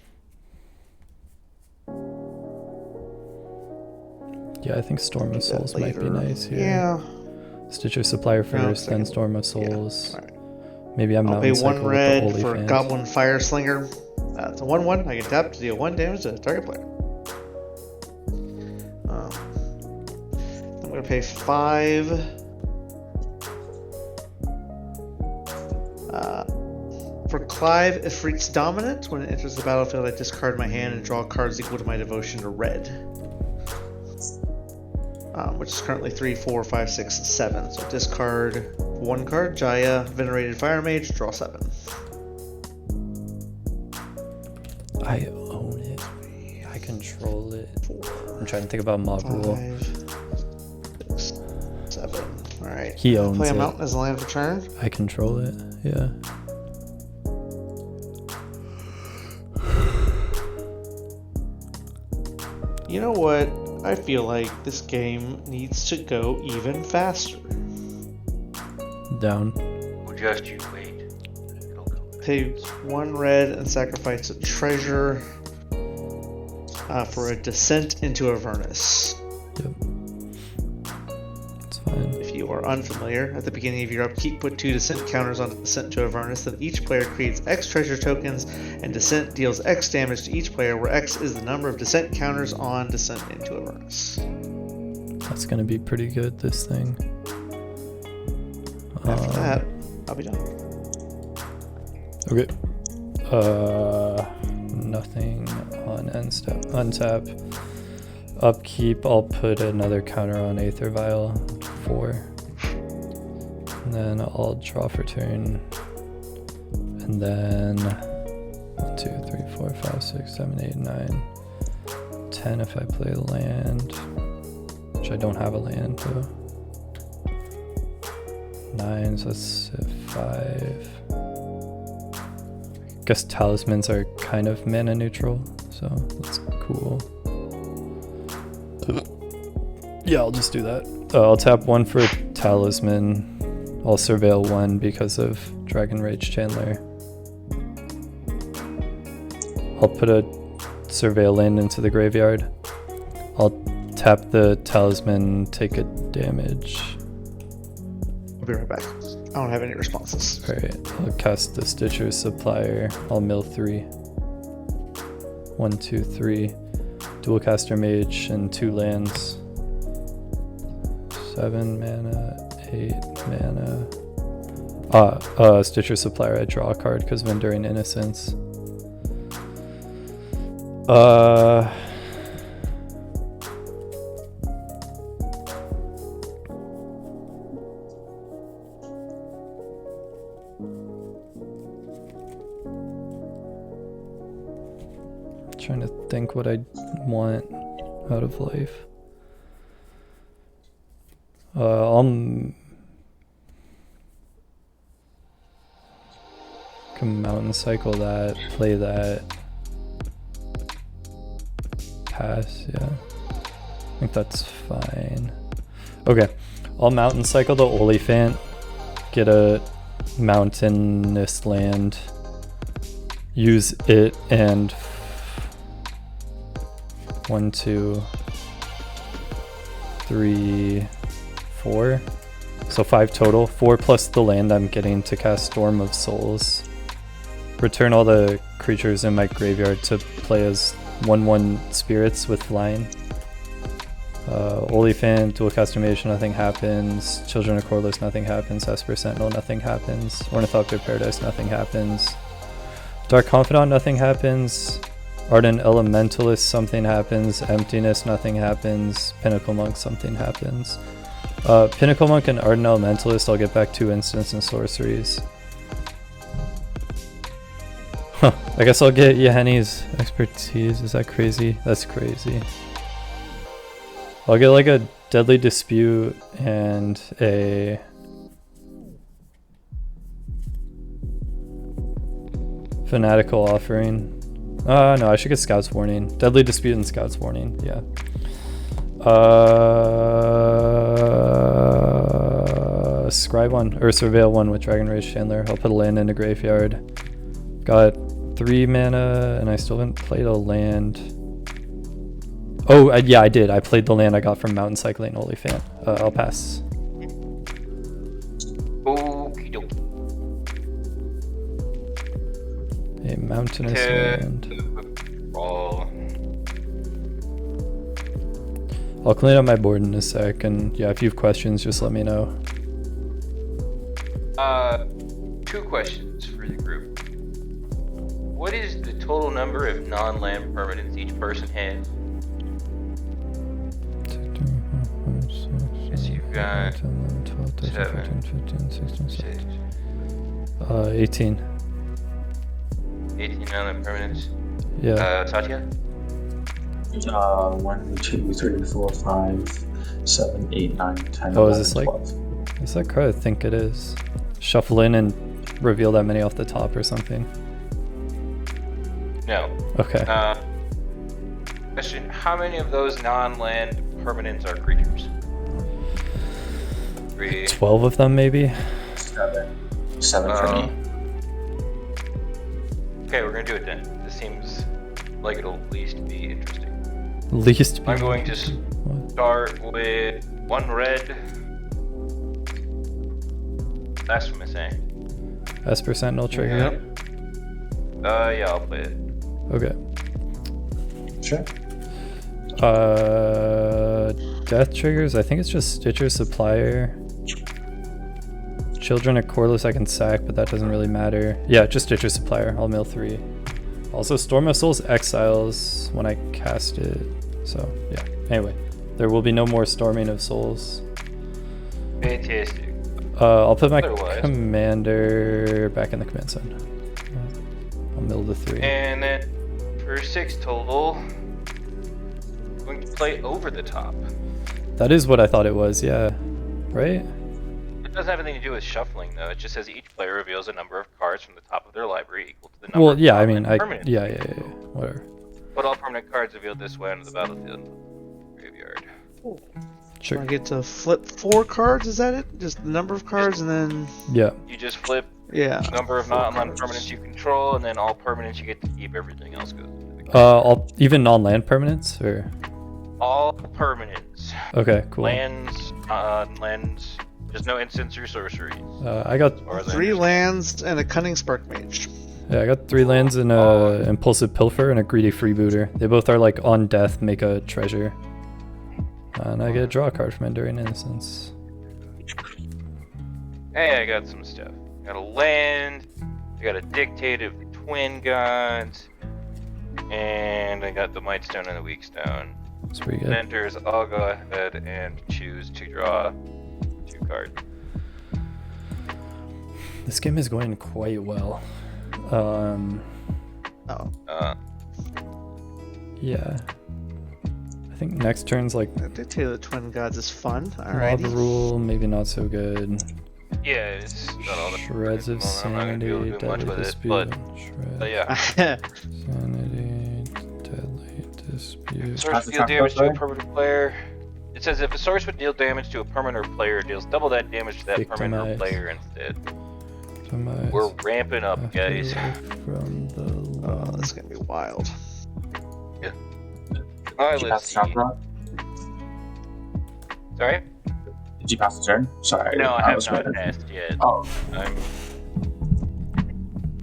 Yeah, I think Storm of Do that Souls might be later. nice here. Yeah. Stitcher Supplier first, then second. Storm of Souls. Alright. Maybe I'm I'll Mountain pay 1 Cycle red with the for Holy Fans. Goblin Fire Slinger. It's a 1/1. I can tap to deal 1 damage to the target player. I'm going to pay 5. For Clive, Ifrit's Dominant. When it enters the battlefield, I discard my hand and draw cards equal to my devotion to red. Which is currently 3, 4, 5, 6, 7. So discard 1 card, Jaya, Venerated Fire Mage, draw 7. I own it. I control it. I'm trying to think about mob rule. 5, 6, 7. Alright. He owns Play a it. mountain as a land for turn. I control it. Yeah. You know what? I feel like this game needs to go even faster. Down. Well, just you wait. It'll go. Pay 1 red and sacrifice a treasure for a descent into Avernus. Yep. It's fine. If you are unfamiliar, at the beginning of your upkeep, put 2 descent counters on descent to Avernus. Then each player creates X treasure tokens, and descent deals X damage to each player, where X is the number of descent counters on descent into Avernus. That's gonna be pretty good, this thing. After that, I'll be done. Okay. Nothing on end step. Untap. Upkeep, I'll put another counter on Aether Vial, 4. And then I'll draw for turn. And then 1, 2, 3, 4, 5, 6, 7, 8, 9, 10 if I play a land. Which I don't have a land though. 9, so that's 5. Guess talismans are kind of mana neutral, so that's cool. Yeah, I'll just do that. I'll tap 1 for talisman. I'll surveil 1 because of Dragon Rage Chandler. I'll put a surveil land into the graveyard. I'll tap the talisman, take a damage. I'll be right back. I don't have any responses. Alright, I'll cast the Stitcher Supplier. I'll mill 3. 1, 2, 3. Dual Caster Mage and 2 lands. 7 mana, 8 mana. Stitcher Supplier, I draw a card because of Enduring Innocence. Trying to think what I want out of life. Can mountain cycle that, play that, pass, yeah. I think that's fine. Okay, I'll mountain cycle the Oliphant, get a mountainous land, use it and 1, 2, 3, 4. So 5 total. 4 plus the land I'm getting to cast Storm of Souls. Return all the creatures in my graveyard to play as 1/1 spirits with flying. Oliphant, Dual Caster Mage, nothing happens. Children of Corliss, nothing happens. Esper Sentinel, nothing happens. Ornithopter Paradise, nothing happens. Dark Confidant, nothing happens. Ardent Elementalist, something happens. Emptiness, nothing happens. Pinnacle Monk, something happens. Pinnacle Monk and Ardent Elementalist, I'll get back 2 instants and sorceries. Huh, I guess I'll get Yahenni's expertise. Is that crazy? That's crazy. I'll get like a Deadly Dispute and a Fanatical Offering. No, I should get Scout's Warning. Deadly Dispute and Scout's Warning, yeah. Scribe 1, or Surveil 1 with Dragon Rage Chandler. I'll put a land in the graveyard. Got 3 mana, and I still haven't played a land. Oh, yeah, I did. I played the land I got from Mountain Cycling Oliphant. I'll pass. Okie dokie. A mountainous land. I'll clean up my board in a sec, and yeah, if you have questions, just let me know. 2 questions for the group. What is the total number of non-land permanents each person has? Yes, you've got 12, 13, 14, 7, 15, 16, 6, 18. 18 on the permanents. Yeah. Satya? 1, 2, 3, 4, 5, 7, 8, 9, 10, Oh, 11, is this like 12. is that card? I think it is. Shuffle in and reveal that many off the top or something. No. Okay. Question: how many of those non-land permanents are creatures? 3. 12 of them maybe. 7 for me. Okay, we're gonna do it then. This seems like it'll at least be interesting. Least. I'm going to start with 1 red. That's what I'm saying. Esper Sentinel trigger. Yep. Yeah, I'll play it. Okay. Sure. Death triggers. I think it's just Stitcher Supplier. Children are coreless. I can sack, but that doesn't really matter. Yeah, just Stitcher Supplier. I'll mill 3. Also, Storm of Souls exiles when I cast it. So yeah. Anyway, there will be no more Storming of Souls. Fantastic. I'll put my Otherwise- commander back in the command zone. I'll mill the 3. And then for 6 total, I'm going to play Over the Top. That is what I thought it was. Yeah. Right. It doesn't have anything to do with shuffling, though. It just says each player reveals a number of cards from the top of their library equal to the number. Well, of yeah. I mean, permanent yeah. Whatever. Put all permanent cards revealed this way onto the battlefield graveyard. Sure. I get to flip 4 cards, is that it? Just the number of cards and then... Yeah. You just flip Yeah. number of non-land permanents you control, and then all permanents you get to keep. Everything else goes to the All even non-land permanents or. all permanents. Okay. Cool. Lands, lands. There's no instants or sorceries. I got Or 3 lands and a Cunning Spark Mage. I got 3 lands and a Impulsive Pilfer and a Greedy Freebooter. They both are like on death, make a treasure. And I get to draw a card from Enduring Innocence. Hey, I got some stuff. Got a land. I got a Dictate of the Twin Gods. And I got the Might Stone and the Weak Stone. It's pretty good. Mentors, I'll go ahead and choose to draw 2 cards. This game is going quite well. Oh. Yeah. I think next turn's like The Dictate of the Twin Gods is fun. Mob Alrighty. Rule, maybe not so good. Yeah, it's got all the Shreds of I'm not gonna Sanity, do much Deadly with it, Dispute. but Shreds, yeah. Sanity, Deadly Dispute. Source would deal damage to a permanent player. It says if a source would deal damage to a permanent or player, it deals double that damage to that permanent or Victimize. player instead. Victimize We're ramping up, guys. afterlife From the Oh, that's gonna be wild. Alright, Did you let's pass see. the turn, Rob? Sorry? Did you pass the turn? Sorry. No, I have was not ready. passed yet. Oh, I'm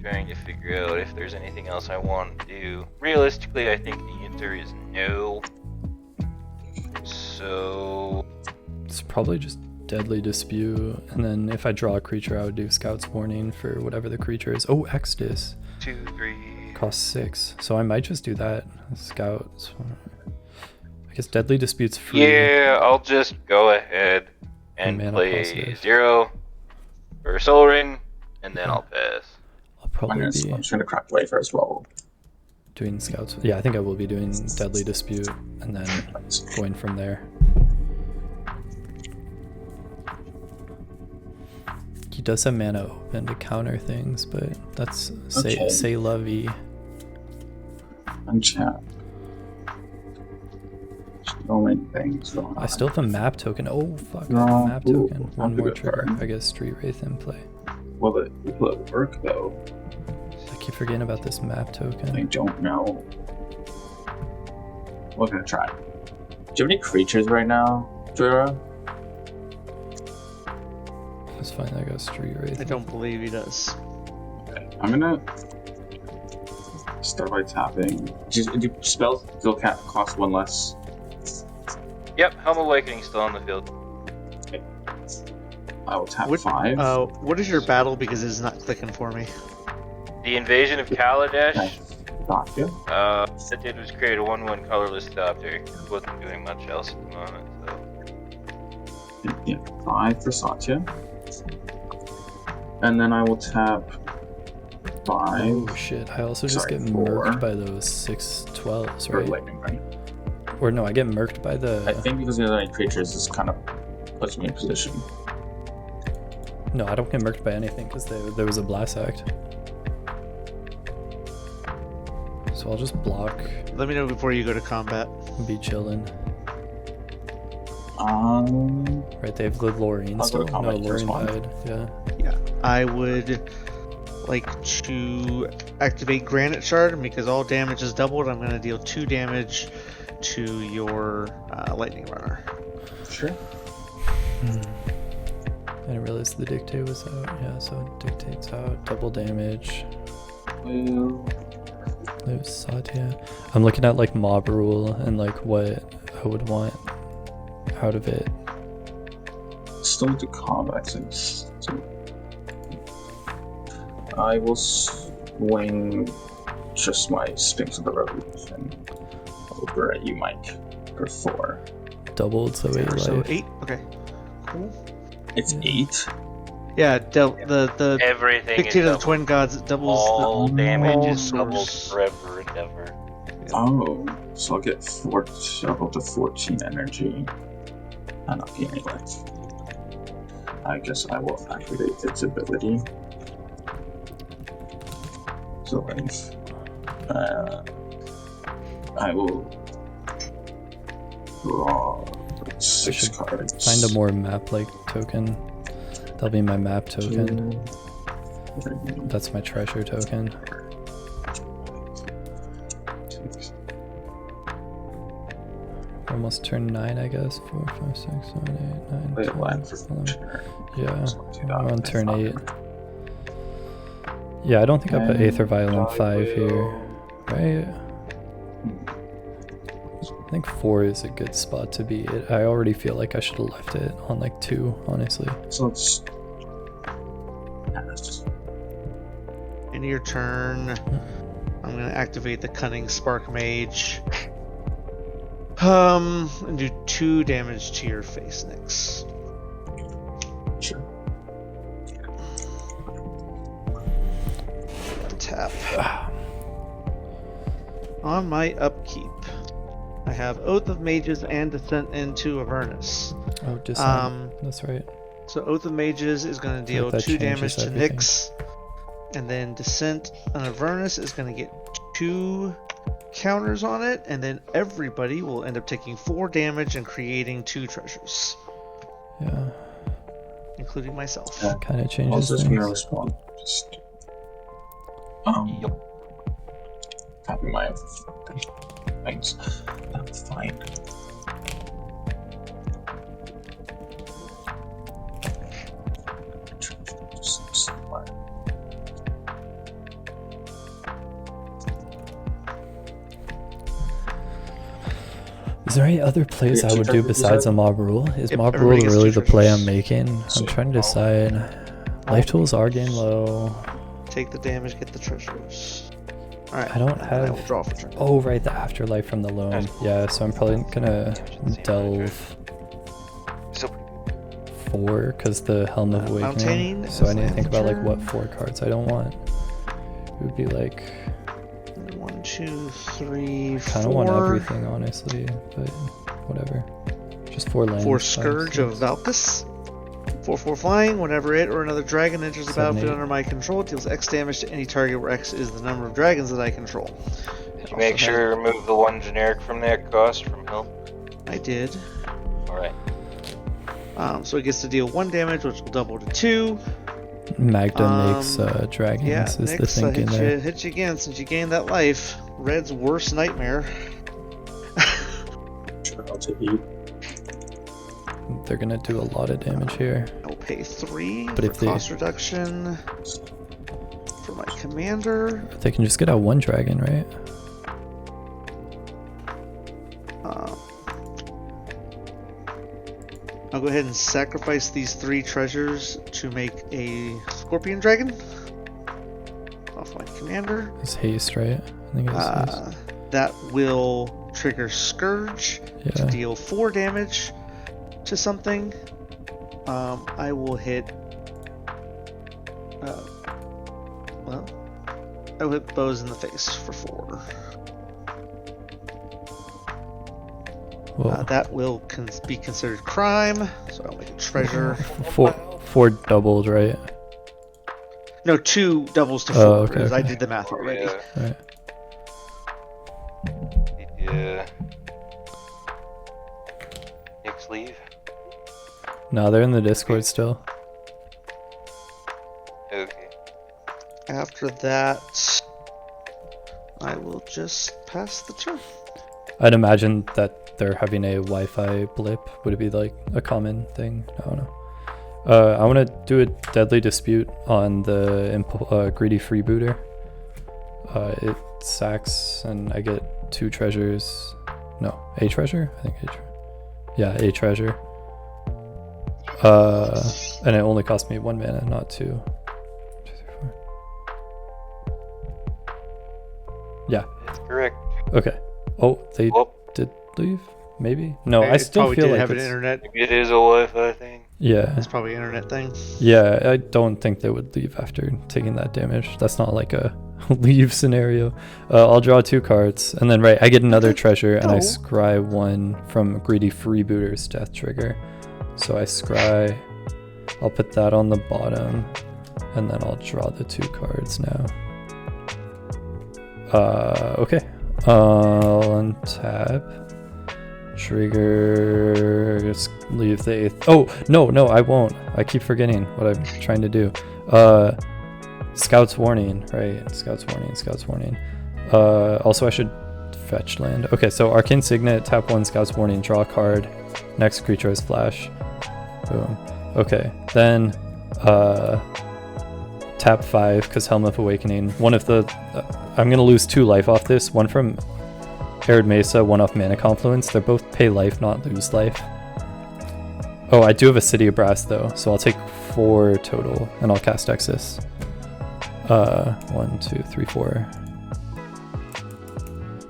trying to figure out if there's anything else I want to do. Realistically, I think the answer is no. So... It's probably just Deadly Dispute, and then if I draw a creature, I would do Scout's Warning for whatever the creature is. Oh, Extus 2, 3... costs 6, so I might just do that. Scout. I guess Deadly Dispute's free. Yeah, I'll just go ahead and Mana play positive. 0 for Soul Ring, and then I'll pass. I'll I'm probably gonna, be I'm just gonna crack away first roll. doing Scouts. Yeah, I think I will be doing Deadly Dispute, and then going from there. He does have mana open to counter things, but that's Okay. say lovey. Unchat. So many things going on. I still have a map token. Oh fuck, I have No. a map Ooh, token. that's One a more good trigger. card. I guess Street Wraith in play. Will it work though? I keep forgetting about this map I token. don't know. We're gonna try. Do you have any creatures right now, Jura? It's fine. I got Street Wraith. I don't believe he does. Okay. I'm gonna start by tapping. Do spells still cost 1 less? Yep, Helm Awakening still on the field. I will tap What- 5. What is your battle? Because it's not clicking for me. The Invasion of Kaladesh, Nice. Gotcha. what it did was create a 1/1 colorless adopter. It wasn't doing much else at the moment, so... Yeah, 5 for Satya. And then I will tap 5. Oh shit, I also just Sorry, get 4 murked by those 6/12s, for right? lightning, right? Or no, I get murked by the... I think because the other creatures is kind of puts me in position. No, I don't get murked by anything because there was a blast act. So I'll just block Let me know before you go to combat. and be chilling. Right, they have the Lorraine I'll go still? to No, combat Lorraine first one. died, yeah. Yeah, I would like to activate Granite Shard because all damage is doubled. I'm going to deal 2 damage to your Lightning Runner. Sure. I didn't realize the Dictate was out. Yeah, so Dictate's out, double damage. Well, Lose Satya. I'm looking at like mob rule and like what I would want out of it. still to combat since. So I will swing just my Sphinx of the Revolution over at you, Mike, for 4. Doubled, so 8 life. So 8. Okay. Cool. It's 8. Yeah, the Everything Dictator is of the Twin Gods doubles all the damage all is doubled source. forever and ever. Oh, so I'll get 4 double to 14 energy. And not gain any life. I guess I will activate its ability. So life. I will draw 6 should cards. Find a more map-like token. That'll be my map token. That's my treasure token. Almost turn 9, I guess. 4, 5, 6, 7, 8, 9, Wait, 10, line for 11. Yeah, So I'm on turn 8. Yeah, I don't think I put Aether Vial on 5 here, right? I think 4 is a good spot to be. I already feel like I should have left it on like 2, honestly. So it's. Yeah, that's just. End of your turn. I'm gonna activate the Cunning Spark Mage. And do 2 damage to your face next. Sure. Tap. On my upkeep, I have Oath of Mages and Descent into Avernus. Oh, Descent. That's right. So Oath of Mages is going to deal that 2 damage changes to everything. Nyx, and then Descent on Avernus is going to get 2 counters on it, and then everybody will end up taking 4 damage and creating 2 treasures, Yeah, including myself. Yeah. kind of I'll changes just gonna things. respond. Just. Tapping my things. That's fine. Just Is there any other plays I would do besides a mob rule? Is Yep, mob rule everybody gets really 2 the play I'm treasures. making? I'm trying to decide. Life tools are getting low. Take the damage, get the treasures. Alright, I don't and then I will have- draw for turn. Oh, right, the afterlife from the loam. Yeah, so I'm probably gonna delve So 4 because the Helm of Awakening. Mountain So I is need to think about like what turn. 4 cards I don't want. It would be like 1, 2, 3, 4. kind of want everything honestly, but whatever. Just 4 lands. 4 5, Scourge of 6. Valkus. 4/4 flying. Whenever it or another dragon enters the 7, battlefield 8. under my control, it deals X damage to any target where X is the number of dragons that I control. did you make sure to remove the 1 generic from that cost from help? I did. Alright. So it gets to deal 1 damage, which will double to 2. Magda makes dragons Yeah, is the Nyx, I thinking there. hit you again since you gained that life. Red's worst nightmare. Sure, I'll take you. They're gonna do a lot of damage here. I will pay 3 But for if they- cost reduction for my commander. They can just get out 1 dragon, right? I'll go ahead and sacrifice these 3 treasures to make a scorpion dragon off my commander. It's haste, right? I think it's haste. That will trigger Scourge to Yeah. deal 4 damage to something. I will hit. I will hit Bose in the face for 4. That will be considered crime, so I'll make a treasure. 4 doubled, right? No, 2 doubles to 4. Okay. I did the math already. Yeah. Right. Yeah. Nick's leave. No, they're in the Discord still. Okay. After that, I will just pass the turn. I'd imagine that they're having a Wi-Fi blip. Would it be like a common thing? I don't know. I want to do a deadly dispute on the greedy freebooter. It sacks and I get 2 treasures. No, a treasure? I think a treasure. Yeah, a treasure. And it only cost me 1 mana, not 2. 2, 3, 4. Yeah. That's correct. Okay. Oh, they did leave? Maybe? No, I still probably feel did like have an it's... internet. Maybe it is a Wi-Fi thing. Yeah. It's probably an internet thing. Yeah, I don't think they would leave after taking that damage. That's not like a leave scenario. I'll draw 2 cards, and then I get another treasure, and I scry 1 from Greedy Freebooter's death trigger. So I scry. I'll put that on the bottom, and then I'll draw the 2 cards now. Okay. I'll untap. Trigger, just leave the 8th. Oh, no, I won't. I keep forgetting what I'm trying to do. Scout's Warning, right? Scout's Warning. Also, I should fetch land. Okay, so Arcane Signet, tap 1, Scout's Warning, draw a card. Next creature is Flash. Boom. Okay, then tap 5, because Helm of Awakening. One of the... I'm going to lose 2 life off this. One from Arid Mesa, 1 off Mana Confluence. They're both pay life, not lose life. Oh, I do have a City of Brass though, so I'll take 4 total, and I'll cast Extus. 1, 2, 3, 4.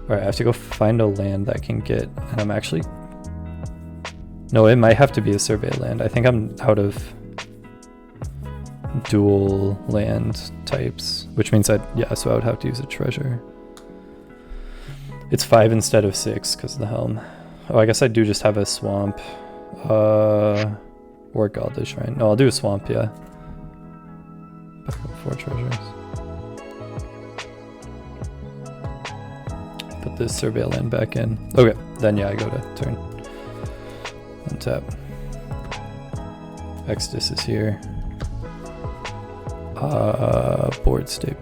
Alright, I have to go find a land that can get, and I'm actually... No, it might have to be a survey land. I think I'm out of dual land types, which means so I would have to use a treasure. It's 5 instead of 6 because of the helm. Oh, I guess I do just have a swamp. Or Godless Shrine. No, I'll do a swamp, yeah. Back up 4 treasures. Put this survey land back in. Okay, then yeah, I go to turn. Untap. Extus is here. Board state.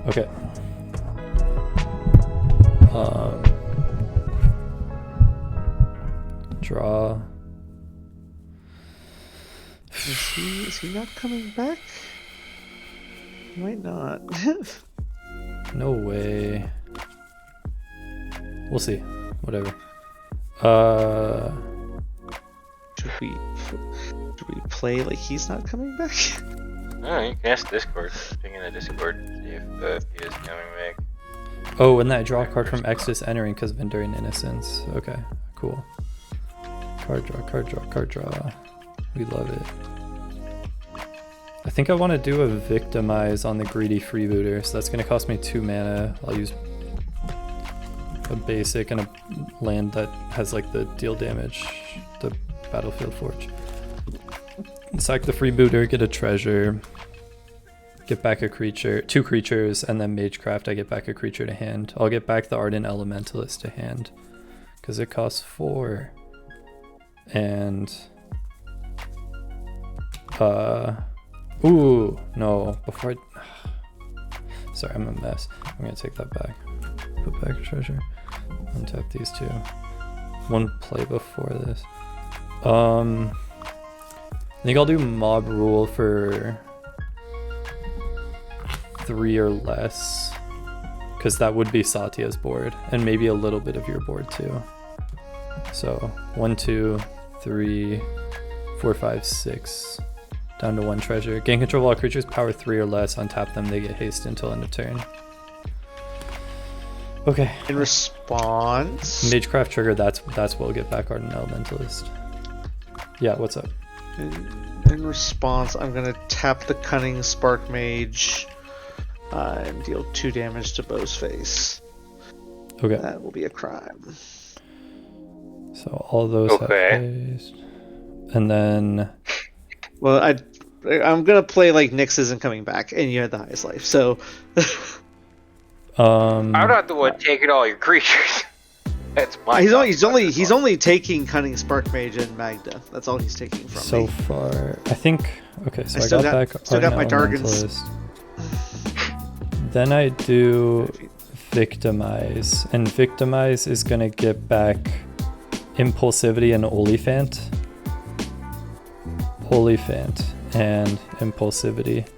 Okay. Draw. Is he not coming back? He might not. No way. We'll see. Whatever. Should we play like he's not coming back? Oh, you can ask Discord. Ping in the Discord, see if he is coming back. Oh, and that draw card from Extus entering because of Enduring Innocence. Okay, cool. Card draw. We love it. I think I want to do a Victimize on the Greedy Freebooter, so that's going to cost me 2 mana. I'll use a basic and a land that has like the deal damage, the Battlefield Forge. Sack the Freebooter, get a treasure, get back a creature, 2 creatures, and then Magecraft, I get back a creature to hand. I'll get back the Ardent Elementalist to hand, because it costs 4. And... Ooh, no, before I... Sorry, I'm a mess. I'm gonna take that back. Put back a treasure. Untap these 2. 1 play before this. I think I'll do Mob Rule for 3 or less, because that would be Satya's board, and maybe a little bit of your board too. So 1, 2, 3, 4, 5, 6. Down to 1 treasure. Gain control of all creatures, power 3 or less. Untap them, they get haste until end of turn. Okay. In response, Magecraft trigger, that's what will get back Ardent Elementalist. Yeah, what's up? In response, I'm gonna tap the Cunning Spark Mage and deal 2 damage to Bo's face. Okay. That will be a crime. So all those have phased. And then... Well, I'm gonna play like Nyx isn't coming back, and you had the highest life, so... I'm not the one taking all your creatures. That's my. He's only taking Cunning Spark Mage and Magda. That's all he's taking from so me. So far, I think. Okay, so I still got back. Still got my Dargans. Then I do Victimize, and Victimize is gonna get back Impulsivity and Oliphant. And Impulsivity.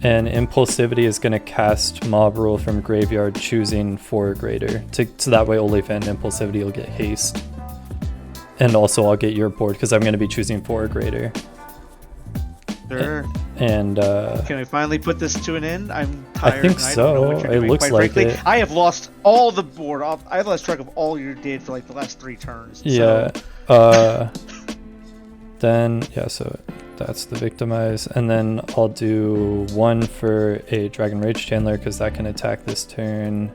And Impulsivity is going to cast Mob Rule from Graveyard, choosing 4 or greater. So that way Oliphant and Impulsivity will get haste. And also I'll get your board because I'm going to be choosing 4 or greater. Sure. And can we finally put this to an end? I'm tired. I think so. It looks like it. I have lost all the board off. I've lost track of all you did for like the last 3 turns. Yeah. So. Then so that's the Victimize, and then I'll do 1 for a Dragon Rage Chandler because that can attack this turn.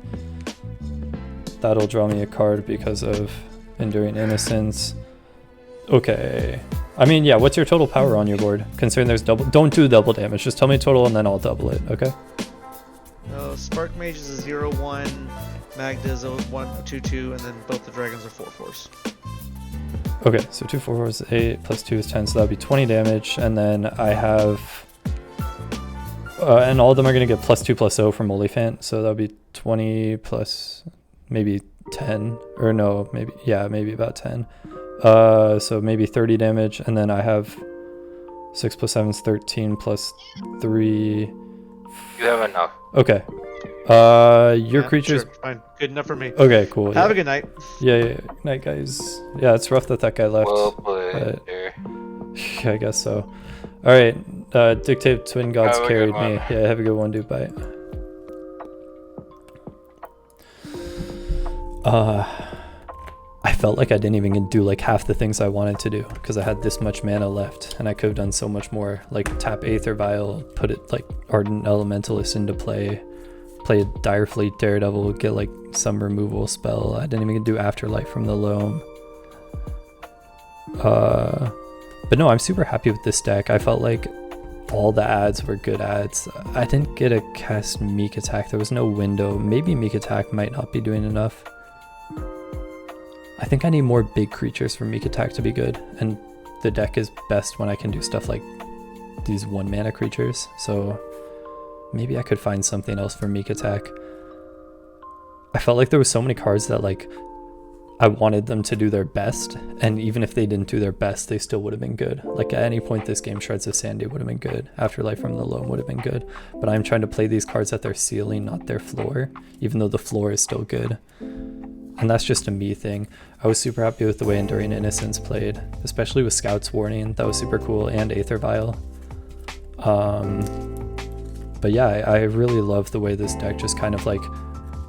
That'll draw me a card because of Enduring Innocence. Okay. I mean, yeah, what's your total power on your board? Considering there's double... Don't do double damage. Just tell me total and then I'll double it, okay? Spark Mage is a 0/1, Magda is a 1/2/2, and then both the dragons are 4/4s. Okay, so 2 4 4 is 8, plus 2 is 10, so that'll be 20 damage, and then I have... and all of them are going to get +2/+0 from Oliphant, so that'll be 20 plus maybe 10, or no, maybe about 10. So maybe 30 damage, and then I have 6 + 7 is 13, plus 3... You have enough. Okay. Your creatures... Sure, fine. Good enough for me. Okay, cool. Have a good night. Yeah. Good night, guys. Yeah, it's rough that guy left. Well played, but I guess so. Alright, Dictate Twin Gods carried me. Yeah, have a good one, dude. Bye. I felt like I didn't even do like half the things I wanted to do because I had this much mana left and I could have done so much more. Like tap Aether Vial, put it like Ardent Elementalist into play a Direfleet Daredevil, get like some removal spell. I didn't even do Afterlife from the Loam. But no, I'm super happy with this deck. I felt like all the ads were good ads. I didn't get a cast Meek Attack. There was no window. Maybe Meek Attack might not be doing enough. I think I need more big creatures for Meek Attack to be good, and the deck is best when I can do stuff like these 1 mana creatures, so maybe I could find something else for Meek Attack. I felt like there was so many cards that like I wanted them to do their best, and even if they didn't do their best, they still would have been good. Like at any point this game, Shreds of Sandy would have been good, Afterlife from the Loam would have been good, but I'm trying to play these cards at their ceiling, not their floor, even though the floor is still good. And that's just a me thing. I was super happy with the way Enduring Innocence played, especially with Scout's Warning. That was super cool, and Aether Vial. But yeah, I really love the way this deck just kind of like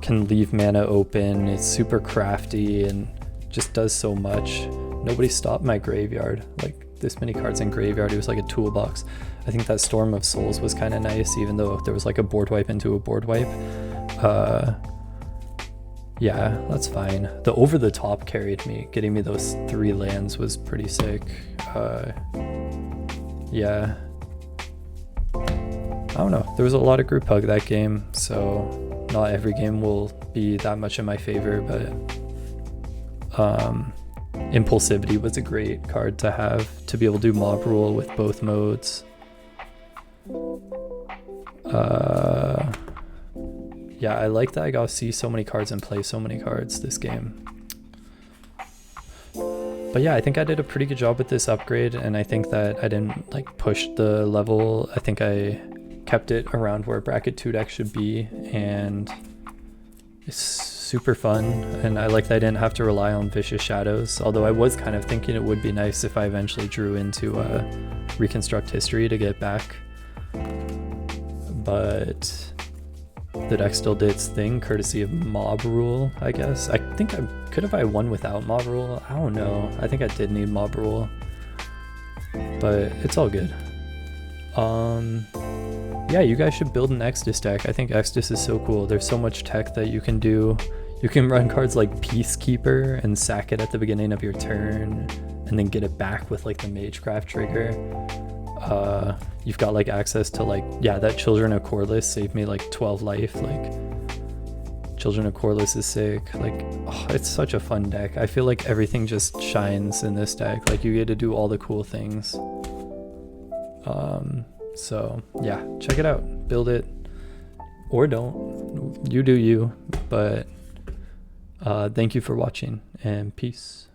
can leave mana open. It's super crafty and just does so much. Nobody stopped my graveyard. Like this many cards in graveyard, it was like a toolbox. I think that Storm of Souls was kind of nice, even though there was like a board wipe into a board wipe. Yeah, that's fine. The Over the Top carried me. Getting me those 3 lands was pretty sick. Yeah. I don't know. There was a lot of group hug that game, so not every game will be that much in my favor, but Impulsivity was a great card to have, to be able to do Mob Rule with both modes. Yeah, I like that I got to see so many cards and play so many cards this game. But yeah, I think I did a pretty good job with this upgrade, and I think that I didn't like push the level. I think I kept it around where Bracket 2 deck should be, and it's super fun. And I like that I didn't have to rely on Vicious Shadows, although I was kind of thinking it would be nice if I eventually drew into Reconstruct History to get back. But the deck still did its thing, courtesy of Mob Rule, I guess. I think I could have won without Mob Rule. I don't know. I think I did need Mob Rule. but it's all good. Yeah, you guys should build an Extus deck. I think Extus is so cool. There's so much tech that you can do. You can run cards like Peacekeeper and sack it at the beginning of your turn, and then get it back with like the Magecraft trigger. You've got like access to like, yeah, that Children of Corliss saved me like 12 life. Like, Children of Corliss is sick. Like, oh, it's such a fun deck. I feel like everything just shines in this deck. Like, you get to do all the cool things. So yeah, check it out. Build it or don't. You do you. But thank you for watching, and peace.